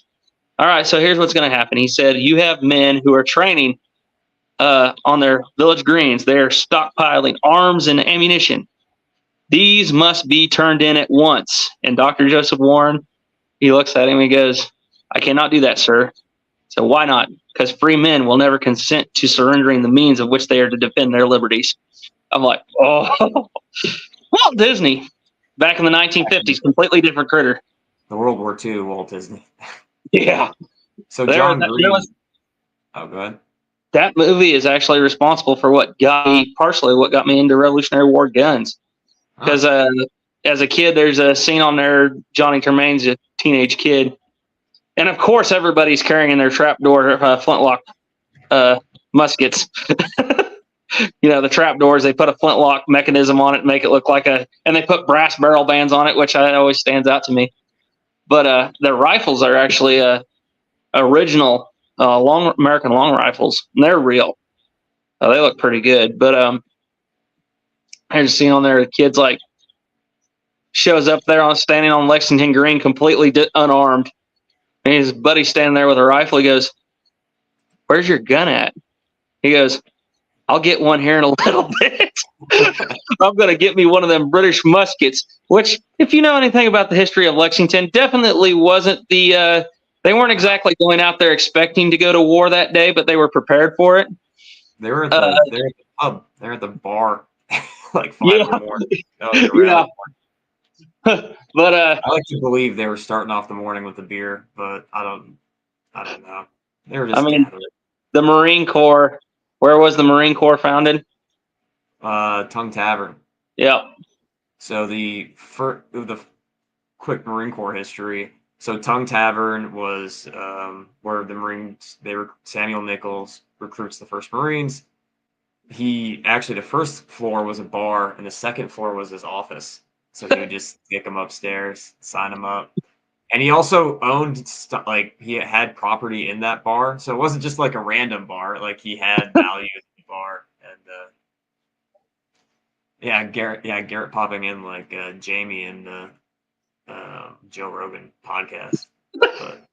S1: "All right, so here's what's going to happen." He said, "You have men who are training on their village greens. They're stockpiling arms and ammunition. These must be turned in at once." And Dr. Joseph Warren, he looks at him and he goes, "I cannot do that, sir." So why not? Because free men will never consent to surrendering the means of which they are to defend their liberties. I'm like, oh, Walt Disney, back in the 1950s, completely different critter.
S2: The World War II Walt Disney.
S1: Yeah.
S2: So
S1: There
S2: John
S1: was-
S2: Green. Oh, go ahead.
S1: That movie is actually responsible for what got me into Revolutionary War guns. Because as a kid, there's a scene on there, Johnny Tremaine's a teenage kid. And of course, everybody's carrying their trapdoor flintlock muskets. You know, the trapdoors, they put a flintlock mechanism on it and make it look like and they put brass barrel bands on it, which always stands out to me. But the rifles are actually original American long rifles, and they're real. They look pretty good. But there's a scene on there, the kid's like, shows up there standing on Lexington Green completely unarmed. And his buddy's standing there with a rifle. He goes, "Where's your gun at?" He goes, "I'll get one here in a little bit." I'm going to get me one of them British muskets, which, if you know anything about the history of Lexington, definitely wasn't they weren't exactly going out there expecting to go to war that day, but they were prepared for it.
S2: They were at the pub. They were at the bar like 5 in the morning. That was
S1: Yeah. But
S2: I like to believe they were starting off the morning with the beer, but I don't know. They were just gathering.
S1: The Marine Corps, where was the Marine Corps founded?
S2: Tongue Tavern.
S1: Yep.
S2: So the quick Marine Corps history. So Tongue Tavern was where the Marines, Samuel Nichols recruits the first Marines. The first floor was a bar and the second floor was his office. So he would just take them upstairs, sign them up. And he also owned he had property in that bar. So it wasn't just like a random bar. Like he had value in the bar. And Garrett popping in like Jamie in the Joe Rogan podcast. But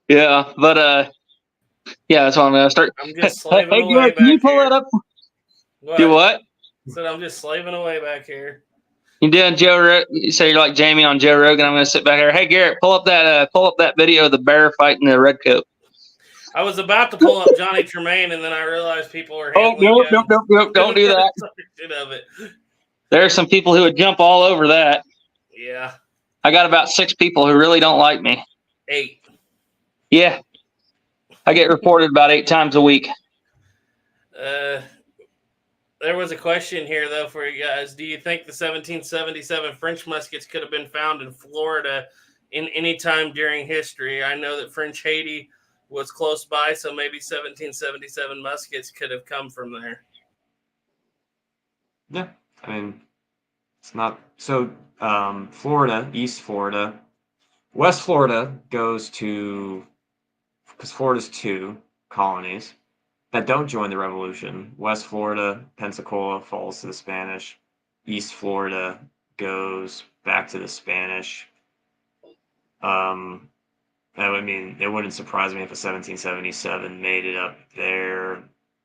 S1: Yeah, but that's what I'm gonna start.
S3: I'm just slaving away
S1: Garrett,
S3: back
S1: can you pull
S3: here.
S1: that up?
S3: What?
S1: Do what?
S3: Said I'm just slaving away back here.
S1: You doing you say you're like Jamie on Joe Rogan. I'm gonna sit back here. Hey Garrett, pull up that video of the bear fighting the red coat.
S3: I was about to pull up Johnny Tremaine, and then I realized people were
S1: Oh
S3: handling
S1: nope, don't do that.
S3: Shit of it.
S1: There are some people who would jump all over that.
S3: Yeah.
S1: I got about 6 people who really don't like me.
S3: 8.
S1: Yeah. I get reported about 8 times a week.
S3: There was a question here, though, for you guys. Do you think the 1777 French muskets could have been found in Florida in any time during history? I know that French Haiti was close by, so maybe 1777 muskets could have come from there.
S2: yeah, I mean, it's not so. Florida, East Florida, West Florida goes to, because Florida's 2 colonies that don't join the Revolution. West Florida, Pensacola falls to the Spanish. East Florida goes back to the Spanish. I mean, it wouldn't surprise me if a 1777 made it up there.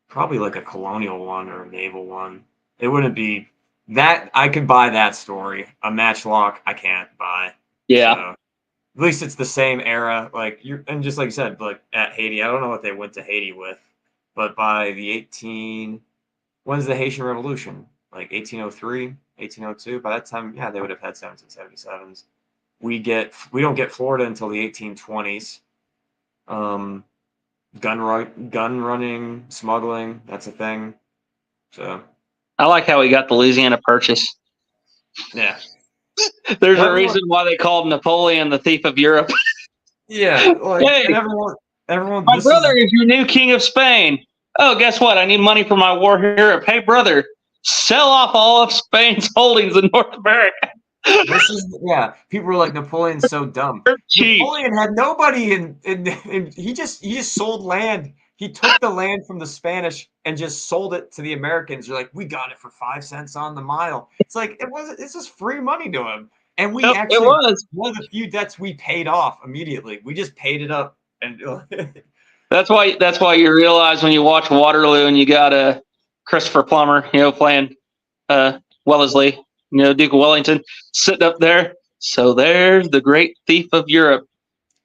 S2: Probably like a colonial one or a naval one. It wouldn't be that. I could buy that story. A matchlock, I can't buy.
S1: Yeah.
S2: So, at least it's the same era. And just like you said, like at Haiti, I don't know what they went to Haiti with, but by the when's the Haitian Revolution? Like 1803, 1802. By that time, yeah, they would have had 1777s. we don't get Florida until the 1820s. Gun running, smuggling, that's a thing. So
S1: I like how he got the Louisiana Purchase.
S2: yeah,
S1: There's a reason why they called Napoleon the thief of Europe.
S2: yeah. Like,
S1: Hey,
S2: and everyone.
S1: my brother is your new king of Spain. Oh, guess what? I need money for my war in Europe. Hey, brother, sell off all of Spain's holdings in North America.
S2: People were like, Napoleon's so dumb.
S1: Cheap.
S2: Napoleon had nobody in he just sold land. He took the land from the Spanish and just sold it to the Americans. They're like, we got it for 5 cents on the mile. It's like it's just free money to him. And we
S1: It was
S2: one of the few debts we paid off immediately. We just paid it up, and
S1: that's why you realize when you watch Waterloo and you got Christopher Plummer, playing Wellesley, Duke of Wellington, sitting up there. So there's the great thief of Europe.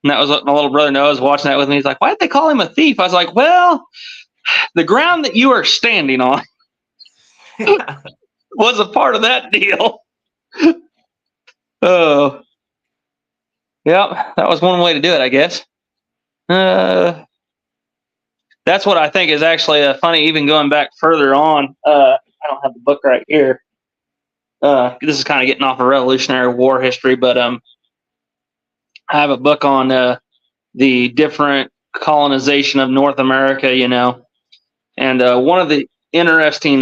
S1: And that was what my little brother Noah was watching that with me. He's like, why did they call him a thief? I was like, well, the ground that you are standing on was a part of that deal. Oh, yeah, that was one way to do it, I guess. That's what I think is actually funny, even going back further on. I don't have the book right here. This is kind of getting off of Revolutionary War history, but I have a book on the different colonization of North America, and one of the interesting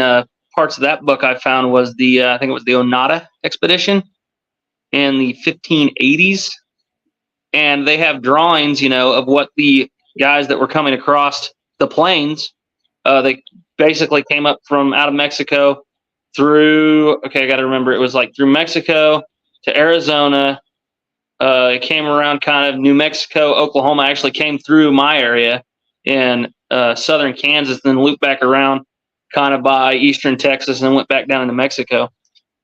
S1: parts of that book I found was I think it was the Onata expedition in the 1580s, and they have drawings, of what the guys that were coming across the plains. They basically came up from out of Mexico through. Okay, I got to remember, it was like through Mexico to Arizona. It came around kind of New Mexico, Oklahoma. Actually came through my area in southern Kansas, then looped back around kind of by eastern Texas, and then went back down into Mexico.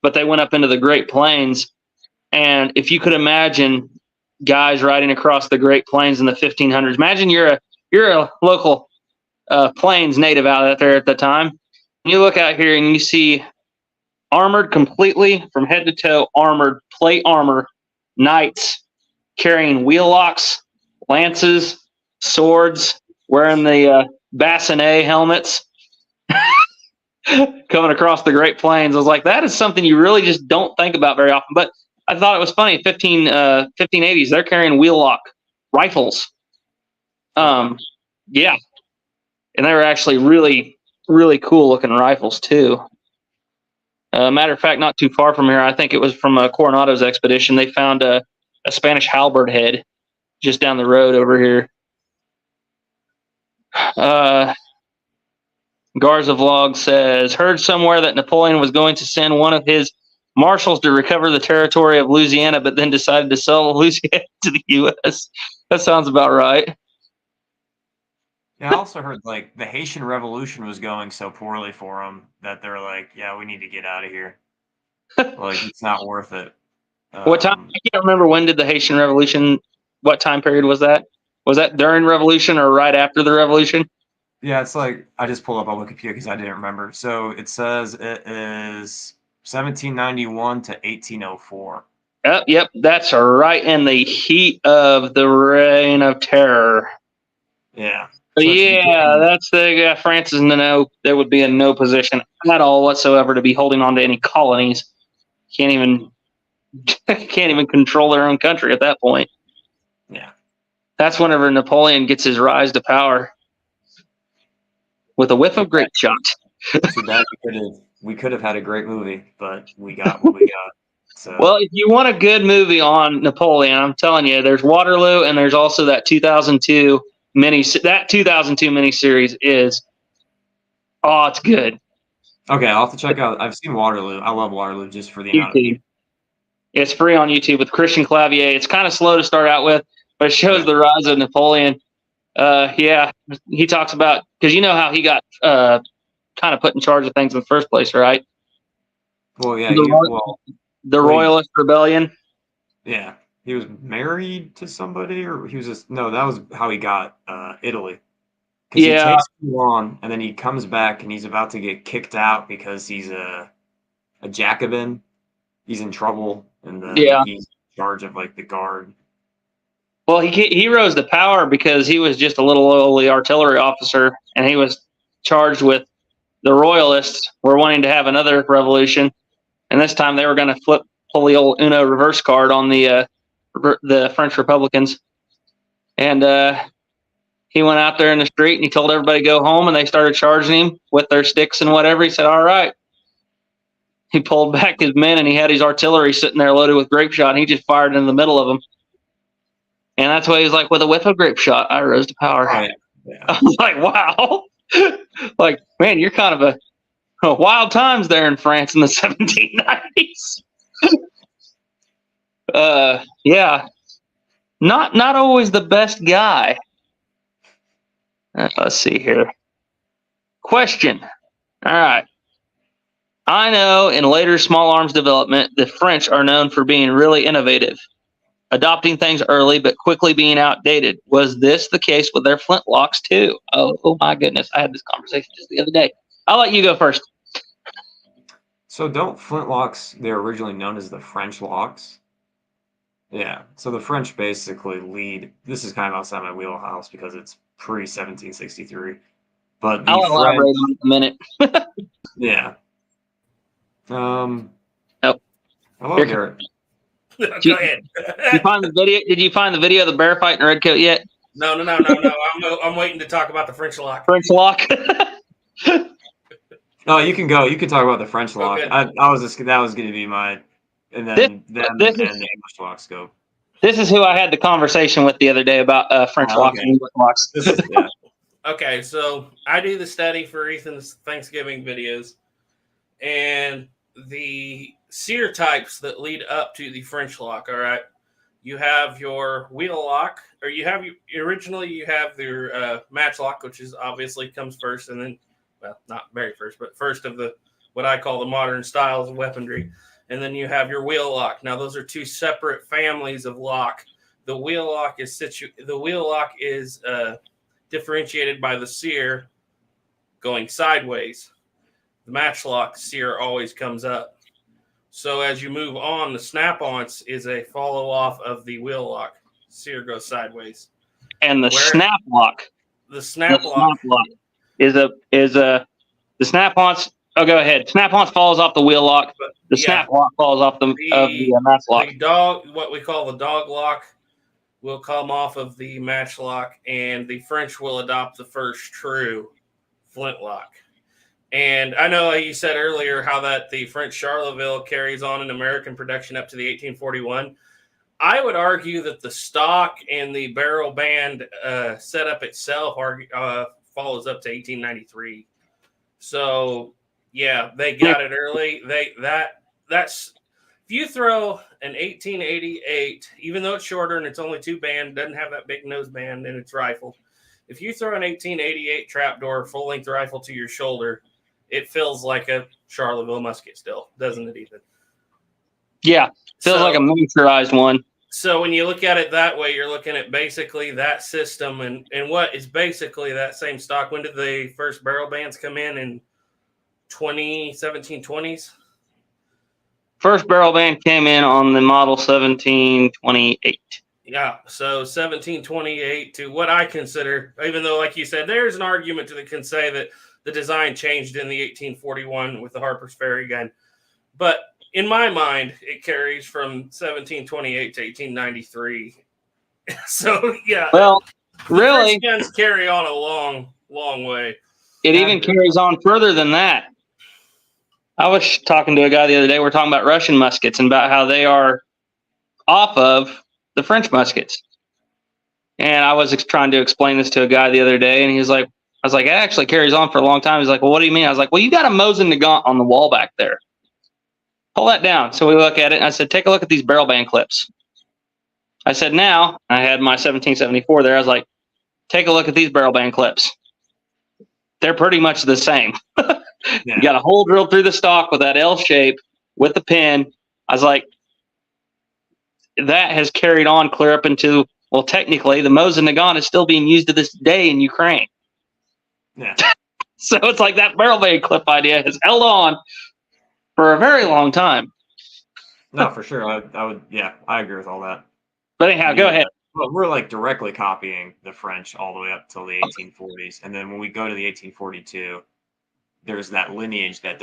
S1: But they went up into the Great Plains, and if you could imagine guys riding across the Great Plains in the 1500s, imagine you're a local Plains native out there at the time. You look out here and you see armored completely from head to toe, armored plate armor knights carrying wheellocks, lances, swords, wearing the bassinet helmets, coming across the Great Plains. I was like, that is something you really just don't think about very often. But I thought it was funny. 1580s, they're carrying wheellock rifles. Yeah, and they were actually really, really cool looking rifles too. Matter of fact, not too far from here, I think it was from Coronado's expedition, they found a Spanish halberd head just down the road over here. Garza Vlog says, heard somewhere that Napoleon was going to send one of his marshals to recover the territory of Louisiana, but then decided to sell Louisiana to the U.S. That sounds about right.
S2: Yeah, I also heard like the Haitian Revolution was going so poorly for them that they're like, yeah, we need to get out of here. Like, it's not worth it.
S1: What time? I can't remember, when did the Haitian Revolution, what time period was that? Was that during Revolution or right after the Revolution?
S2: Yeah, it's like, I just pulled up on Wikipedia because I didn't remember. So it says it is 1791 to 1804.
S1: Yep, that's right in the heat of the Reign of Terror.
S2: Yeah.
S1: So that's France is in there would be in no position at all whatsoever to be holding on to any colonies. Can't even control their own country at that point.
S2: Yeah.
S1: That's whenever Napoleon gets his rise to power with a whiff of grape shot.
S2: Too bad we could have had a great movie, but we got what we got. So.
S1: Well, if you want a good movie on Napoleon, I'm telling you, there's Waterloo, and there's also that 2002 miniseries is, it's good.
S2: Okay, I'll have to check out. I've seen Waterloo. I love Waterloo just for the amount of.
S1: It's free on YouTube with Christian Clavier. It's kind of slow to start out with, but it shows the rise of Napoleon. He talks about, because you know how he got kind of put in charge of things in the first place, right?
S2: Well, yeah.
S1: The Royalist Rebellion.
S2: Yeah. He was married to somebody, or he was just that was how he got Italy. Because he takes too long, and then he comes back, and he's about to get kicked out because he's a Jacobin. He's in trouble, and he's in charge of like the guard.
S1: Well, he rose to power because he was just a little lowly artillery officer, and he was charged with the royalists were wanting to have another revolution, and this time they were going to pull the old Uno reverse card on the French Republicans. And he went out there in the street and he told everybody to go home, and they started charging him with their sticks and whatever. He said, "All right." He pulled back his men, and he had his artillery sitting there loaded with grape shot, and he just fired in the middle of them. And that's why he was like, with a whiff of grape shot, I rose to power.
S2: Oh, yeah.
S1: I was like, wow. Like, man, you're kind of a wild times there in France in the 1790s. Yeah. Not always the best guy. Let's see here. Question. All right. I know in later small arms development, the French are known for being really innovative, adopting things early but quickly being outdated. Was this the case with their flintlocks too? Oh my goodness. I had this conversation just the other day. I'll let you go first.
S2: So don't flintlocks, they're originally known as the French locks? Yeah. So the French basically lead. This is kind of outside my wheelhouse because it's pre-1763. But the
S1: I'll elaborate
S2: French,
S1: on it in a minute.
S2: yeah.
S1: Oh.
S2: Hello,
S1: Here-
S2: Garrett.
S3: Go ahead.
S1: Did you find the video? Did you find the video of the bear fight in Redcoat yet?
S3: No. I'm waiting to talk about the French lock.
S1: French lock.
S2: No, you can go. You can talk about the French lock.
S3: Okay.
S2: That was going to be my, and then
S1: This
S2: and
S1: is-
S2: the English locks go.
S1: This is who I had the conversation with the other day about French locks
S2: okay.
S1: and English locks.
S2: This is, yeah.
S3: Okay, so I do the study for Ethan's Thanksgiving videos, and the sear types that lead up to the French lock. All right, you have your wheel lock, or you have originally you have your match lock, which is obviously comes first, and then, well, not very first, but first of the what I call the modern styles of weaponry, and then you have your wheel lock. Now those are two separate families of lock. The wheel lock is differentiated by the sear going sideways. The matchlock sear always comes up. So as you move on, the snap-ons is a follow-off of the wheel lock. Sear goes sideways.
S1: And the snap lock.
S3: The snap lock
S1: is the snap-ons. Oh, go ahead. Snap-ons falls off the wheel lock. The snap lock falls off the match lock.
S3: The dog, what we call the dog lock, will come off of the matchlock, and the French will adopt the first true flintlock. And I know you said earlier how that the French Charleville carries on in American production up to the 1841. I would argue that the stock and the barrel band setup itself follows up to 1893. So yeah, they got it early. That's if you throw an 1888, even though it's shorter and it's only two band, doesn't have that big nose band, and it's rifled. If you throw an 1888 trapdoor full length rifle to your shoulder, it feels like a Charleville musket still, doesn't it, Ethan?
S1: Yeah, feels like a miniaturized one.
S3: So when you look at it that way, you're looking at basically that system and what is basically that same stock. When did the first barrel bands come in 1720s?
S1: First barrel band came in on the model 1728.
S3: Yeah, so 1728 to what I consider, even though, like you said, there's an argument that can say that the design changed in the 1841 with the Harper's Ferry gun. But in my mind, it carries from 1728 to 1893. So, yeah.
S1: Well, really,
S3: French guns carry on a long, long way.
S1: It even carries on further than that. I was talking to a guy the other day. We're talking about Russian muskets and about how they are off of the French muskets. And I was trying to explain this to a guy the other day, and he was like, I was like, it actually carries on for a long time. He's like, well, what do you mean? I was like, well, you got a Mosin Nagant on the wall back there. Pull that down. So we look at it, and I said, take a look at these barrel band clips. I said, now, I had my 1774 there. I was like, take a look at these barrel band clips. They're pretty much the same.
S2: Yeah.
S1: You got a hole drilled through the stock with that L shape with the pin. I was like, that has carried on clear up into, well, technically, the Mosin Nagant is still being used to this day in Ukraine.
S2: Yeah.
S1: So it's like that barrel band clip idea has held on for a very long time.
S2: No, for sure. I would. Yeah, I agree with all that.
S1: But anyhow, go ahead.
S2: Well, we're like directly copying the French all the way up till the 1840s, and then when we go to the 1842, there's that lineage that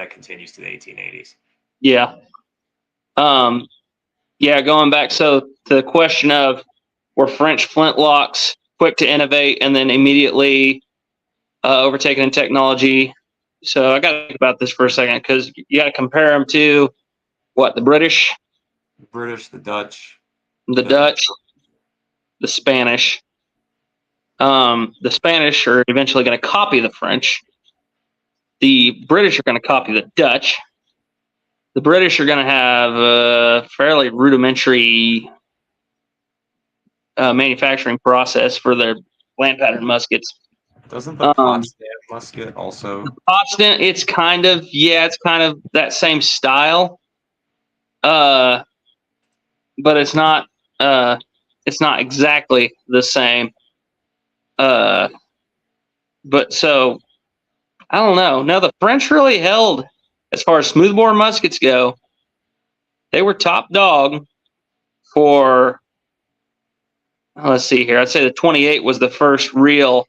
S2: continues to the 1880s.
S1: Yeah. Yeah, going back. So the question of were French flintlocks quick to innovate and then immediately overtaken in technology? So I got to think about this for a second because you got to compare them to what, the British,
S2: The British, the Dutch,
S1: the Dutch, the Spanish. The Spanish are eventually going to copy the French. The British are going to copy the Dutch. The British are going to have a fairly rudimentary manufacturing process for their land pattern muskets.
S2: Doesn't the Potsdam musket also?
S1: The Potsdam, it's kind of that same style, but it's not exactly the same. But so I don't know. Now the French really held, as far as smoothbore muskets go, they were top dog for. Let's see here. I'd say the 28 was the first real.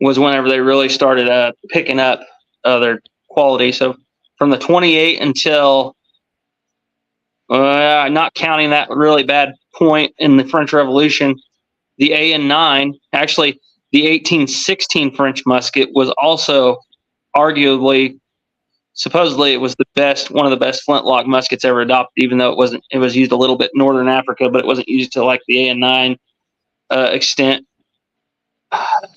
S1: Was whenever they really started picking up their quality. So from the 28 until, not counting that really bad point in the French Revolution, the AN9, actually the 1816 French musket was also supposedly it was one of the best flintlock muskets ever adopted, even though it was used a little bit in Northern Africa, but it wasn't used to like the AN9 extent.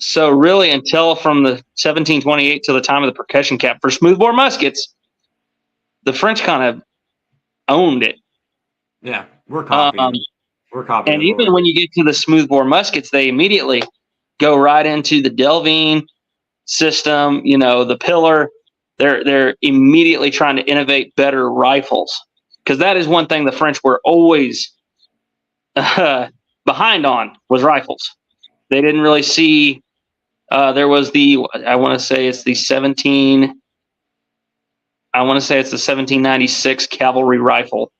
S1: So really, until from the 1728 to the time of the percussion cap for smoothbore muskets, the French kind of owned it.
S2: Yeah, we're copying. We're copying.
S1: And even when you get to the smoothbore muskets, they immediately go right into the Delvine system. You know, the pillar. They're immediately trying to innovate better rifles, because that is one thing the French were always behind on, was rifles. They didn't really see. There was I want to say it's the 1796 cavalry rifle.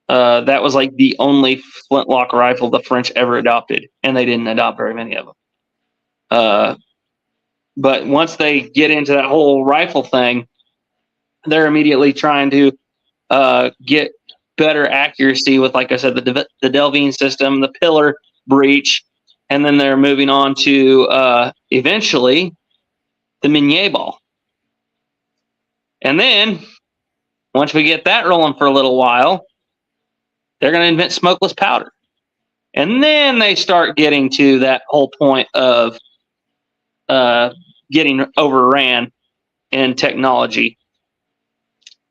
S1: That was like the only flintlock rifle the French ever adopted, and they didn't adopt very many of them. But once they get into that whole rifle thing, they're immediately trying to get better accuracy with, like I said, the Delvine system, the pillar breech. And then they're moving on to eventually the Minier ball. And then once we get that rolling for a little while, they're going to invent smokeless powder. And then they start getting to that whole point of getting overran in technology.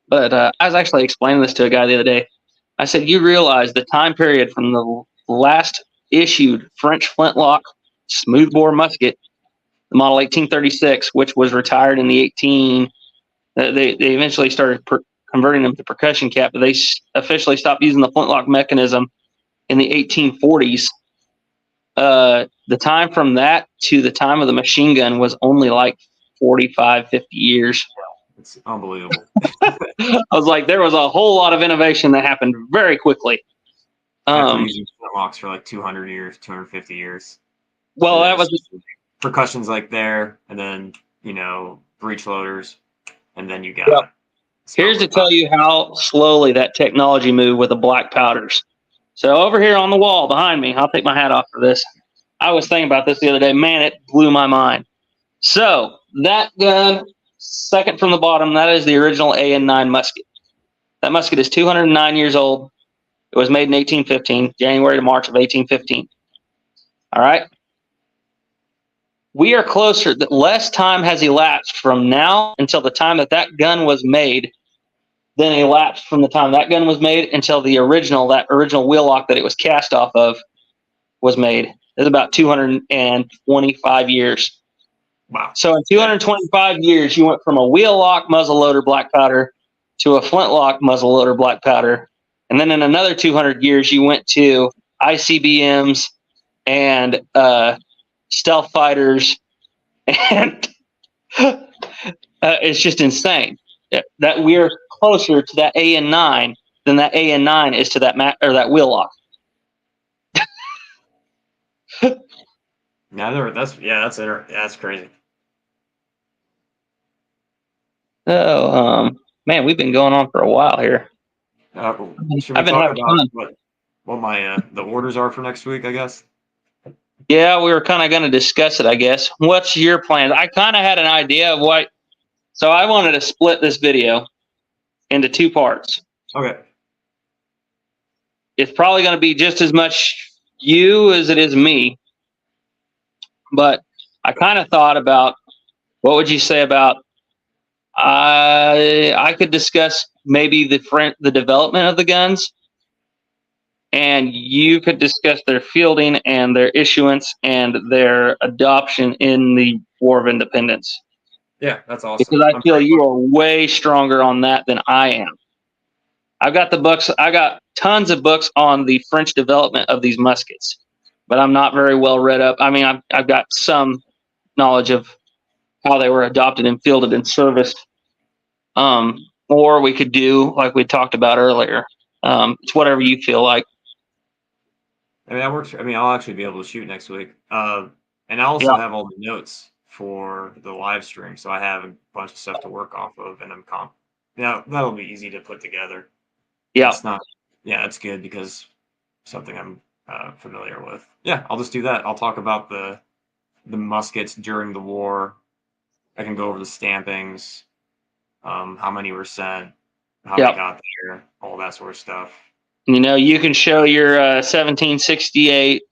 S1: But I was actually explaining this to a guy the other day. I said, you realize the time period from the last issued French flintlock smoothbore musket, the model 1836, which was retired in the they eventually started converting them to percussion cap, but they officially stopped using the flintlock mechanism in the 1840s. The time from that to the time of the machine gun was only like 45, 50 years.
S2: It's unbelievable.
S1: I was like, there was a whole lot of innovation that happened very quickly.
S2: After using flintlocks for like 200 years, 250 years.
S1: Well, that was
S2: percussions like there, and then, breech loaders, and then you got.
S1: Here's to tell you how slowly that technology moved with the black powders. So over here on the wall behind me, I'll take my hat off for this. I was thinking about this the other day. Man, it blew my mind. So that gun, second from the bottom, that is the original AN9 musket. That musket is 209 years old. It was made in 1815, January to March of 1815. All right. We are closer. Less time has elapsed from now until the time that gun was made than elapsed from the time that gun was made until that original wheel lock that it was cast off of was made. It's about 225 years.
S2: Wow.
S1: So in 225 years, you went from a wheel lock muzzleloader black powder to a flintlock muzzleloader black powder. And then in another 200 years, you went to ICBMs and stealth fighters. And it's just insane that we're closer to that AN9 than that AN9 is to that that wheel lock.
S2: That's crazy.
S1: So, man, we've been going on for a while here.
S2: Should we
S1: I've been
S2: talk
S1: having
S2: about
S1: fun.
S2: what my the orders are for next week? I guess.
S1: Yeah, we were kind of going to discuss it, I guess. What's your plan? I kind of had an idea of what. So I wanted to split this video into 2 parts.
S2: Okay.
S1: It's probably going to be just as much you as it is me. But I kind of thought about, what would you say about, I could discuss maybe the development of the guns, and you could discuss their fielding and their issuance and their adoption in the War of Independence.
S2: Yeah, that's awesome.
S1: Because I feel you are way stronger on that than I am. I've got the books. I got tons of books on the French development of these muskets, but I'm not very well read up. I mean, I've got some knowledge of how they were adopted and fielded and serviced. Or we could do like we talked about earlier. It's whatever you feel like.
S2: I mean, that works. I mean, I'll actually be able to shoot next week. And I also have all the notes for the live stream, so I have a bunch of stuff to work off of, and that'll be easy to put together.
S1: Yeah,
S2: it's not. Yeah, it's good because something I'm familiar with. Yeah, I'll just do that. I'll talk about the muskets during the war. I can go over the stampings, how many were sent, how they got there, all that sort of stuff.
S1: You know, you can show your 1768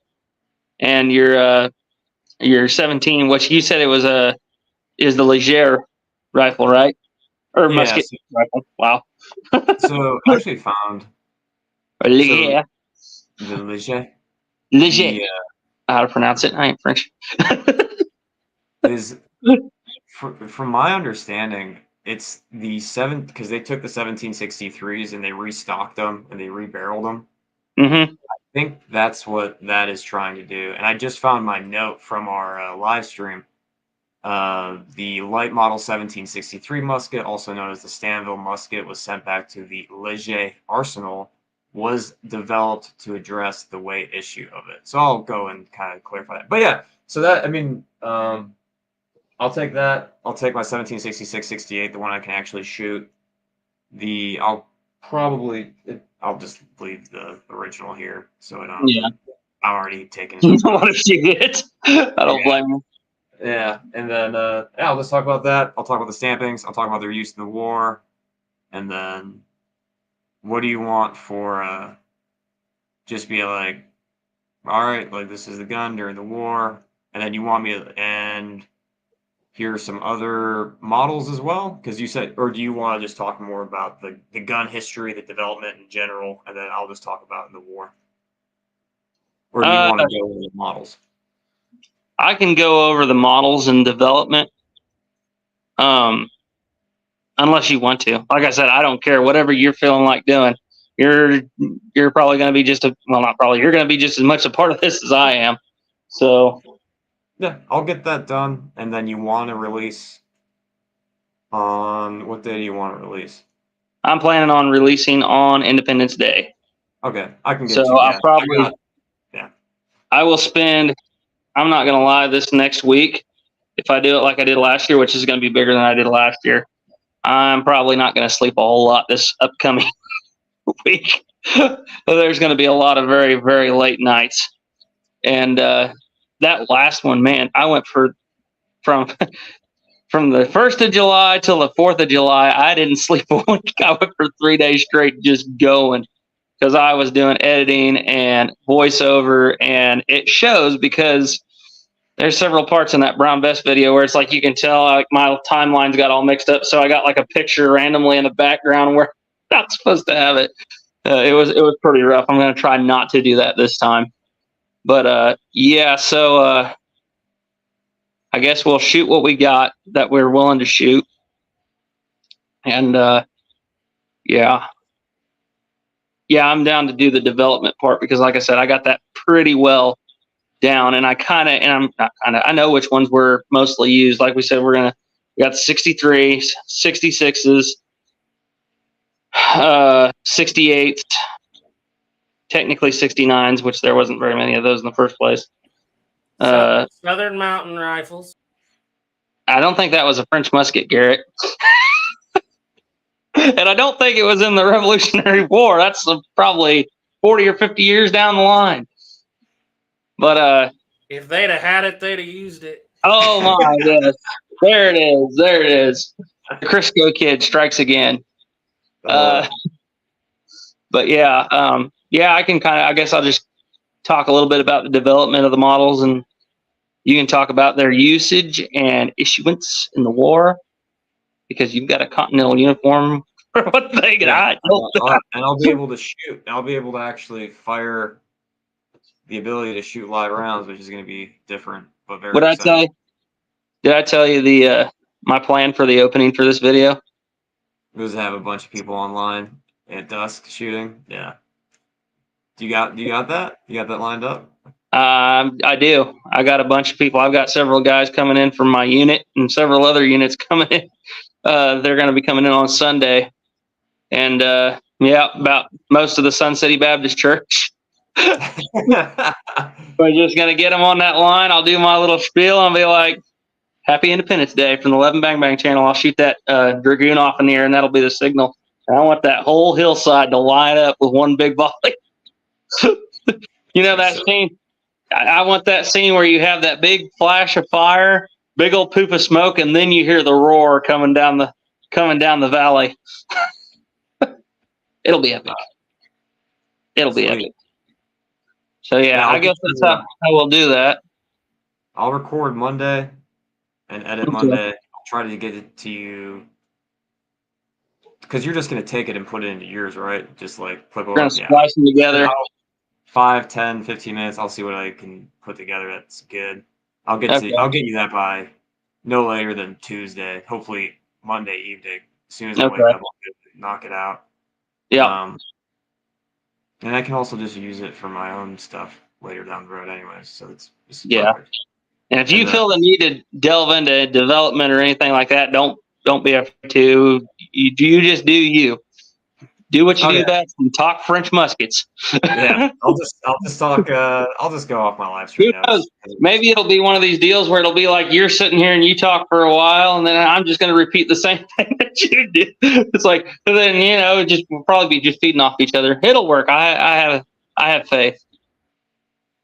S1: and your 17, which you said it was is the Leger rifle, right? Or musket rifle. Wow.
S2: So I actually found
S1: Leger.
S2: The Leger.
S1: Leger. How to pronounce it? I ain't French.
S2: Is from my understanding, it's the because they took the 1763s and they restocked them and they rebarreled them.
S1: Mm-hmm.
S2: I think that's what that is trying to do. And I just found my note from our live stream. The light model 1763 musket, also known as the Stanville musket, was sent back to the Leger arsenal, was developed to address the weight issue of it. So I'll go and kind of clarify that. But yeah, so that, I mean, I'll take that. I'll take my 1766-68, the one I can actually shoot. I'll just leave the original here, so I don't.
S1: Yeah.
S2: I'm already taking.
S1: You don't want to shoot it. I don't blame you.
S2: Yeah, and then I'll just talk about that. I'll talk about the stampings. I'll talk about their use in the war, and then what do you want for just be like, all right, like this is the gun during the war, and then you want me to and here's some other models as well, because you said, or do you want to just talk more about the gun history, the development in general, and then I'll just talk about in the war, or do you want to go over the models?
S1: I can go over the models and development, unless you want to. Like I said, I don't care. Whatever you're feeling like doing, you're probably going to be not probably. You're going to be just as much a part of this as I am. So
S2: yeah, I'll get that done. And then you want to release on what day do you want to release?
S1: I'm planning on releasing on Independence Day.
S2: Okay, I can get.
S1: So I'll probably. I will spend. I'm not going to lie, this next week, if I do it like I did last year, which is going to be bigger than I did last year, I'm probably not going to sleep a whole lot this upcoming week. There's going to be a lot of very, very late nights. And that last one, man, I went from the 1st of July till the 4th of July, I didn't sleep a week. I went for 3 days straight just going because I was doing editing and voiceover, and it shows because there's several parts in that brown vest video where it's like you can tell like my timeline's got all mixed up. So I got like a picture randomly in the background where I'm not supposed to have it. It was pretty rough. I'm going to try not to do that this time. But yeah, so I guess we'll shoot what we got that we're willing to shoot. And yeah, I'm down to do the development part because, like I said, I got that pretty well down, and I know which ones were mostly used. Like we said, we got the 63s, 66s, 68, technically 69s, which there wasn't very many of those in the first place.
S3: Southern Mountain Rifles.
S1: I don't think that was a French musket, Garrett. And I don't think it was in the Revolutionary War. That's probably 40 or 50 years down the line. But
S3: if they'd have had it, they'd have used it.
S1: Oh my yes. There it is. There it is. The Crisco kid strikes again. But yeah, I can I guess I'll just talk a little bit about the development of the models, and you can talk about their usage and issuance in the war, because you've got a Continental uniform for what they got.
S2: And I'll be able to shoot. I'll be able to actually fire the ability to shoot live rounds, which is going to be different, but very exciting.
S1: Did I tell you the my plan for the opening for this video?
S2: It was to have a bunch of people online at dusk shooting. Yeah. Do you got that? You got that lined up?
S1: I do. I got a bunch of people. I've got several guys coming in from my unit and several other units coming in. They're going to be coming in on Sunday. And about most of the Sun City Baptist Church. We're just going to get them on that line. I'll do my little spiel and be like, Happy Independence Day from the 11 Bang Bang channel. I'll shoot that Dragoon off in the air, and that'll be the signal. And I want that whole hillside to line up with one big volley. You know that scene? I want that scene where you have that big flash of fire, big old poop of smoke, and then you hear the roar coming down the valley. It'll be epic. It'll be epic. So yeah, I guess that's how we'll do that.
S2: I'll record Monday and edit Monday. I'll try to get it to you, because you're just going to take it and put it into yours, right? Just like flip over.
S1: We're going to splice them together.
S2: 5, 10, 15 minutes. I'll see what I can put together. That's good. I'll get you that by no later than Tuesday. Hopefully Monday evening. As soon as I wake up, I'll knock it out.
S1: Yeah.
S2: And I can also just use it for my own stuff later down the road, anyways. So it's
S1: perfect. And if you feel the need to delve into development or anything like that, don't be afraid to. You just do you. Do what you do best and talk French muskets.
S2: Yeah, I'll just talk. I'll just go off my live stream.
S1: Who knows? Maybe it'll be one of these deals where it'll be like you're sitting here and you talk for a while, and then I'm just going to repeat the same thing that you did. It's like, then we'll probably be just feeding off each other. It'll work. I have faith.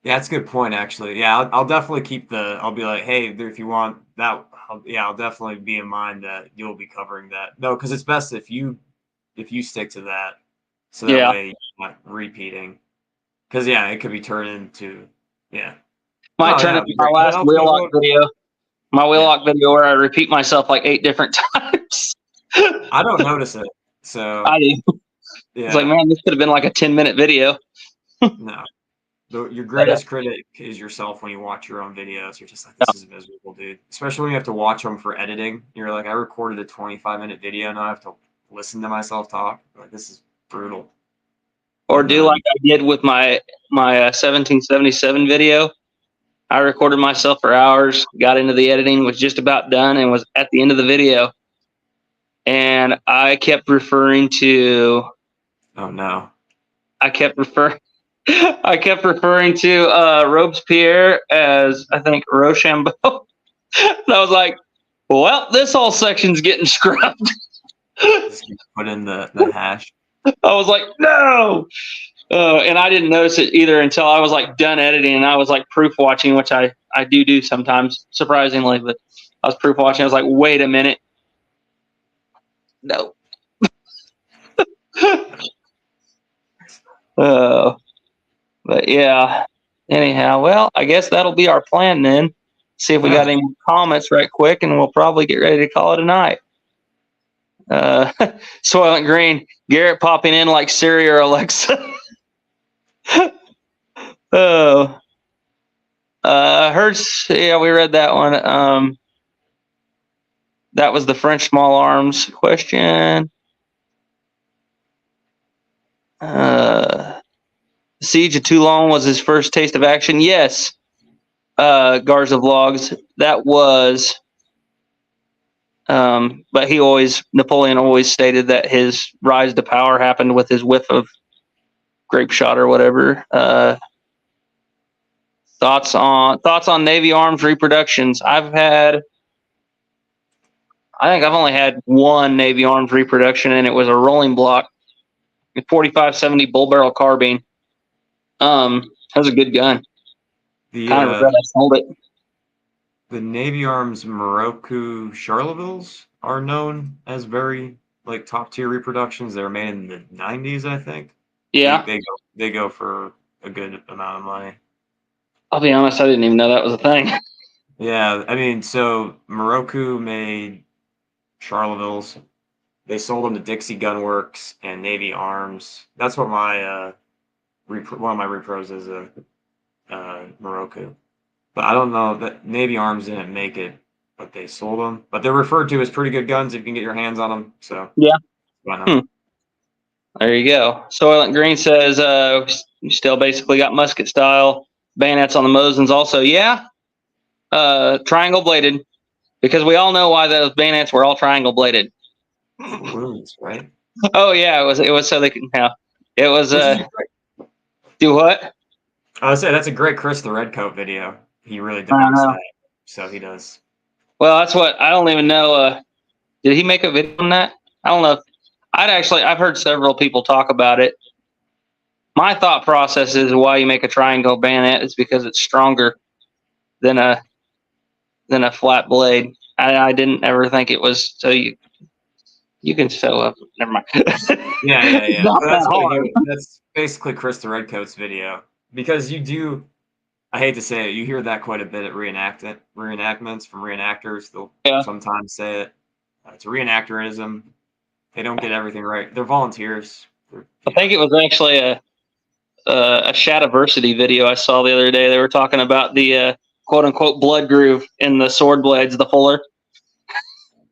S2: Yeah, that's a good point, actually. Yeah, I'll definitely keep I'll be like, hey, if you want that, I'll definitely be in mind that you'll be covering that. No, because it's best if you stick to that, so that way you're not repeating. Because it could be turned into
S1: Might turn into my last wheel-lock video. My wheel-lock video where I repeat myself like 8 different times.
S2: I don't notice it, so
S1: I do.
S2: Yeah.
S1: It's like, man, this could have been like a 10-minute video.
S2: No. Your greatest critic is yourself when you watch your own videos. You're just like, this is miserable, dude. Especially when you have to watch them for editing. You're like, I recorded a 25-minute video, now I have to listen to myself talk. Like, this is brutal.
S1: Or do like I did with my 1777 video. I recorded myself for hours, got into the editing, was just about done, and was at the end of the video. And I kept referring to.
S2: Oh no!
S1: I kept referring to Robespierre as, I think, Rochambeau. And I was like, well, this whole section's getting scrubbed.
S2: Put in the hash.
S1: I was like, no. And I didn't notice it either until I was like done editing, and I was like proof watching, which I do sometimes, surprisingly. But I was proof watching. I was like, wait a minute. No. But yeah. Anyhow, well, I guess that'll be our plan then. See if we got any comments right quick, and we'll probably get ready to call it a night. Soylent Green, Garrett popping in like Siri or Alexa. Oh, Hertz. Yeah, we read that one. That was the French small arms question. Siege of Toulon was his first taste of action. Yes, Garza Vlogs. That was But Napoleon always stated that his rise to power happened with his whiff of grape shot or whatever. Thoughts on Navy arms reproductions? I think I've only had one Navy arms reproduction, and it was a rolling block, a 45-70 bull barrel carbine. That was a good gun. Kind of regret I sold it.
S2: The Navy Arms Morocco Charlevilles are known as very like top tier reproductions. They were made in the 90s, I think.
S1: Yeah.
S2: They go for a good amount of money.
S1: I'll be honest, I didn't even know that was a thing.
S2: Yeah, I mean, so Morocco made Charlevilles. They sold them to Dixie Gun Works and Navy Arms. That's what my one of my repros is Morocco. But I don't know that Navy Arms didn't make it, but they sold them. But they're referred to as pretty good guns if you can get your hands on them. So
S1: yeah,
S2: why not?
S1: There you go. Soylent Green says you still basically got musket style bayonets on the Mosins. Also, yeah, triangle bladed, because we all know why those bayonets were all triangle bladed.
S2: Wounds, right?
S1: Oh yeah, it was so they can. Yeah, it was. Do what?
S2: I would say that's a great Chris the Redcoat video. He really debunks that. So he does.
S1: Well, that's what I don't even know. Did he make a video on that? I don't know. I've heard several people talk about it. My thought process is why you make a triangle bayonet is because it's stronger than a flat blade. I didn't ever think it was so you can sew up. Never mind.
S2: Yeah. That's basically Chris the Redcoat's video, because you do. I hate to say it, you hear that quite a bit at reenactments from reenactors. They'll sometimes say it. It's a reenactorism. They don't get everything right. They're volunteers.
S1: I think it was actually a Shadiversity video I saw the other day. They were talking about the quote unquote blood groove in the sword blades, the fuller.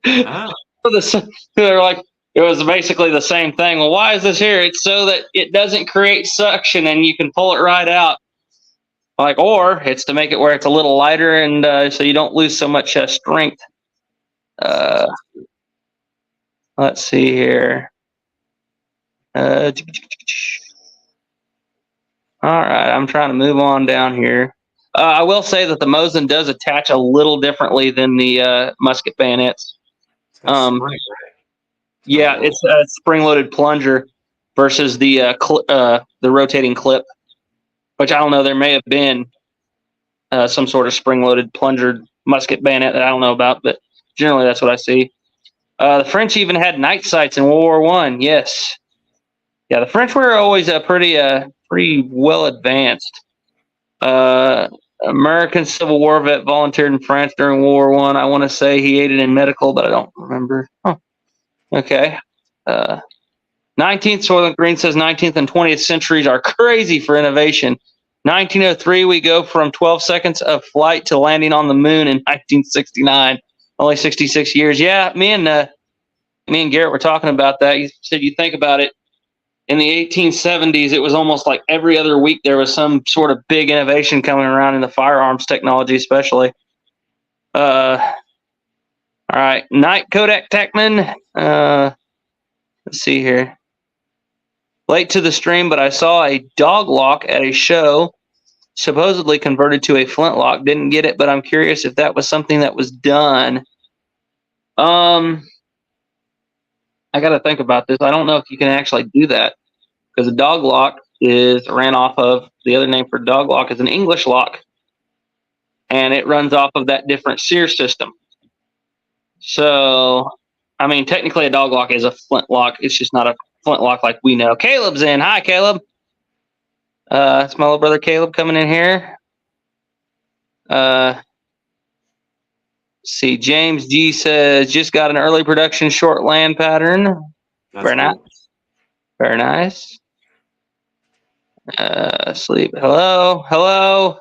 S2: Oh.
S1: They're like, it was basically the same thing. Well, why is this here? It's so that it doesn't create suction and you can pull it right out. Or it's to make it where it's a little lighter and so you don't lose so much strength. Let's see here. All right, I'm trying to move on down here. I will say that the Mosin does attach a little differently than the musket bayonets. Yeah, it's a spring-loaded plunger versus the rotating clip, which I don't know. There may have been some sort of spring-loaded plunger musket bayonet that I don't know about, but generally that's what I see. The French even had night sights in World War I. Yes, yeah, the French were always pretty well advanced. American Civil War vet volunteered in France during World War I. I want to say he aided in medical, but I don't remember. Okay. 19th, Soylent Green says 19th and 20th centuries are crazy for innovation. 1903, we go from 12 seconds of flight to landing on the moon in 1969. Only 66 years. Yeah, me and Garrett were talking about that. You said you think about it. In the 1870s, it was almost like every other week there was some sort of big innovation coming around in the firearms technology, especially. All right, Night Kodak Techman. Let's see here. Late to the stream, but I saw a dog lock at a show, supposedly converted to a flintlock. Didn't get it, but I'm curious if that was something that was done. I got to think about this. I don't know if you can actually do that, because a dog lock ran off of, the other name for dog lock is an English lock, and it runs off of that different sear system. So, I mean, technically a dog lock is a flintlock. It's just not a flintlock like we know. Caleb's in. Hi, Caleb. It's my little brother Caleb coming in here. See, James G says, just got an early production short land pattern.
S2: That's
S1: Very nice.
S2: Cool.
S1: Very nice. Sleep. Hello.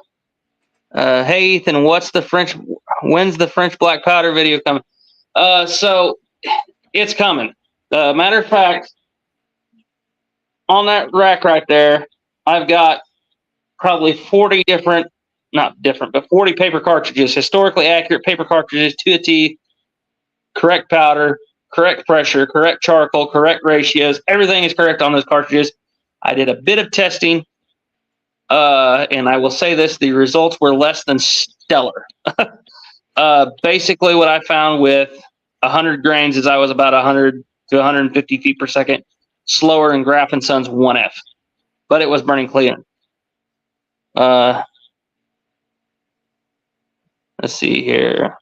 S1: Hey, Ethan, when's the French black powder video coming? So it's coming. Matter of fact, on that rack right there, I've got probably 40 40 paper cartridges, historically accurate paper cartridges to a T, correct powder, correct pressure, correct charcoal, correct ratios. Everything is correct on those cartridges. I did a bit of testing, and I will say this: the results were less than stellar. Basically, what I found with 100 grains is I was about 100 to 150 feet per second slower in Graf and Sons 1F, but it was burning clean. Let's see here.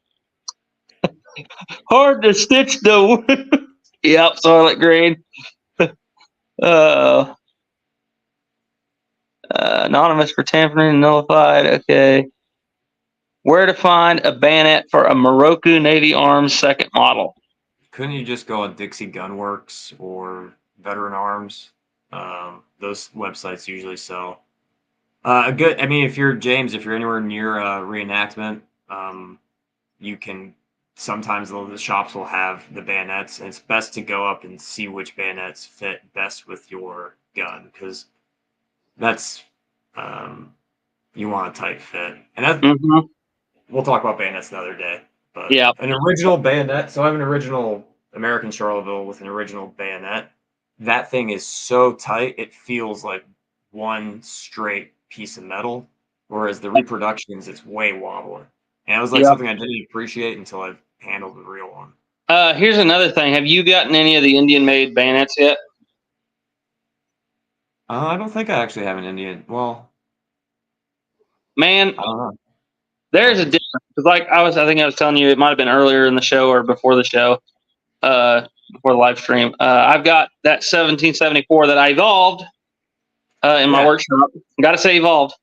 S1: Hard to stitch though. Yep, Soylent Green. Anonymous for tampering nullified. Okay. Where to find a bayonet for a Moroku Navy Arms second model?
S2: Couldn't you just go on Dixie Gunworks or Veteran Arms? Those websites usually sell a good. I mean, if you're James, if you're anywhere near a reenactment, you can. Sometimes the shops will have the bayonets, and it's best to go up and see which bayonets fit best with your gun, because that's you want a tight fit. And that we'll talk about bayonets another day. But
S1: yeah,
S2: an original bayonet. So I have an original American Charleville with an original bayonet. That thing is so tight, it feels like one straight piece of metal, whereas the reproductions, it's way wobbly. And it was like something I didn't appreciate until I handled the real one.
S1: Here's another thing. Have you gotten any of the Indian-made bayonets yet?
S2: I don't think I actually have an Indian. Well,
S1: man,
S2: I don't know.
S1: There's a difference. Like I think I was telling you, it might have been earlier in the show or before the show, before the live stream. I've got that 1774 that I evolved in my workshop. Got to say, evolved.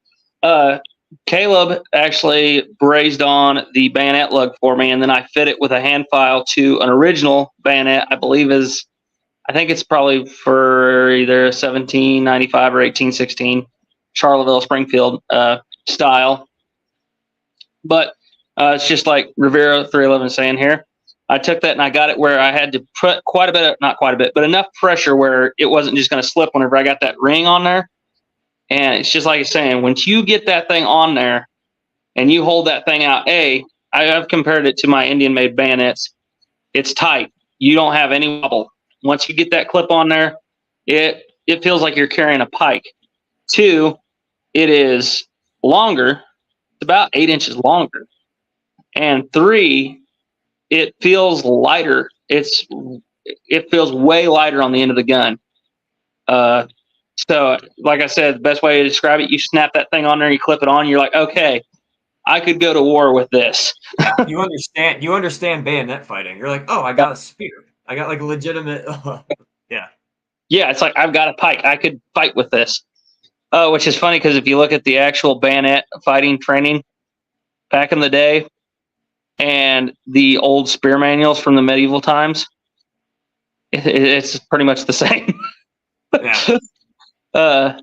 S1: Caleb actually brazed on the bayonet lug for me, and then I fit it with a hand file to an original bayonet. I think it's probably for either 1795 or 1816 Charleville Springfield style. But it's just like Rivero 311 saying here. I took that and I got it where I had to put not quite a bit, but enough pressure where it wasn't just going to slip whenever I got that ring on there. And it's just like it's saying, once you get that thing on there and you hold that thing out, I've compared it to my Indian-made bayonets. It's tight. You don't have any wobble. Once you get that clip on there, it feels like you're carrying a pike. 2, it is longer. It's about 8 inches longer. And 3, it feels lighter. It feels way lighter on the end of the gun. So, like I said, the best way to describe it, you snap that thing on there, you clip it on, you're like, okay, I could go to war with this.
S2: You understand bayonet fighting. You're like, oh, I got a spear. I got like a legitimate. Yeah.
S1: Yeah, it's like I've got a pike. I could fight with this. Which is funny because if you look at the actual bayonet fighting training back in the day and the old spear manuals from the medieval times, it's pretty much the same.
S2: Yeah.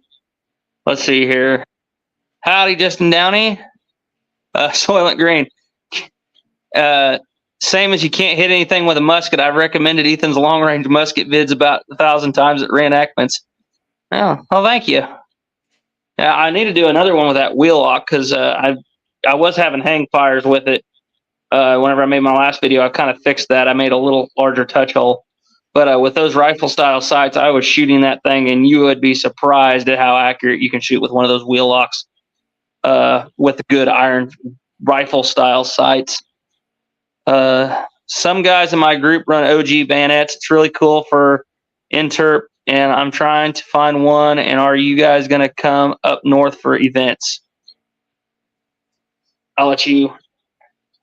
S1: Let's see here. Howdy, Justin Downey. Soylent Green. Same as you can't hit anything with a musket. I've recommended Ethan's long-range musket vids about 1,000 times at reenactments. Oh, well, thank you. Yeah, I need to do another one with that wheel lock because I was having hang fires with it. Whenever I made my last video, I kind of fixed that. I made a little larger touch hole. But with those rifle-style sights, I was shooting that thing, and you would be surprised at how accurate you can shoot with one of those wheel locks with good iron rifle-style sights. Some guys in my group run OG bayonets. It's really cool for interp, and I'm trying to find one. And are you guys going to come up north for events? I'll let you.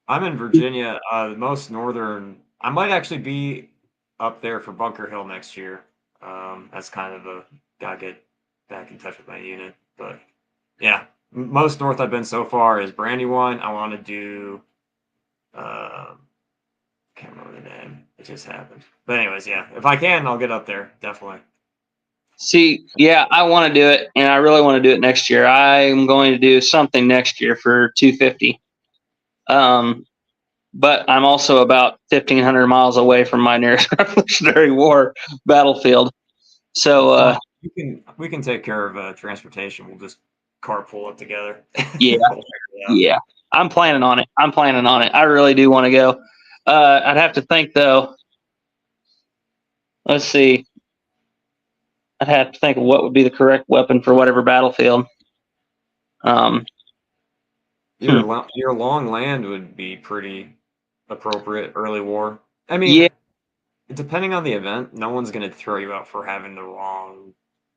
S2: I'm in Virginia, the most northern. I might actually be up there for Bunker Hill next year. That's kind of gotta get back in touch with my unit. But yeah, most north I've been so far is Brandywine. I want to do. Can't remember the name. It just happened. But anyways, yeah, if I can, I'll get up there definitely.
S1: See, yeah, I want to do it, and I really want to do it next year. I'm going to do something next year for 250. But I'm also about 1,500 miles away from my nearest Revolutionary War battlefield. So
S2: we can take care of transportation. We'll just carpool it together.
S1: Yeah, yeah. I'm planning on it. I really do want to go. I'd have to think though. Let's see. I'd have to think of what would be the correct weapon for whatever battlefield.
S2: Your long land would be pretty appropriate early war. I mean,
S1: Yeah.
S2: depending on the event, no one's going to throw you out for having the wrong.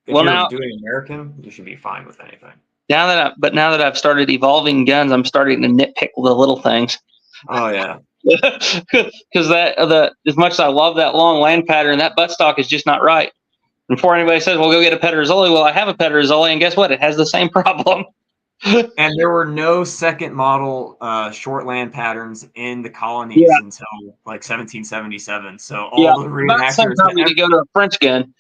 S2: If
S1: Well,
S2: you're
S1: now
S2: doing American, you should be fine with anything.
S1: now that I've started evolving guns, I'm starting to nitpick the little things.
S2: Oh yeah.
S1: Because as much as I love that long land pattern, that buttstock is just not right. And before anybody says, "Well, go get a Pederzoli," well, I have a Pederzoli, and guess what? It has the same problem.
S2: And there were no second model short land patterns in the colonies until like 1777. So all the reenactors
S1: to go to a French gun.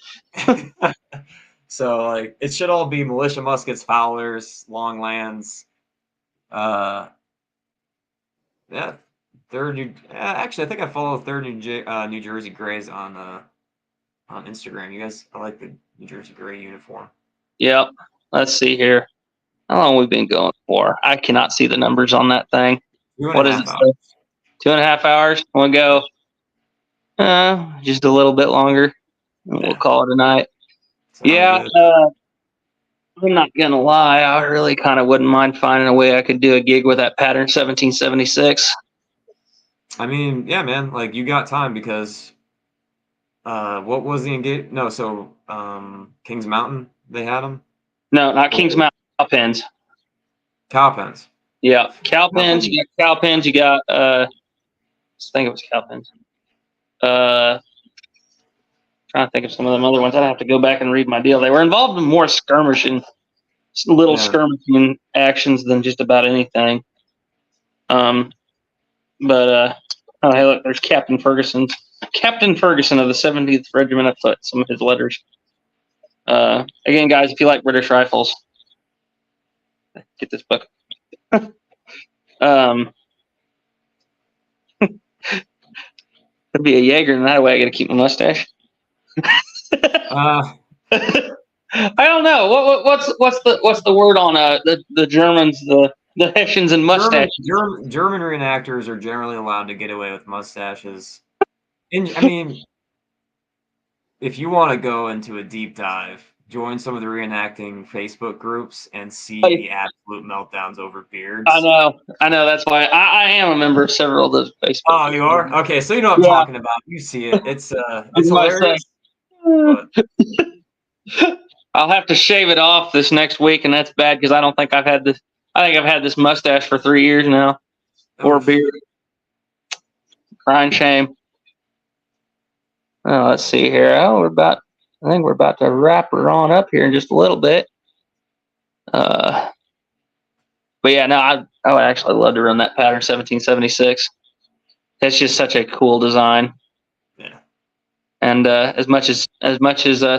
S2: So like it should all be militia muskets, Fowlers, long lands. Yeah, actually, I think I follow Third New Jersey Grays on Instagram. You guys, I like the New Jersey Gray uniform.
S1: Yep. Let's see here. How long have we been going for? I cannot see the numbers on that thing. What is it? 2.5 hours. We'll go just a little bit longer. And we'll call it a night. I'm not going to lie. I really kind of wouldn't mind finding a way I could do a gig with that pattern 1776.
S2: I mean, yeah, man. Like, you got time because what was the engage? No, so Kings Mountain, they had them?
S1: No, not Kings Mountain. Cowpens.
S2: Cowpens.
S1: Yeah, cowpens. You got cowpens. You got I think it was cowpens. Trying to think of some of them other ones. I'd have to go back and read my deal. They were involved in more skirmishing, skirmishing actions than just about anything. Oh, hey, look, there's Captain Ferguson of the 17th Regiment of Foot. Some of his letters. Again, guys, if you like British rifles, get this book. Could be a Jaeger, and that way I got to keep my mustache. I don't know. What's the word on the Germans, the Hessians and mustaches?
S2: German reenactors are generally allowed to get away with mustaches. I mean, if you want to go into a deep dive, join some of the reenacting Facebook groups and see the absolute meltdowns over beards.
S1: I know. That's why I am a member of several of those Facebook.
S2: Oh, you are? Okay, so you know what I'm talking about. You see it. It's hilarious.
S1: I'll have to shave it off this next week, and that's bad because I don't think I've had this. I think I've had this mustache for 3 years now, or beard. Crying shame. Oh, let's see here. I think we're about to wrap her on up here in just a little bit. But yeah, no, I would actually love to run that pattern 1776. It's just such a cool design.
S2: Yeah.
S1: And as much as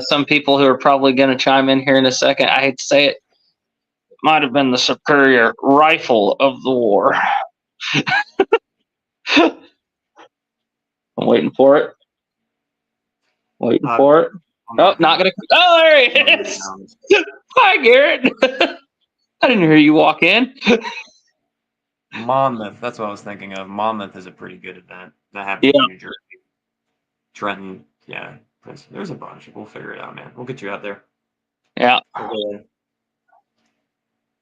S1: some people who are probably going to chime in here in a second, I hate to say it, might have been the superior rifle of the war. I'm waiting for it. For it. Oh, not gonna. Oh, there he is. Hi, Garrett. I didn't hear you walk in.
S2: Monmouth. That's what I was thinking of. Monmouth is a pretty good event. That happens in New Jersey. Trenton. Yeah. There's a bunch. We'll figure it out, man. We'll get you out there.
S1: Yeah.
S2: Okay.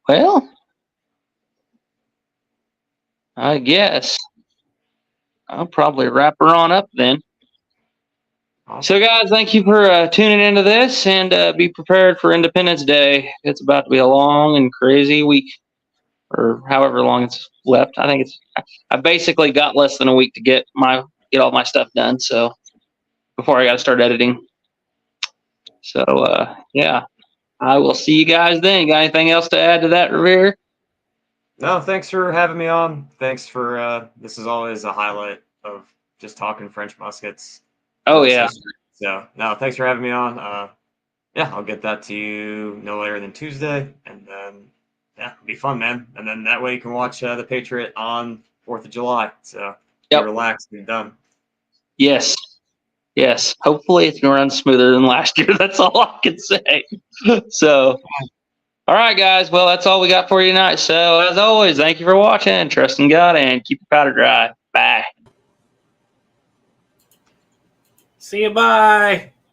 S1: Well, I guess I'll probably wrap her on up then. So, guys, thank you for tuning into this, and be prepared for Independence Day. It's about to be a long and crazy week, or however long it's left. I think I basically got less than a week to get all my stuff done. So before I got to start editing. So yeah, I will see you guys then. Got anything else to add to that, Revere?
S2: No, thanks for having me on. Thanks for this is always a highlight of just talking French muskets.
S1: Oh, yeah.
S2: So, no, thanks for having me on. Yeah, I'll get that to you no later than Tuesday. And then, yeah, it'll be fun, man. And then that way you can watch the Patriot on 4th of July. So, relax and be done.
S1: Yes. Hopefully it's going to run smoother than last year. That's all I can say. So, all right, guys. Well, that's all we got for you tonight. So, as always, thank you for watching. Trust in God and keep your powder dry. Bye.
S3: See you. Bye.